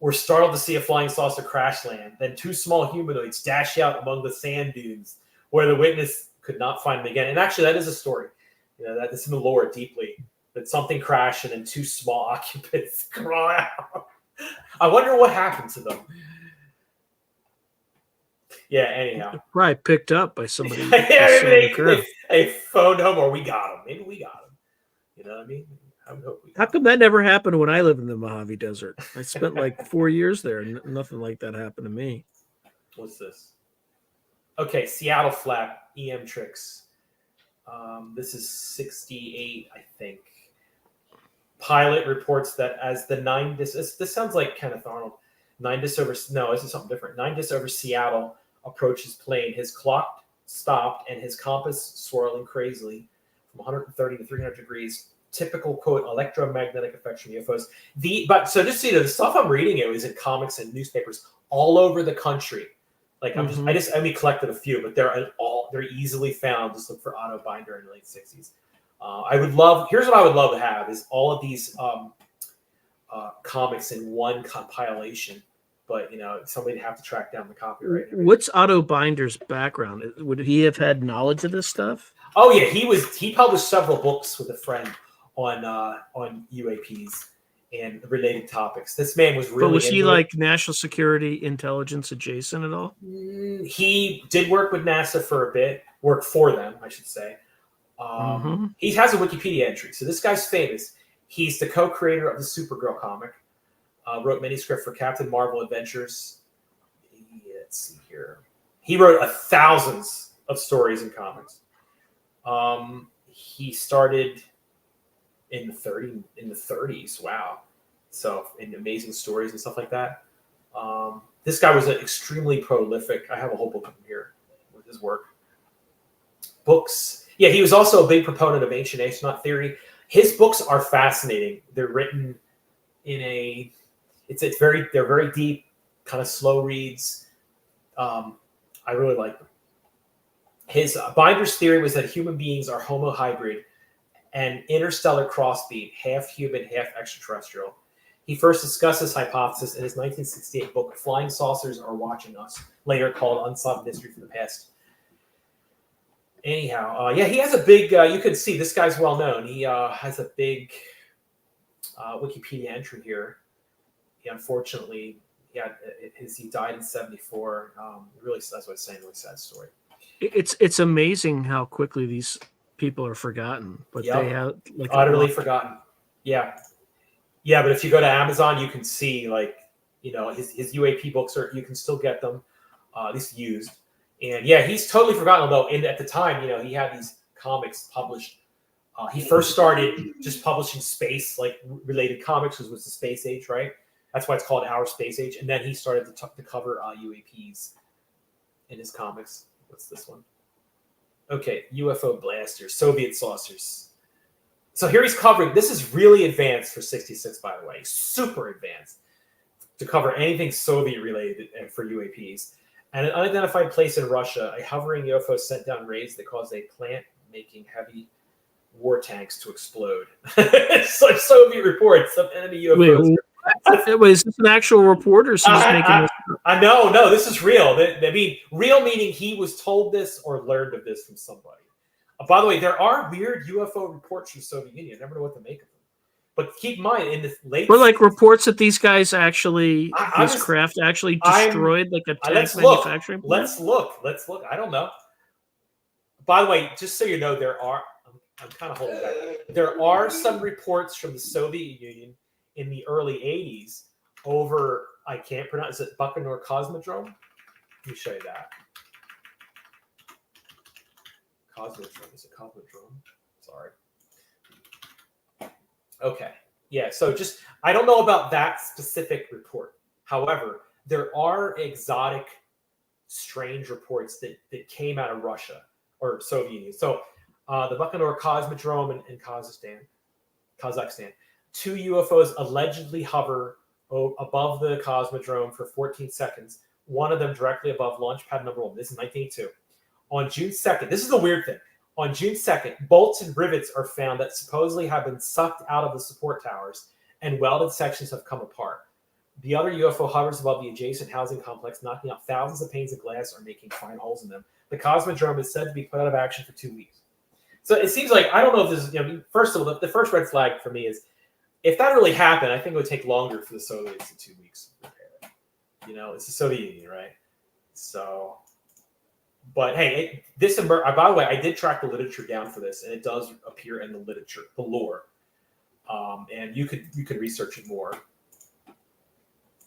were startled to see a flying saucer crash land. Then 2 small humanoids dash out among the sand dunes, where the witness could not find them again. And actually, that is a story. That's in the lore deeply. That something crashed and then 2 small occupants crawl out. I wonder what happened to them. Yeah, anyhow. Probably picked up by somebody. They phoned home, or we got them. Maybe we got them. You know what I mean? I would hope we How come that never happened when I lived in the Mojave Desert? I spent like 4 years there, and nothing like that happened to me. What's this? Okay, Seattle Flat, EM Tricks. This is 68, I think. Pilot reports that as the 9 this sounds like Kenneth Arnold. 9 dis over this is something different. 9 dis over Seattle approaches plane. His clock stopped and his compass swirling crazily from 130 to 300 degrees. Typical quote electromagnetic effects from UFOs. So just the stuff I'm reading is in comics and newspapers all over the country. Like I only collected a few, but they're easily found. Just look for Otto Binder in the late 60s. Here's what I would love to have is all of these comics in one compilation, but somebody'd have to track down the copyright. What's Otto Binder's background? Would he have had knowledge of this stuff? Oh yeah, he published several books with a friend on UAPs and related topics. This man was really. But was he like national security intelligence adjacent at all? He did work with NASA for a bit. Worked for them, I should say. He has a Wikipedia entry, so this guy's famous. He's the co-creator of the Supergirl comic. Wrote manuscript for Captain Marvel Adventures. Let's see here. He wrote thousands of stories and comics. He started in the 30s. Wow. So in amazing stories and stuff like that. This guy was extremely prolific. I have a whole book of him here with his work. Books. Yeah, he was also a big proponent of ancient astronaut theory. His books are fascinating. They're written in they're very deep, kind of slow reads. I really like them. His Binder's theory was that human beings are Homo hybrid, an interstellar crossbreed, half human, half extraterrestrial. He first discussed this hypothesis in his 1968 book, Flying Saucers Are Watching Us, later called Unsolved Mystery from the Past. Anyhow, he has a big, you can see this guy's well known. He has a big Wikipedia entry here. He unfortunately, he died in 1974. Really, that's what I was saying, really sad story. It's amazing how quickly these people are forgotten, but they have utterly forgotten. Yeah. But if you go to Amazon, you can see his UAP books you can still get them. at least used. And yeah, he's totally forgotten. Although at the time, he had these comics published. He first started just publishing space related comics, which was the space age, right? That's why it's called Our Space Age. And then he started to cover UAPs in his comics. What's this one? Okay, UFO blasters, Soviet saucers. So here he's covering. This is really advanced for 66, by the way, super advanced to cover anything Soviet related and for UAPs. And an unidentified place in Russia, a hovering UFO sent down rays that caused a plant making heavy war tanks to explode. It's like Soviet reports of enemy UFOs. Wait, is this an actual report or is he just making this up? No, this is real. I mean, real meaning he was told this or learned of this from somebody. By the way, there are weird UFO reports from the Soviet Union. I never know what to make of them. But keep in mind, in the late... Or reports that these guys actually, craft actually destroyed a tank manufacturing plant? Let's look. I don't know. By the way, just so you know, I'm kind of holding back. There are some reports from the Soviet Union in the early 80s over, I can't pronounce it, Baikonur Cosmodrome. Let me show you that. Cosmodrome. Is it Cosmodrome? Sorry. Okay. Yeah, so I don't know about that specific report. However, there are exotic, strange reports that came out of Russia or Soviet Union. So the Baikonur Cosmodrome in Kazakhstan. 2 UFOs allegedly hover above the Cosmodrome for 14 seconds. One of them directly above launch pad number 1. This is 1982. On June 2nd, this is the weird thing. On June 2nd, bolts and rivets are found that supposedly have been sucked out of the support towers and welded sections have come apart. The other UFO hovers above the adjacent housing complex, knocking out thousands of panes of glass or making fine holes in them. The Cosmodrome is said to be put out of action for 2 weeks. So it seems like, I don't know if this is, first of all, the first red flag for me is, if that really happened, I think it would take longer for the Soviets in 2 weeks to repair it. It's the Soviet Union, right? So, but hey, by the way, I did track the literature down for this, and it does appear in the literature, the lore, and you could research it more.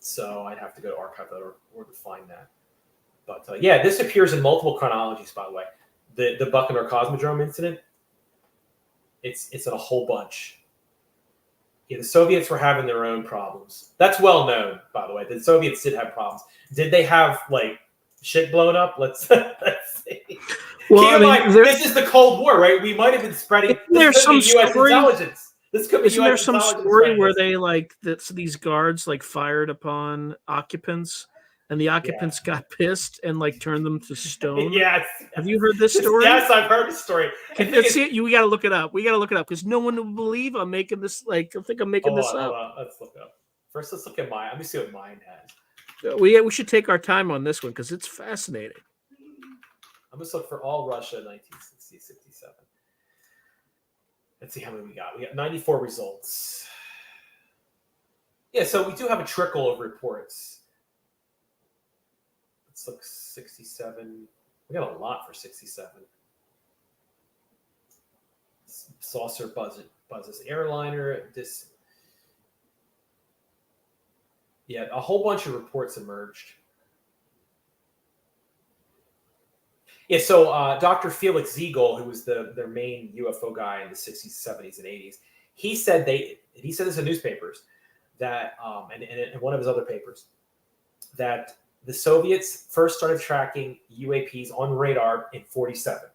So I'd have to go to archive.org to find that. But yeah, this appears in multiple chronologies. By the way, the Baikonur Cosmodrome incident, it's in a whole bunch. Yeah, the Soviets were having their own problems. That's well known, by the way. The Soviets did have problems. Did they have shit blown up? Let's see. Well, this is the Cold War, right? We might have been spreading. This could be U.S. intelligence. This could be Isn't there some story where they these guards fired upon occupants, and the occupants got pissed and turned them to stone? Yes. Have you heard this story? Yes, I've heard the story. We got to look it up. We got to look it up because no one will believe I'm making this. I think I'm making this up. Let's look up. First, let's look at mine. Let me see what mine has. We should take our time on this one because it's fascinating. I'm just look for all Russia 1960, 67. Let's see how many we got. We got 94 results. Yeah, so we do have a trickle of reports. Let's look 67. We got a lot for 67. Saucer buzzes airliner. Yeah, a whole bunch of reports emerged. Yeah, so Dr. Felix Ziegel, who was their main UFO guy in the 60s, 70s, and 80s, he said this in newspapers that, and in one of his other papers, that the Soviets first started tracking UAPs on radar in 47.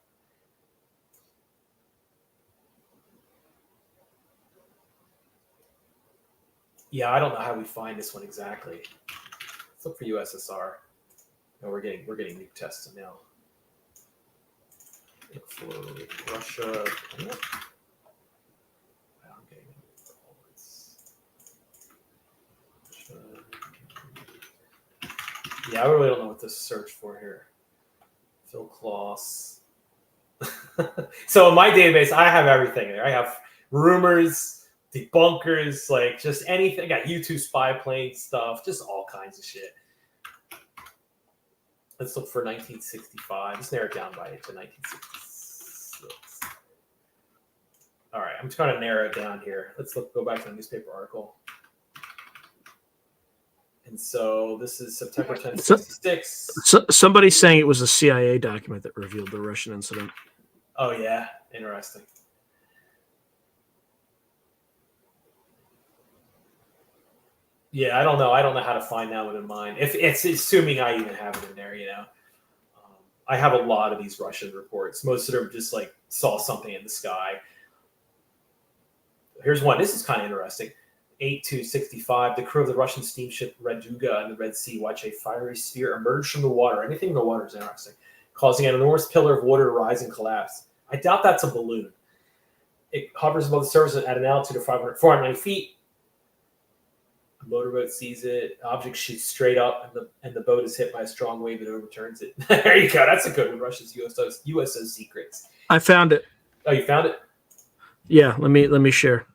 Yeah, I don't know how we find this one exactly. Let's look for USSR. No, we're getting nuke tests now. Look for Russia. I'm getting yeah, I really don't know what to search for here. Phil Kloss. So in my database, I have everything there. I have rumors, debunkers, just anything. I got U-2 spy plane stuff, just all kinds of shit. Let's look for 1965. Let's narrow it down to 1966. All right, I'm trying to narrow it down here. Let's go back to the newspaper article. And so this is September 10th, 66. Somebody's saying it was a CIA document that revealed the Russian incident. Oh, yeah. Interesting. Yeah, I don't know. I don't know how to find that one in mine. If it's assuming I even have it in there, I have a lot of these Russian reports. Most of them just like saw something in the sky. Here's one. This is kind of interesting. 8/2/65. The crew of the Russian steamship Raduga in the Red Sea watch a fiery sphere emerge from the water. Anything in the water is interesting, causing an enormous pillar of water to rise and collapse. I doubt that's a balloon. It hovers above the surface at an altitude of 490 feet. A motorboat sees it. Object shoots straight up, and the boat is hit by a strong wave that overturns it. There you go. That's a good one. Russia's USO secrets. I found it. Oh, you found it? Yeah. Let me share.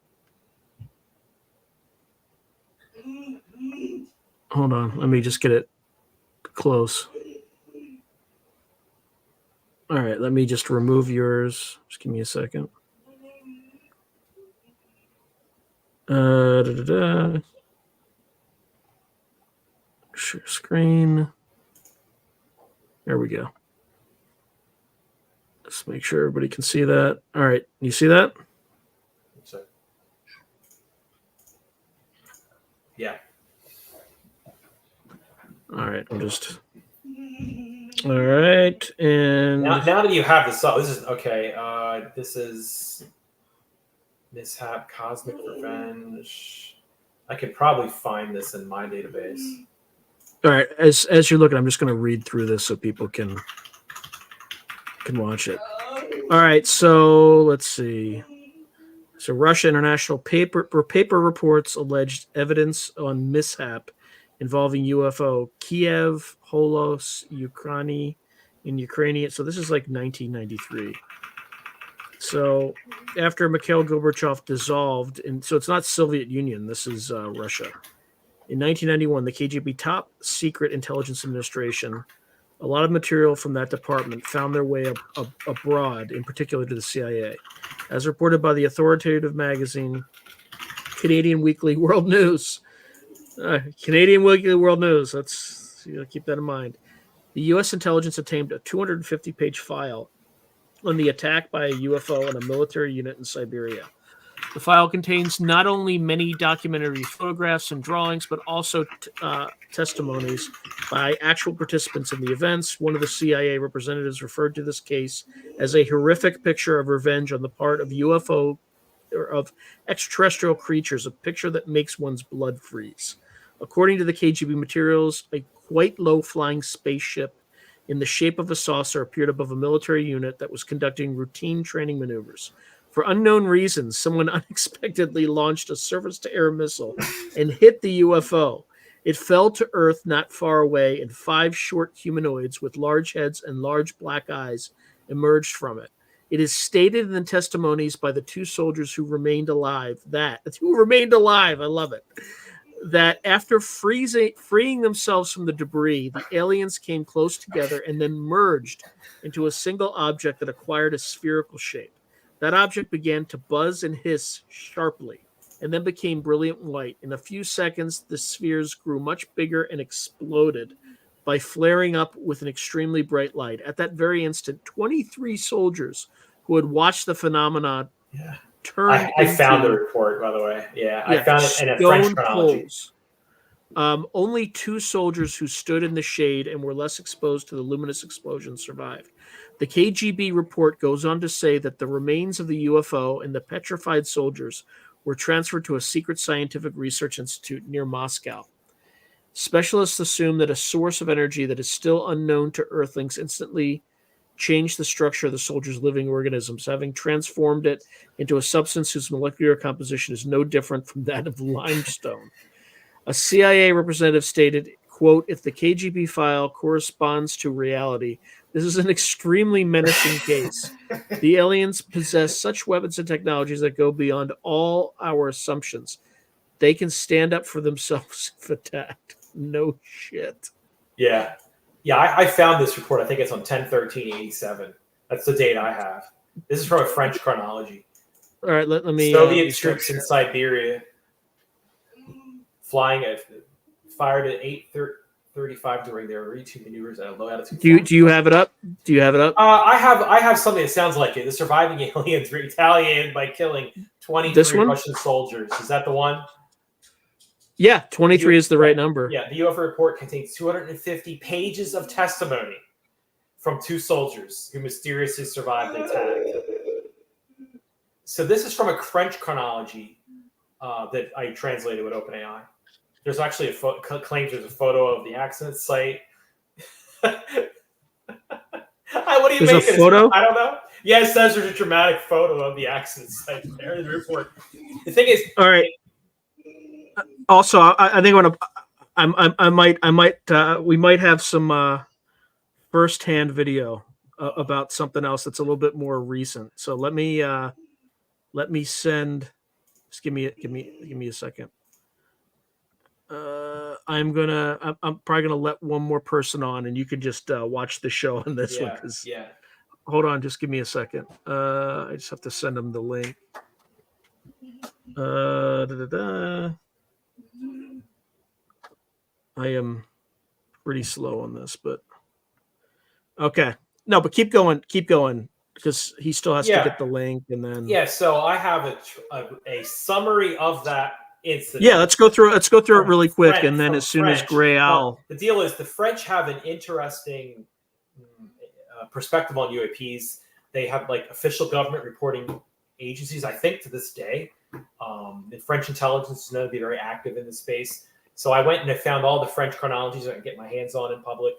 Hold on. Let me just get it close. All right. Let me just remove yours. Just give me a second. Share screen. There we go. Let's make sure everybody can see that. All right. You see that? Yeah. All right. I'm just. All right. And now that you have this up, this is okay. This is Mishap Cosmic Revenge. I could probably find this in my database. All right. As you're looking, I'm just going to read through this so people can watch it. All right. So let's see. So Russia International paper reports alleged evidence on mishap involving UFO Kiev, Holos, Ukraine. So this is like 1993. So after Mikhail Gorbachev dissolved, and so it's not Soviet Union, this is Russia. In 1991, the KGB top secret intelligence administration, a lot of material from that department found their way abroad, in particular to the CIA. As reported by the authoritative magazine Canadian Weekly World News. Canadian Weekly World News. Let's keep that in mind. The U.S. intelligence obtained a 250-page file on the attack by a UFO on a military unit in Siberia. The file contains not only many documentary photographs and drawings, but also testimonies by actual participants in the events. One of the CIA representatives referred to this case as a horrific picture of revenge on the part of UFO or of extraterrestrial creatures, a picture that makes one's blood freeze. According to the KGB materials, a quite low-flying spaceship in the shape of a saucer appeared above a military unit that was conducting routine training maneuvers. For unknown reasons, someone unexpectedly launched a surface-to-air missile and hit the UFO. It fell to Earth not far away, and 5 short humanoids with large heads and large black eyes emerged from it. It is stated in the testimonies by the 2 soldiers who remained alive I love it, that after freeing themselves from the debris, the aliens came close together and then merged into a single object that acquired a spherical shape. That object began to buzz and hiss sharply and then became brilliant white. In a few seconds, the spheres grew much bigger and exploded by flaring up with an extremely bright light. At that very instant, 23 soldiers who had watched the phenomenon turned I found the report, by the way. I found it in a French chronology. Only 2 soldiers who stood in the shade and were less exposed to the luminous explosion survived. The KGB report goes on to say that the remains of the UFO and the petrified soldiers were transferred to a secret scientific research institute near Moscow. Specialists assume that a source of energy that is still unknown to Earthlings instantly changed the structure of the soldiers' living organisms, having transformed it into a substance whose molecular composition is no different from that of limestone. A CIA representative stated, quote, "If the KGB file corresponds to reality, this is an extremely menacing case. The aliens possess such weapons and technologies that go beyond all our assumptions. They can stand up for themselves if attacked." No shit. Yeah, I found this report. I think it's on 10/13/87. That's the date I have. This is from a French chronology. All right, let me. Soviet troops in Siberia flying fired at 8:35 during their retreat maneuvers at a low altitude. Do you have it up? Do you have it up? I have something that sounds like it. The surviving aliens retaliated by killing 23 Russian soldiers. Is that the one? Yeah, 23 is the right number. Yeah, the UFO report contains 250 pages of testimony from 2 soldiers who mysteriously survived the attack. So this is from a French chronology that I translated with OpenAI. There's actually claims there's a photo of the accident site. What do you make? There's a photo? I don't know. Yeah, it says there's a dramatic photo of the accident site there in the report. The thing is, all right. Also, I think we might have some first-hand video about something else that's a little bit more recent. So let me send. Just give me a second. I'm probably gonna let one more person on, and you can just watch the show on this one. Yeah. Hold on, just give me a second. I just have to send them the link. I am pretty slow on this, but okay. No, but keep going, because he still has to get the link, and then So I have a summary of that incident. Yeah, let's go through it really quick, and then as soon as Gray Owl. The deal is the French have an interesting perspective on UAPs. They have like official government reporting agencies, I think, to this day. The French intelligence is known to be very active in this space. So I went and I found all the French chronologies I can get my hands on in public.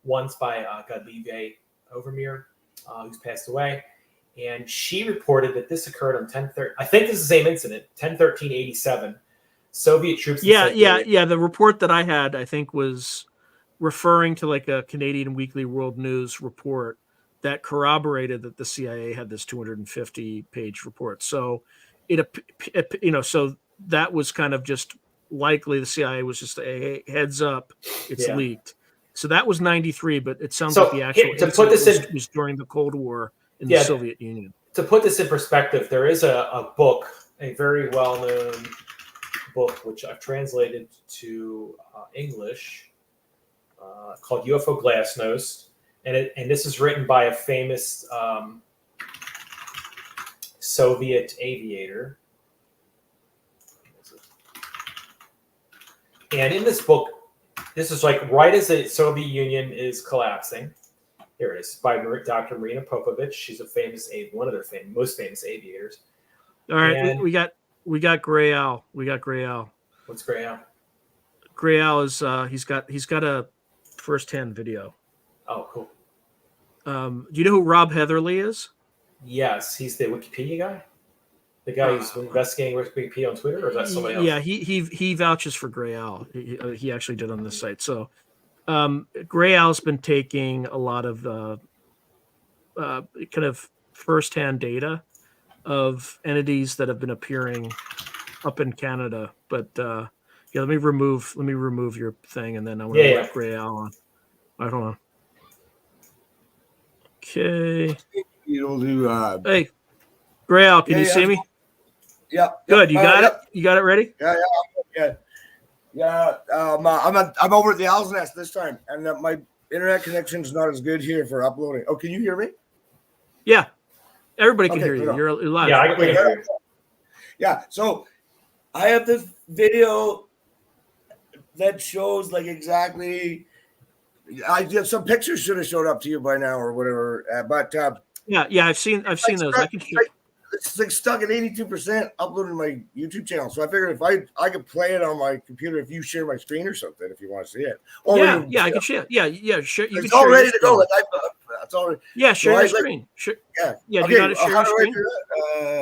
One's by Godlieve Overmere, who's passed away. And she reported that this occurred on 10/13. I think this is the same incident, 10/13/87. Soviet troops. Yeah. The report that I had, I think, was referring to like a Canadian Weekly World News report that corroborated that the CIA had this 250-page report. So so that was kind of just likely the CIA was just a heads up, it's leaked. So that was 93, but it sounds like the actual was during the Cold War in the Soviet Union. To put this in perspective, there is a book, a very well-known book, which I've translated to English, called UFO Glasnost. And this is written by a famous Soviet aviator. And in this book, this is like right as the Soviet Union is collapsing. Here it is, by Dr. Marina Popovich. She's a one of their most famous aviators. All right, and we got Gray Owl. What's Gray Owl? Gray Owl is he's got a first-hand video. Oh, cool. Do you know who Rob Heatherly is? Yes, he's the Wikipedia guy. The guy who's investigating Wikipedia on Twitter, or is that somebody else? Yeah, he vouches for Gray Owl. He actually did on this site. So Gray Owl's been taking a lot of kind of first-hand data of entities that have been appearing up in Canada. But let me remove your thing, and then I want to let Gray Owl on. All right, hold on. Okay. You'll do. Hey, Gray Owl, can you see me? Yeah. Good. You got it. You got it ready? Yeah. I'm over at the Owl's Nest this time, and my internet connection's not as good here for uploading. Oh, can you hear me? Yeah. Everybody can hear you. You're live. Yeah, I can hear you. Yeah. So I have this video that shows like exactly. Some pictures should have showed up to you by now or whatever. But yeah, I've seen those. I can. It's like stuck at 82% uploaded to my YouTube channel. So I figured if I could play it on my computer, if you share my screen or something, if you want to see it. Or I can share. Yeah, sure. It's all ready to go. Like it's already. Yeah, share your screen. Sure. Yeah. Yeah. Okay, You got to share your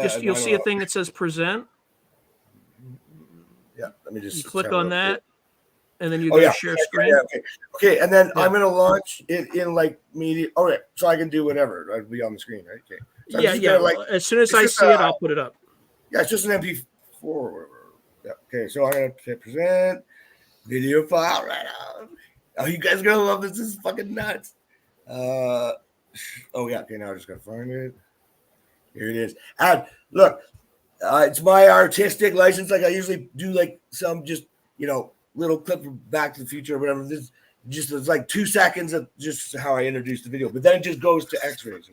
screen. You'll see a thing that says present. Yeah. Let me just. You click on that. And then you go share screen. Yeah, okay. And then I'm going to launch it in like media. Okay. So I can do whatever. I'll be on the screen, right? Okay. So As soon as I see it, I'll put it up. Yeah, it's just an MP4 or whatever. Yeah. Okay. So I'm going to present video file right now. Oh, you guys are going to love this. This is fucking nuts. Okay. Now I'm just going to find it. Here it is. And look, it's my artistic license. Like I usually do like some just, little clip from Back to the Future or whatever. This just it's like 2 seconds of just how I introduced the video, but then it just goes to X-rays.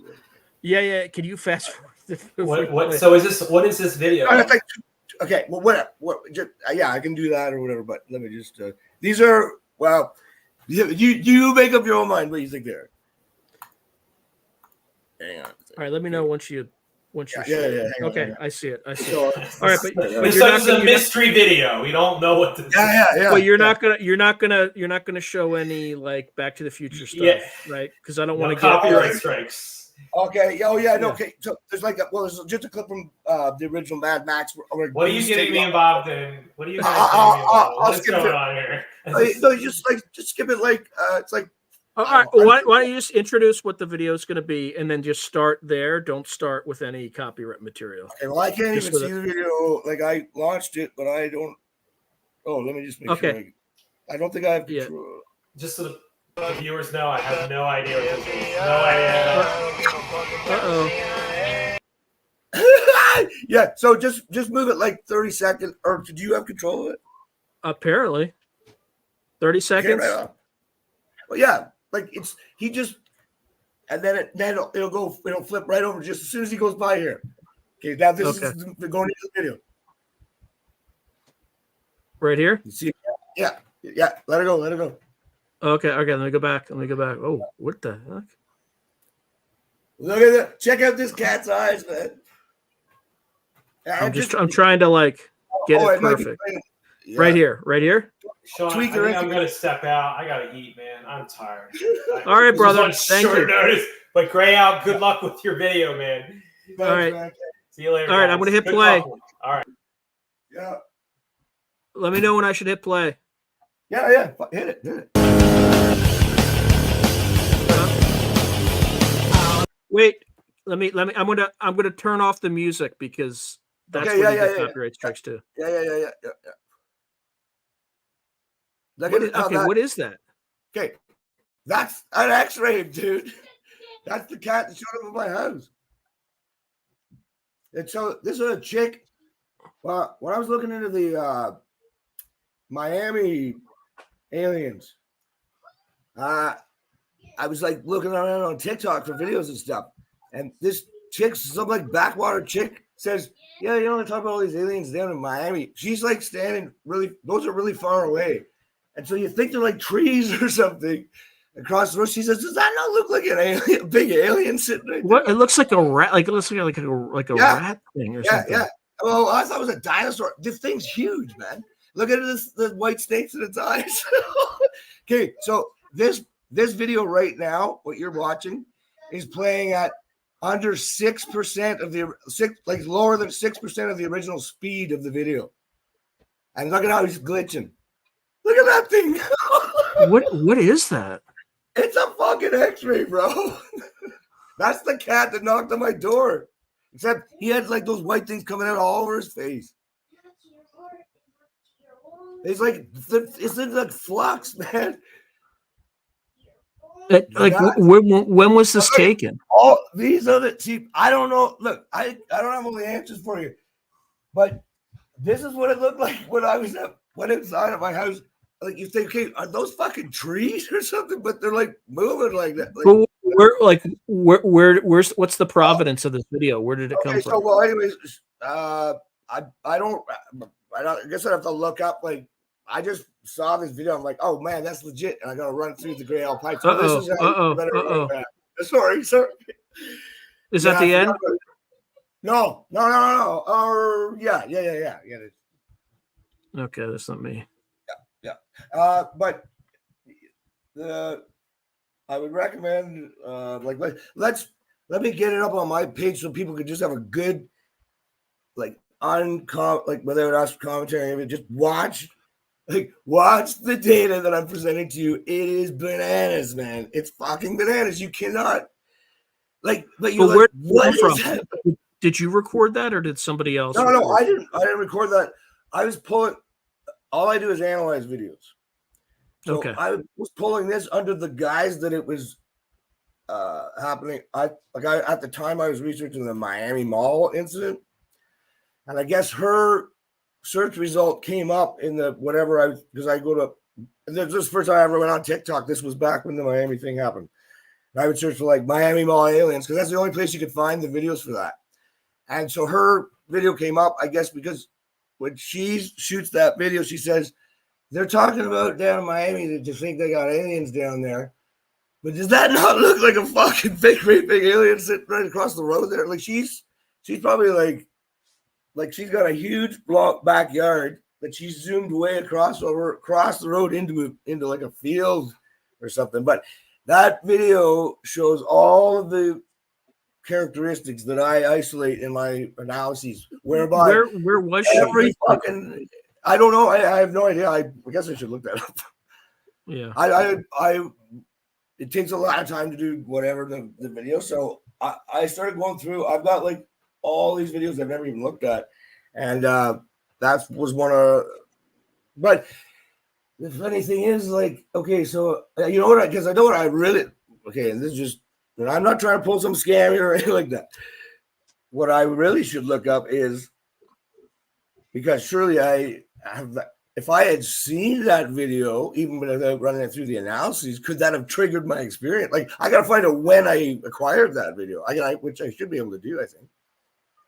Yeah. Can you fast forward? What? So is this? What is this video? Oh, it's like, okay, well, whatever. Yeah, I can do that or whatever. But let me just. These are you make up your own mind what you think they're. Hang on. All right, let me know once you. Yeah. Okay, I see it. So, All right, but This is a mystery video. We don't know what this. Yeah. Well, you're not gonna show any like Back to the Future stuff, right? Because I don't want to get copyright strikes. Okay. Oh yeah. No. Okay. So there's like there's just a clip from the original Mad Max. What are you getting me involved in? What are you guys getting me involved in? What's going on here? No, just skip it. Like it's like. All right. Why don't you just introduce what the video is going to be, and then just start there. Don't start with any copyright material. Okay. Well, I can't even see the video. Like I launched it, but I don't. Oh, let me just make sure. I don't think I have control. Just so the viewers know, I have no idea what this is. No idea. Yeah. So just move it like 30 seconds. Or do you have control of it? Apparently, 30 seconds. Okay, right on. Well, yeah. Like he just, and then it'll flip right over just as soon as he goes by here. Okay, now this is going into the video. Right here? You see? Yeah. Let it go. Okay. Let me go back. Oh, what the heck? Look at that! Check out this cat's eyes, man. I'm trying to like get it perfect. Yeah. Right here. Sean, I think I'm gonna step out. I gotta eat, man. I'm tired. All right, brother. Thank you. Notice. But Gray out. Good luck with your video, man. All right. See you later. All right, I'm gonna hit play. All right. Yeah. Let me know when I should hit play. Yeah. Hit it. Wait. Let me. I'm gonna turn off the music because that's where you get copyright strikes too. Yeah. What is that? Okay, that's an X-ray, dude. That's the cat that showed up at my house. And so this is a chick. Well, when I was looking into the Miami aliens, I was like looking around on TikTok for videos and stuff, and this chick, some like backwater chick, says, "Yeah, they talk about all these aliens down in Miami." She's like standing those are really far away. And so you think they're like trees or something across the road. She says, "Does that not look like an alien, a big alien sitting right there?" What? It looks like a rat. Like it looks like a rat thing or something. Yeah. Well, I thought it was a dinosaur. This thing's huge, man. Look at the white snakes in its eyes. Okay, so this video right now, what you're watching, is playing at under 6% of lower than 6% of the original speed of the video. And look at how he's glitching. Look at that thing. What is that? It's a fucking X-ray, bro. That's the cat that knocked on my door. Except he had like those white things coming out all over his face. It's like flux, man. When was this taken? All these other I don't know. Look, I don't have all the answers for you, but this is what it looked like when I went inside of my house. Like you think, okay, are those fucking trees or something? But they're like moving like that. What's the provenance of this video? Where did it come from? So well, anyways, I guess I have to look up. Like I just saw this video. I'm like, oh man, that's legit, and I gotta run through the Gray Owl Pipes. Sorry. Is that the end? No. Yeah. Okay, that's not me. But I would recommend let me get it up on my page so people could just have a good without us commentary, just watch the data that I'm presenting to you. It is bananas, man. It's fucking bananas. You cannot but you're what is that? Did you record that or did somebody else? No, I didn't record that. I was pulling. All I do is analyze videos. So I was pulling this under the guise that it was happening. At the time I was researching the Miami Mall incident, and I guess her search result came up in the whatever because I go to. This is the first time I ever went on TikTok. This was back when the Miami thing happened. And I would search for like Miami Mall aliens because that's the only place you could find the videos for that. And so her video came up, I guess, because when she shoots that video, she says they're talking about down in Miami that you think they got aliens down there. But does that not look like a fucking fake great big alien sitting right across the road there? Like she's probably like she's got a huge block backyard that she's zoomed way across the road into like a field or something. But that video shows all of the characteristics that I isolate in my analyses. Whereby where was she? Every fucking I don't know. I have no idea. I guess I should look that up. Yeah. I it takes a lot of time to do whatever the video. So I started going through. I've got like all these videos I've never even looked at. And that was one of, but the funny thing is, like, okay, so you know what? Because I know what I really, okay, and this is just, and I'm not trying to pull some scam or anything like that. What I really should look up is, because surely I have that, if I had seen that video, even without running it through the analyses, could that have triggered my experience? Like, I got to find out when I acquired that video, which I should be able to do, I think.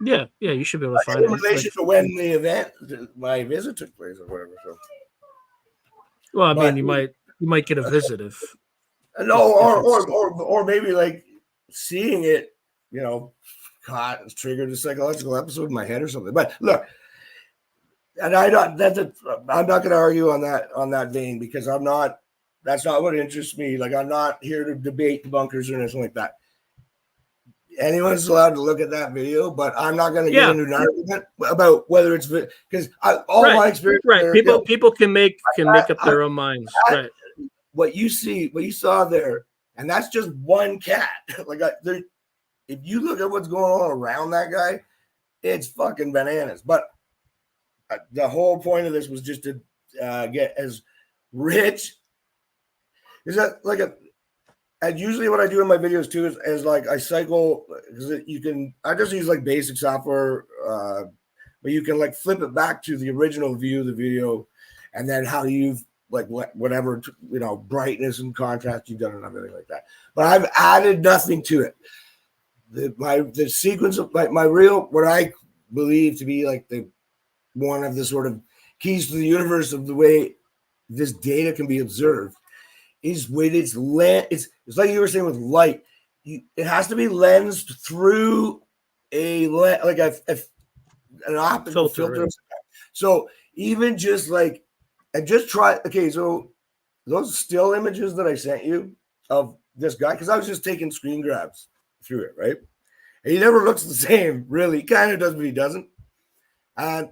Yeah, you should be able to find in relation to when the event, my visit took place or whatever. So, well, I mean, you might get a visit if no, or maybe like seeing it, you know, God, it's triggered a psychological episode in my head or something. But look, and I'm not going to argue on that vein because that's not what interests me. Like, I'm not here to debate the bunkers or anything like that. Anyone's allowed to look at that video, but I'm not going to get into an argument about whether it's because my experience. Right, people can make up their own minds. Right. What you saw there, and that's just one cat. Like, if you look at what's going on around that guy, it's fucking bananas. But the whole point of this was just to get as rich. Is that like a? And usually what I do in my videos too is like I cycle because I just use like basic software, but you can like flip it back to the original view of the video and then how you've like whatever, you know, brightness and contrast you've done and everything like that. But I've added nothing to it. The sequence of my real, what I believe to be like one of the sort of keys to the universe of the way this data can be observed is with its lens. It's like you were saying with light. It has to be lensed through an optical filter. Right. So even just like, and just try. Okay, so those still images that I sent you of this guy, because I was just taking screen grabs through it, right? And he never looks the same, really. He kind of does, but he doesn't. And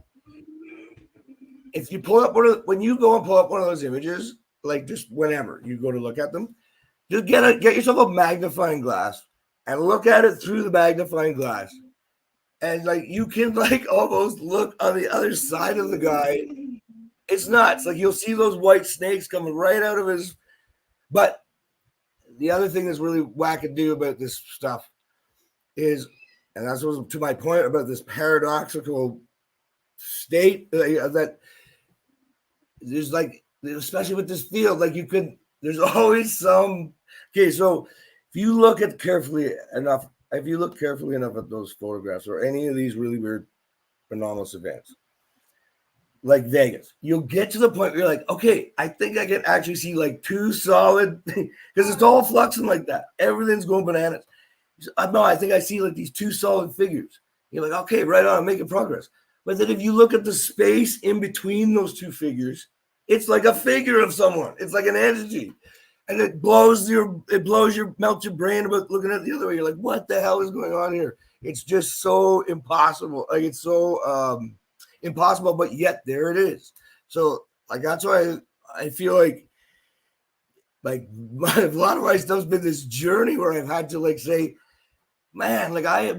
if you pull up when you go and pull up one of those images. Like just whenever you go to look at them, just get yourself a magnifying glass and look at it through the magnifying glass. And like you can like almost look on the other side of the guy. It's nuts. Like you'll see those white snakes coming right out of his. But the other thing that's really wackadoo about this stuff is, and that's what to my point about this paradoxical state that there's like, especially with this field, like there's always some. Okay, so if you look carefully enough at those photographs or any of these really weird anomalous events, like Vegas, you'll get to the point where you're like, okay, I think I can actually see like two solid, because it's all fluxing like that. Everything's going bananas. No, I think I see like these two solid figures. You're like, okay, right on, I'm making progress. But then if you look at the space in between those two figures, it's like a figure of someone. It's like an entity. And it melts your brain about looking at it the other way. You're like, what the hell is going on here? It's just so impossible. Like it's so impossible, but yet there it is. So like that's why I feel like a lot of my stuff's been this journey where I've had to like say, man, like I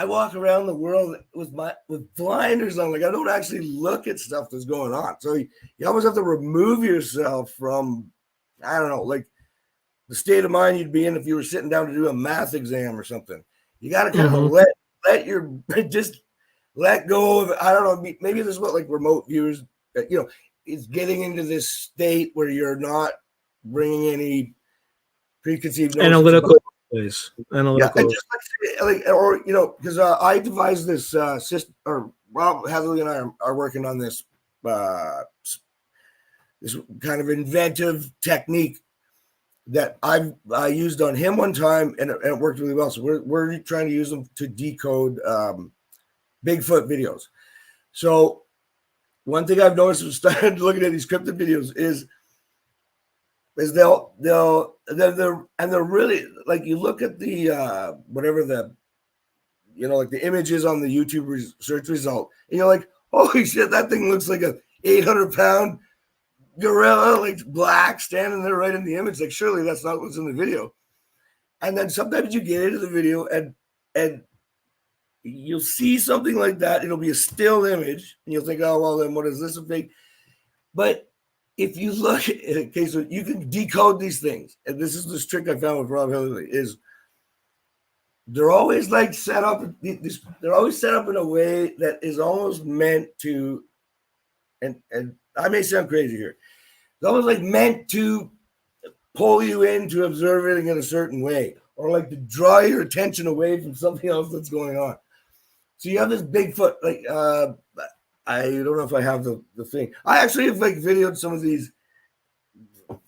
walk around the world with blinders on. Like I don't actually look at stuff that's going on. So you always have to remove yourself from, I don't know, like the state of mind you'd be in if you were sitting down to do a math exam or something. You got to kind of let your just let go of, I don't know, maybe this is what like remote viewers, you know, is getting into this state where you're not bringing any preconceived notions Analytical about, place. yeah, Analytical. and just like or you know, because I devised this system, or Rob Hazlett and I are working on this this kind of inventive technique that I used on him one time, and it worked really well. So we're trying to use them to decode Bigfoot videos. So one thing I've noticed when started looking at these cryptid videos is they're really, like, you look at the whatever the, you know, like the images on the YouTube search result, and you're like, holy shit, that thing looks like a 800-pound gorilla, like black, standing there right in the image. Like, surely that's not what's in the video. And then sometimes you get into the video and you'll see something like that. It'll be a still image, and you'll think, oh, well, then what is this, a fake? But if you look at it, okay, so you can decode these things. And this is this trick I found with Rob Hillary, is they're always like set up, they're always set up in a way that is almost meant to, and I may sound crazy here, it's almost like meant to pull you into observing in a certain way, or like to draw your attention away from something else that's going on. So you have this Bigfoot, like, I don't know if I have the thing. I actually have like videoed some of these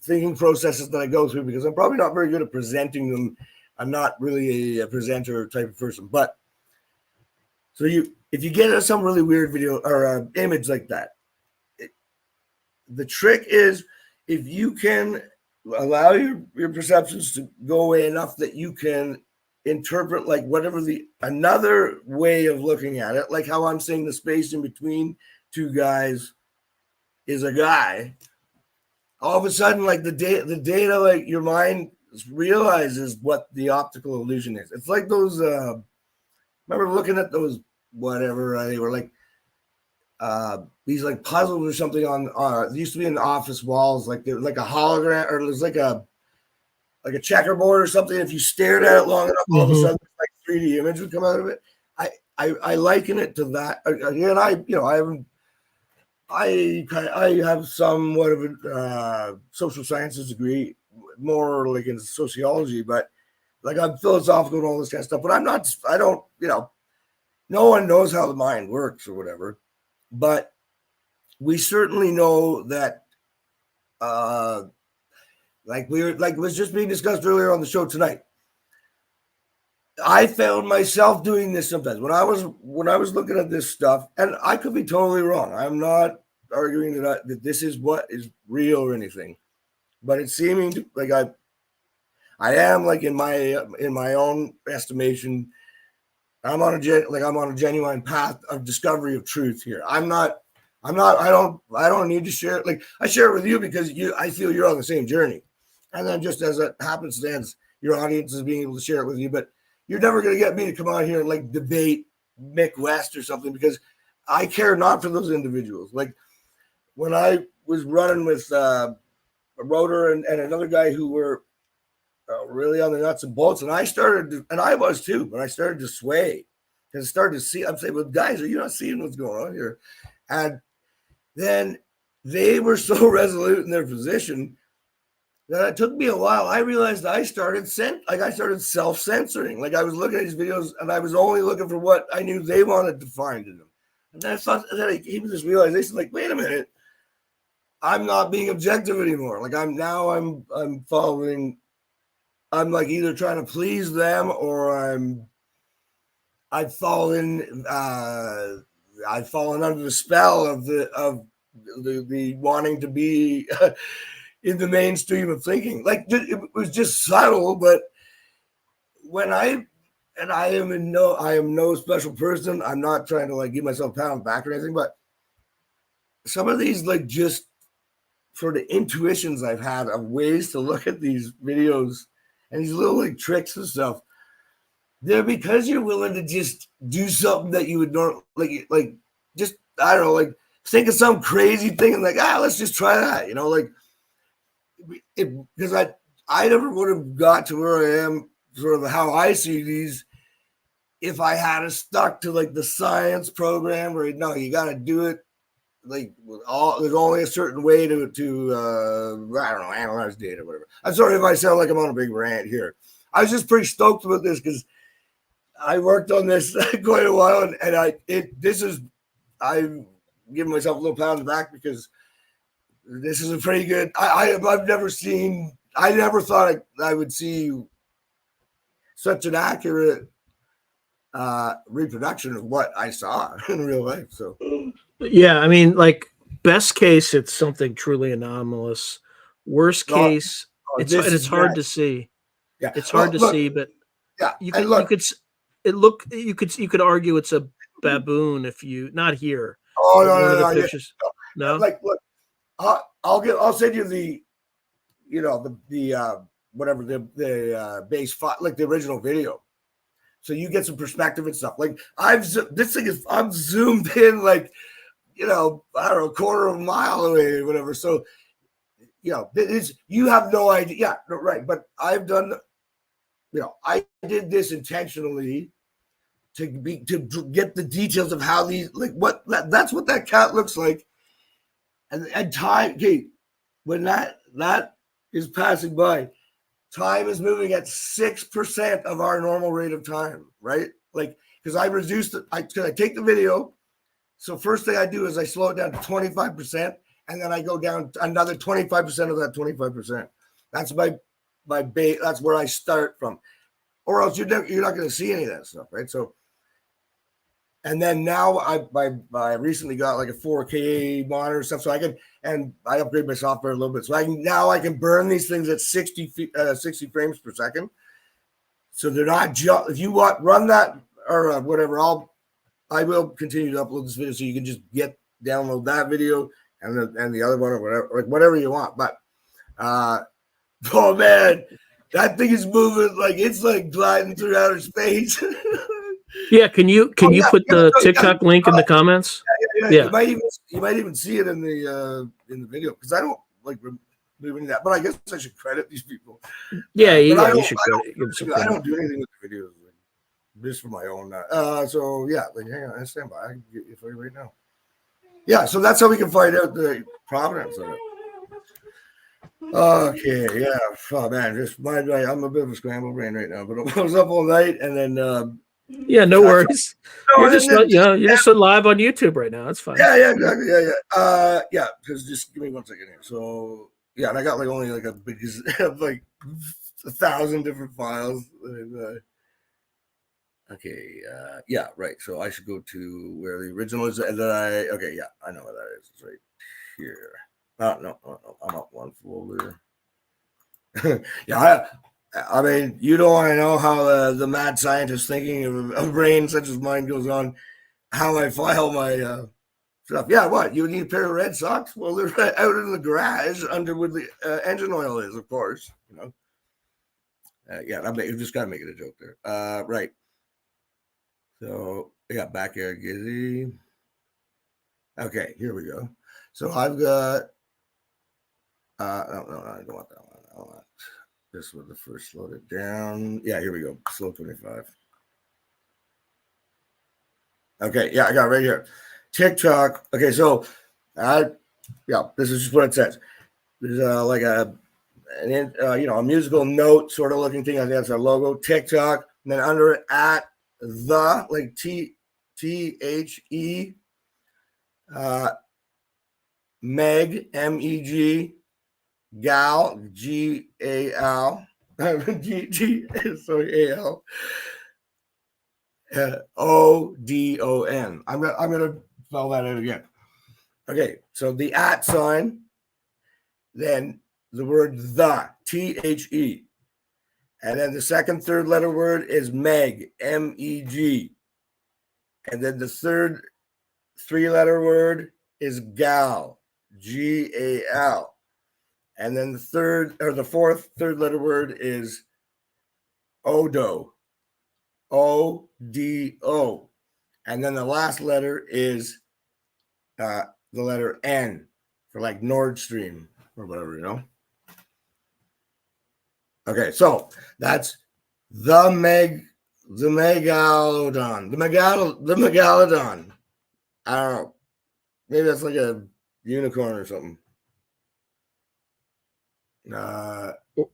thinking processes that I go through, because I'm probably not very good at presenting them. I'm not really a presenter type of person. But so if you get some really weird video or image like that, the trick is, if you can allow your perceptions to go away enough that you can interpret like whatever another way of looking at it, like how I'm saying the space in between two guys is a guy. All of a sudden, like the data, like your mind realizes what the optical illusion is. It's like those. Remember looking at those, whatever they were like, these like puzzles or something on. There used to be in the office walls, like there, like a hologram, or there's like a checkerboard or something. If you stared at it long enough, all of a sudden, like 3D image would come out of it. I liken it to that. Again, I have somewhat of a social sciences degree, more like in sociology, but like I'm philosophical and all this kind of stuff. But I don't, no one knows how the mind works or whatever. But we certainly know that, like was just being discussed earlier on the show tonight. I found myself doing this sometimes when I was looking at this stuff, and I could be totally wrong. I'm not arguing that this is what is real or anything, but it's seeming to, like I am, like, in my own estimation, I'm on a genuine path of discovery of truth here. I don't need to share it. Like, I share it with you because I feel you're on the same journey, and then just as it happenstance, your audience is being able to share it with you. But you're never going to get me to come out here and like debate Mick West or something, because I care not for those individuals. Like when I was running with a Rotor and another guy who were really on the nuts and bolts, and I was too, but I started to sway and started to see. I'm saying, well, guys, are you not seeing what's going on here? And then they were so resolute in their position that it took me a while. I realized I started self-censoring. Like I was looking at these videos and I was only looking for what I knew they wanted to find in them. And then I came to this realization, like, wait a minute, I'm not being objective anymore. Like I'm following, I'm like either trying to please them, or I've fallen under the spell of the wanting to be in the mainstream of thinking. Like it was just subtle, but when I am no special person. I'm not trying to like give myself a pat on the back or anything, but some of these like just sort of intuitions I've had of ways to look at these videos and these little like tricks and stuff, they're because you're willing to just do something that you would normally like just, I don't know, like think of some crazy thing and like, let's just try that, like because I never would have got to where I am, sort of how I see these, if I had stuck to like the science program where no, you got to do it like with all. There's only a certain way to I don't know, analyze data, whatever. I'm sorry if I sound like I'm on a big rant here. I was just pretty stoked about this because I worked on this quite a while, and I'm giving myself a little pat on the back because this is a pretty good. I never thought I would see such an accurate reproduction of what I saw in real life. So Yeah, I mean, like best case, it's something truly anomalous. Worst case, it's hard to see. Yeah, it's hard to see, but yeah, you could argue it's a baboon if you not here. Oh no, one no, of the no, pictures. No, like look, I'll send you the, whatever the base file, like the original video, so you get some perspective and stuff. Like I'm zoomed in like, I don't know, a quarter of a mile away or whatever. So, you have no idea. Yeah, right. But I've done, I did this intentionally to get the details of how these, like that's what that cat looks like. And time, okay, when that is passing by, time is moving at 6% of our normal rate of time, right? Like, because I reduced it, I take the video. So first thing I do is I slow it down to 25%, and then I go down another 25% of that 25%. That's my base. That's where I start from, or else you're not going to see any of that stuff, right? So, and then now I recently got like a 4K monitor and stuff, so I upgrade my software a little bit, so I can burn these things at 60 frames per second. So they're not just, if you run that or whatever, I will continue to upload this video so you can just download that video and the other one or whatever you want. But oh man, that thing is moving like it's like gliding through outer space. Yeah, can you put the TikTok link in the comments? Yeah. You might even see it in the video because I don't like removing that, but I guess I should credit these people. Yeah, you should credit. I don't do anything with the videos, just for my own. So yeah, like hang on, stand by. I can get you for you right now. Yeah, so that's how we can find out the provenance of it. Okay, yeah. Oh man, I'm a bit of a scrambled brain right now, but I was up all night and then. Yeah, no worries. You're just live on YouTube right now. That's fine. Yeah, exactly. Yeah. Because just give me 1 second here. So yeah, and I got only a big like 1,000 different files. Okay. Yeah. Right. So I should go to where the original is, and then I know where that is. It's right here. No. I'm up one folder. Yeah. I mean, you don't want to know how the mad scientist thinking of a brain such as mine goes on, how I file my stuff. Yeah, what? You need a pair of red socks? Well, they're out in the garage under where the engine oil is, of course. You just got to make it a joke there. Right. So, yeah, backyard Gizzy. Okay, here we go. So I've got, no, I don't want that one. I want this was the first, slowed it down. Yeah, here we go. Slow 25. Okay, yeah, I got it right here. TikTok. Okay, so this is just what it says. There's like a musical note sort of looking thing. I think that's our logo. TikTok. And then under it at the like THE Meg MEG Gal GAL sorry AL ODON. I'm gonna spell that out again. Okay, so the at sign, then the word the THE, and then the second third letter word is Meg MEG, and then the third 3-letter word is Gal GAL. And then the fourth third letter word is Odo, ODO. And then the last letter is the letter N for like Nord Stream or whatever, Okay, so that's the Meg The Megalodon. The Megalodon. I don't know. Maybe that's like a unicorn or something.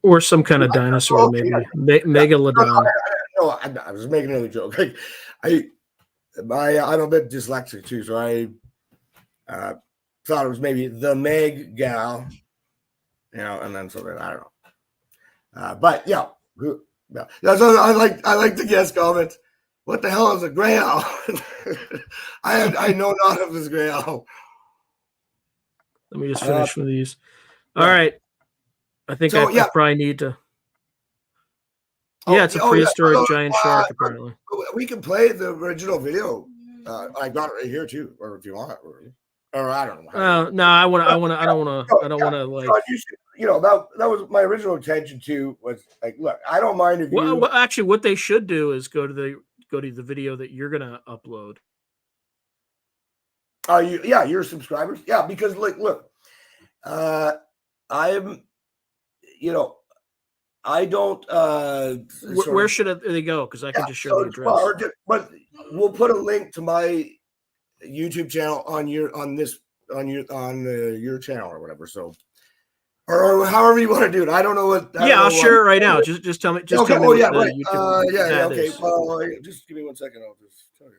Or some kind of dinosaur, maybe. Megalodon. No, I was making another joke. Like, I'm a bit dyslexic too, so I thought it was maybe the Meg Gal, and then something I don't know. But yeah, that's what I like the guest comments. What the hell is a gray owl? I know not of this gray owl. Let me just finish with these. All right. I think I probably need to. Yeah, it's a prehistoric giant shark, apparently. We can play the original video. I got it right here too, or if you want, or I don't know. No, I don't want to like. That was my original intention too. Was like, look, I don't mind if you. Well, actually, what they should do is go to the video that you're gonna upload. Your subscribers, because like, look, I'm, I don't. Where should they go? Because I can just show the address. But we'll put a link to my YouTube channel on your channel or whatever. So, or however you want to do it. I don't know what. I'll share it right now. Just tell me. Just tell me. Okay. Well, just give me 1 second. I'll just tell you.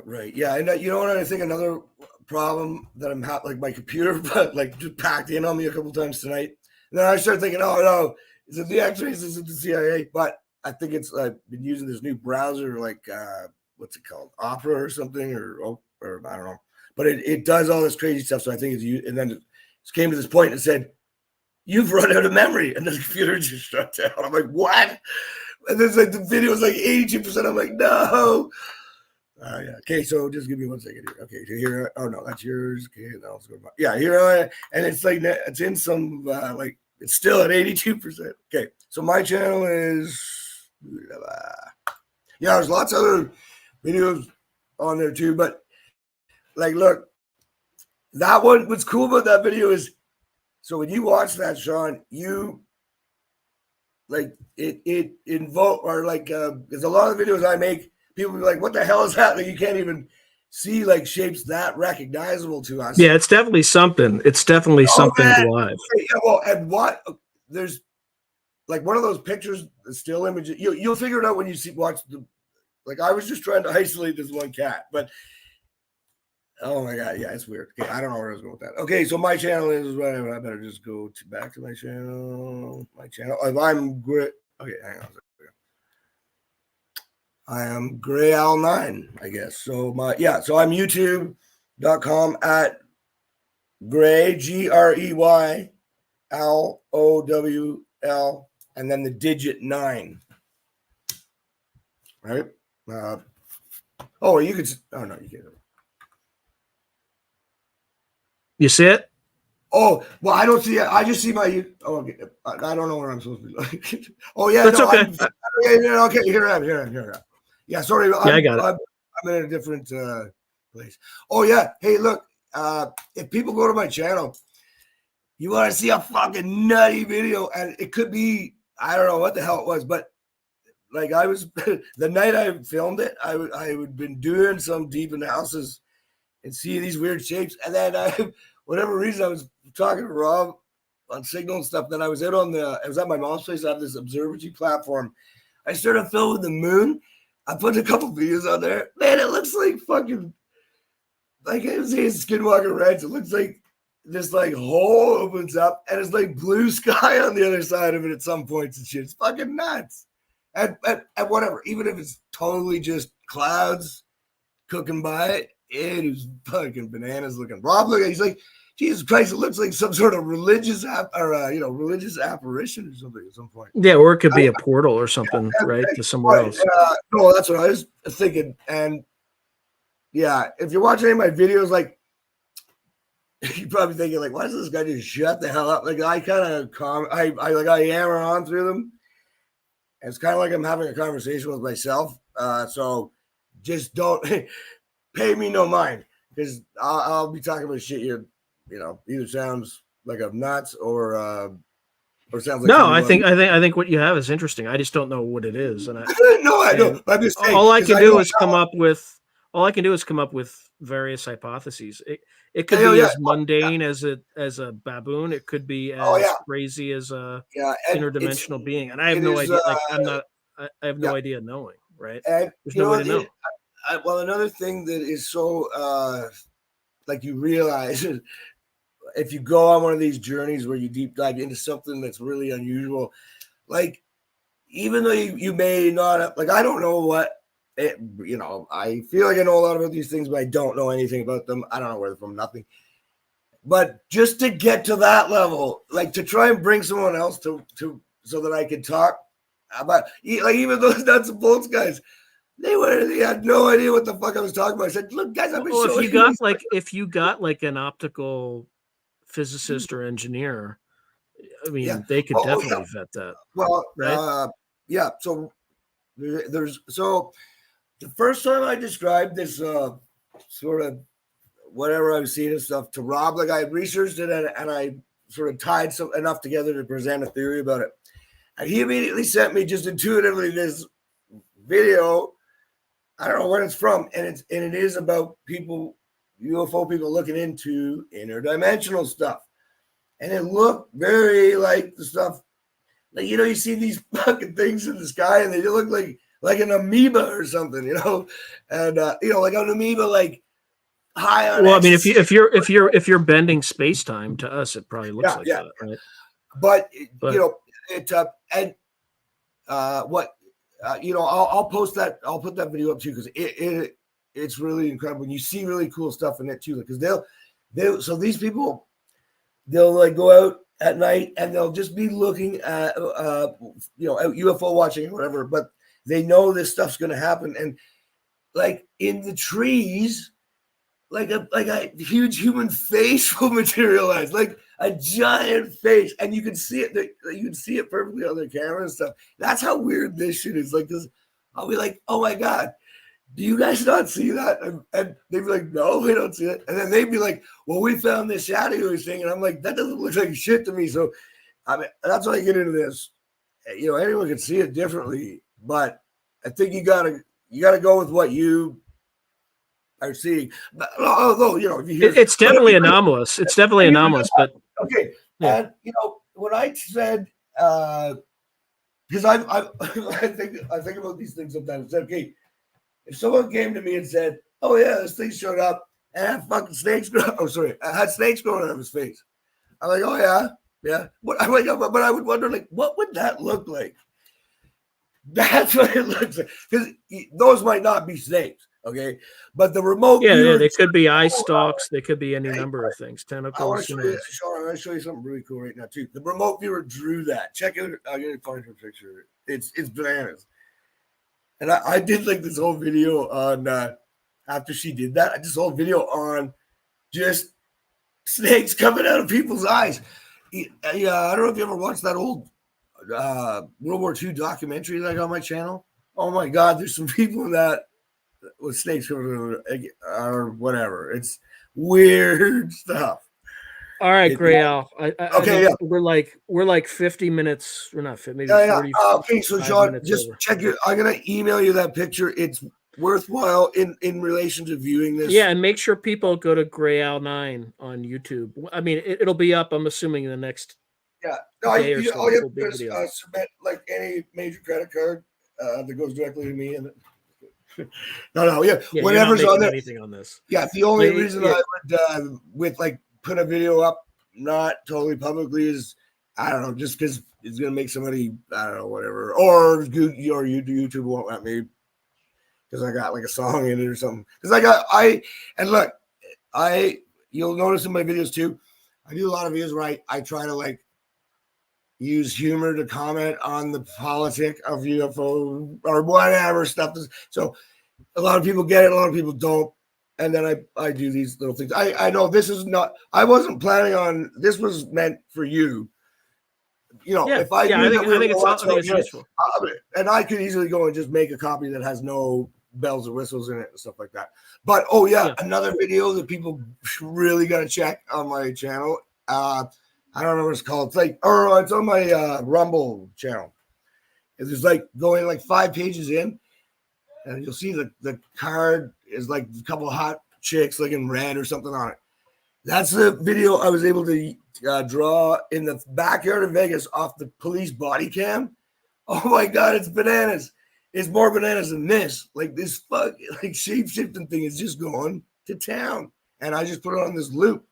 Right. Yeah. And you know what? I think another problem that I'm having, like my computer, but like just packed in on me a couple times tonight. And then I started thinking, oh no, is it the X-rays? Is it the CIA? But I think it's I've been using this new browser, like what's it called, Opera or something, or I don't know. But it does all this crazy stuff. So I think it's you. And then it came to this point and said, "You've run out of memory," and the computer just shut down. I'm like, what? And then like the video was like 82%. I'm like, no. Okay, so just give me 1 second here. Okay, so here. Oh no, that's yours. Okay, now let's go. Here, and it's like it's in some like it's still at 82%. Okay, so my channel is there's lots of other videos on there too, but like, look, that one. What's cool about that video is, so when you watch that, Sean, you like it invoke or like there's a lot of videos I make. People be like, what the hell is that? Like, you can't even see like shapes that recognizable to us. Yeah, it's definitely something. It's definitely something live. Yeah, well, and what there's like one of those pictures, the still images. You'll figure it out when you watch the. Like, I was just trying to isolate this one cat, but oh my god, yeah, it's weird. Okay, I don't know where I was going with that. Okay, so my channel is whatever. I better just go back to my channel. If I'm great. Okay, hang on a second. I am Gray Owl 9, I guess. So so I'm youtube.com at Gray GREY LOWL and then the digit 9. Right? You could. Oh no, you can't. You see it? Oh well, I don't see it. I just see my. Oh, okay. I don't know where I'm supposed to be. Oh yeah, that's okay. Okay, here I am. Yeah, sorry. I got it. I'm in a different place. Oh yeah. Hey, look. If people go to my channel, you want to see a fucking nutty video, and it could be, I don't know what the hell it was, but like I was the night I filmed it, I would been doing some deep analysis and see these weird shapes, and then whatever reason I was talking to Rob on Signal and stuff. Then I was I was at my mom's place. I have this observatory platform. I started filming the moon. I put a couple videos on there. Man, it looks like fucking, like I was saying, Skinwalker Ranch. It looks like this like hole opens up and it's like blue sky on the other side of it at some points and shit. It's fucking nuts. And whatever, even if it's totally just clouds cooking by, it is fucking bananas looking. Rob, look, he's like, Jesus Christ, it looks like some sort of religious religious apparition or something at some point. Yeah, or it could be a portal or something, right, to somewhere else. No, that's what I was thinking. And yeah, if you're watching any of my videos, like, you're probably thinking, like, why does this guy just shut the hell up? Like, I kind of I yammer on through them. And it's kind of like I'm having a conversation with myself. So just don't pay me no mind, because I'll be talking about shit you either sounds like I'm nuts or Or sounds like No, something I think what you have is interesting. I just don't know what it is, and no, I know. I'm just saying, all I 'cause can know do is come up with various hypotheses. It could I know, be yeah. as mundane as a baboon. It could be Oh as yeah, crazy as a yeah. And interdimensional being, and I have it no is idea. Like I have no yeah. idea knowing. Right? And There's you no know way what? to know. Well, another thing that is so like you realize if you go on one of these journeys where you deep dive into something that's really unusual, like even though you may not like, I don't know what it, I feel like I know a lot about these things, but I don't know anything about them. I don't know where they're from, nothing. But just to get to that level, like to try and bring someone else to so that I could talk about, like even those nuts and bolts guys, they had no idea what the fuck I was talking about. I said, look, guys, I've been Well, showing you. if you got like an optical physicist or engineer, I mean, Yeah. they could Oh, definitely yeah. vet that. Well, right? Yeah. So there's the first time I described this sort of whatever I was seeing and stuff to Rob, like I had researched it and I sort of tied enough together to present a theory about it. And he immediately sent me just intuitively this video. I don't know where it's from, and it is about UFO people looking into interdimensional stuff. And it looked very like the stuff, like, you see these fucking things in the sky and they look like an amoeba or something, and like an amoeba, like high on. Well, I mean, if you're bending space time to us, it probably looks like that, right? But and what I'll post that. I'll put that video up too because it's really incredible. And you see really cool stuff in it too, because so these people, they'll like go out at night and they'll just be looking at UFO watching or whatever, but they know this stuff's going to happen, and like in the trees, like a huge human face will materialize, like a giant face, and you can see it. You can see it perfectly on their camera and stuff. That's how weird this shit is. Like this, I'll be like, "Oh my god, do you guys not see that?" And they'd be like, "No, we don't see it." And then they'd be like, "Well, we found this shadowy thing," and I'm like, "That doesn't look like shit to me." So, I mean, that's why I get into this. Anyone can see it differently, but I think you gotta go with what you are seeing. Although, if you hear, it's definitely anomalous. It's definitely anomalous, but okay. Yeah. And when I said, because I think about these things sometimes. It's okay, if someone came to me and said, "Oh yeah, this thing showed up and had fucking snakes growing," I had snakes growing out of his face. I'm like, "Oh yeah, yeah." But I would wonder, like, what would that look like? That's what it looks like, because those might not be snakes, okay? But the remote yeah, they could be eye stalks. They could be any number of things. Tentacles. I want to show you, Sean. I'm going to show you something really cool right now too. The remote viewer drew that. Check it. I'm going to find her picture. It's bananas. And I did like this whole video on after she did that. I did this whole video on just snakes coming out of people's eyes. Yeah, I don't know if you ever watched that old World War II documentary that I got on my channel. Oh my god, there's some people in that with snakes or whatever. It's weird stuff. All right, Gray Al. Okay, yeah. We're like 50 minutes. We're not 50, maybe 40. Okay, so Sean, just check your. I'm gonna email you that picture. It's worthwhile in relation to viewing this. Yeah, and make sure people go to Gray Al 9 on YouTube. I mean, it'll be up, I'm assuming, in the next all day you or so. have to do is submit like any major credit card that goes directly to me, and whatever's on there. Anything on this? Yeah, the only reason I would with like put a video up not totally publicly is, I don't know, just because it's gonna make somebody, I don't know, whatever, or YouTube won't let me because I got like a song in it or something. Because you'll notice in my videos too, I do a lot of videos where I try to like use humor to comment on the politic of UFO or whatever stuff. So a lot of people get it, a lot of people don't. And then I do these little things. I know this is not, I wasn't planning on, this was meant for you. If I think it's useful. And I could easily go and just make a copy that has no bells or whistles in it and stuff like that. But another video that people really got to check on my channel. I don't know what it's called. It's like, or it's on my Rumble channel. It's like going like 5 pages in, and you'll see the card is like a couple of hot chicks looking red or something on it. That's the video I was able to draw in the backyard of Vegas off the police body cam. Oh my God, it's bananas. It's more bananas than this. Like this shape-shifting thing is just going to town. And I just put it on this loop.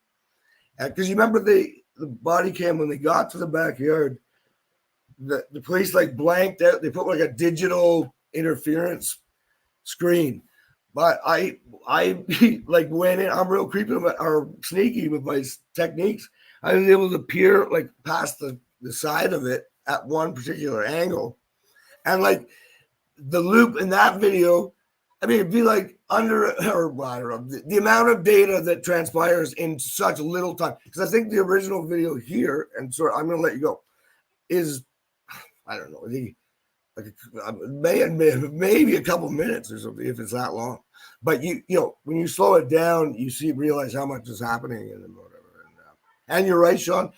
Because you remember the body cam when they got to the backyard, the police like blanked out. They put like a digital interference screen. But I like went in. I'm real creepy or sneaky with my techniques. I was able to peer like past the side of it at one particular angle, and like the loop in that video. I mean, it'd be like under or I don't know the amount of data that transpires in such little time. Because I think the original video here, and so I'm going to let you go, is I don't know maybe a couple minutes or something if it's that long. But you know when you slow it down, you realize how much is happening in the whatever. And you're right, Sean.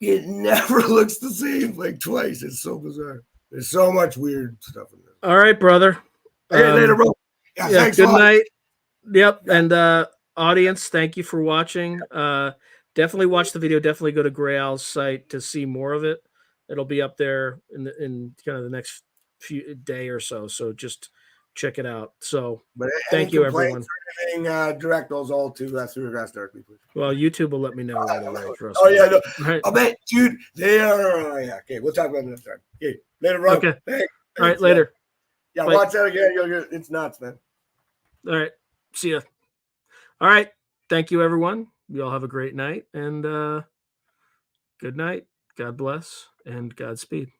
It never looks the same like twice. It's so bizarre. There's so much weird stuff in there. All right, brother. Hey, later, bro. Yeah, thanks good a lot. night. Yep. And audience, thank you for watching. Definitely watch the video. Definitely go to Gray Owl's site to see more of it. It'll be up there in kind of the next day or so. So just check it out. So But thank you, everyone. Direct those all to Through Grass Darkly, please. Well, YouTube will let me know right away. Trust Oh me. yeah, no. Right. I bet, dude, they are. Oh, yeah, okay, we'll talk about it next time. Okay, later, bro. Okay. Thanks. All right, later. Yeah, Bye. watch that again. It's nuts, man. All right. See ya. All right. Thank you, everyone. You all have a great night and good night. God bless and Godspeed.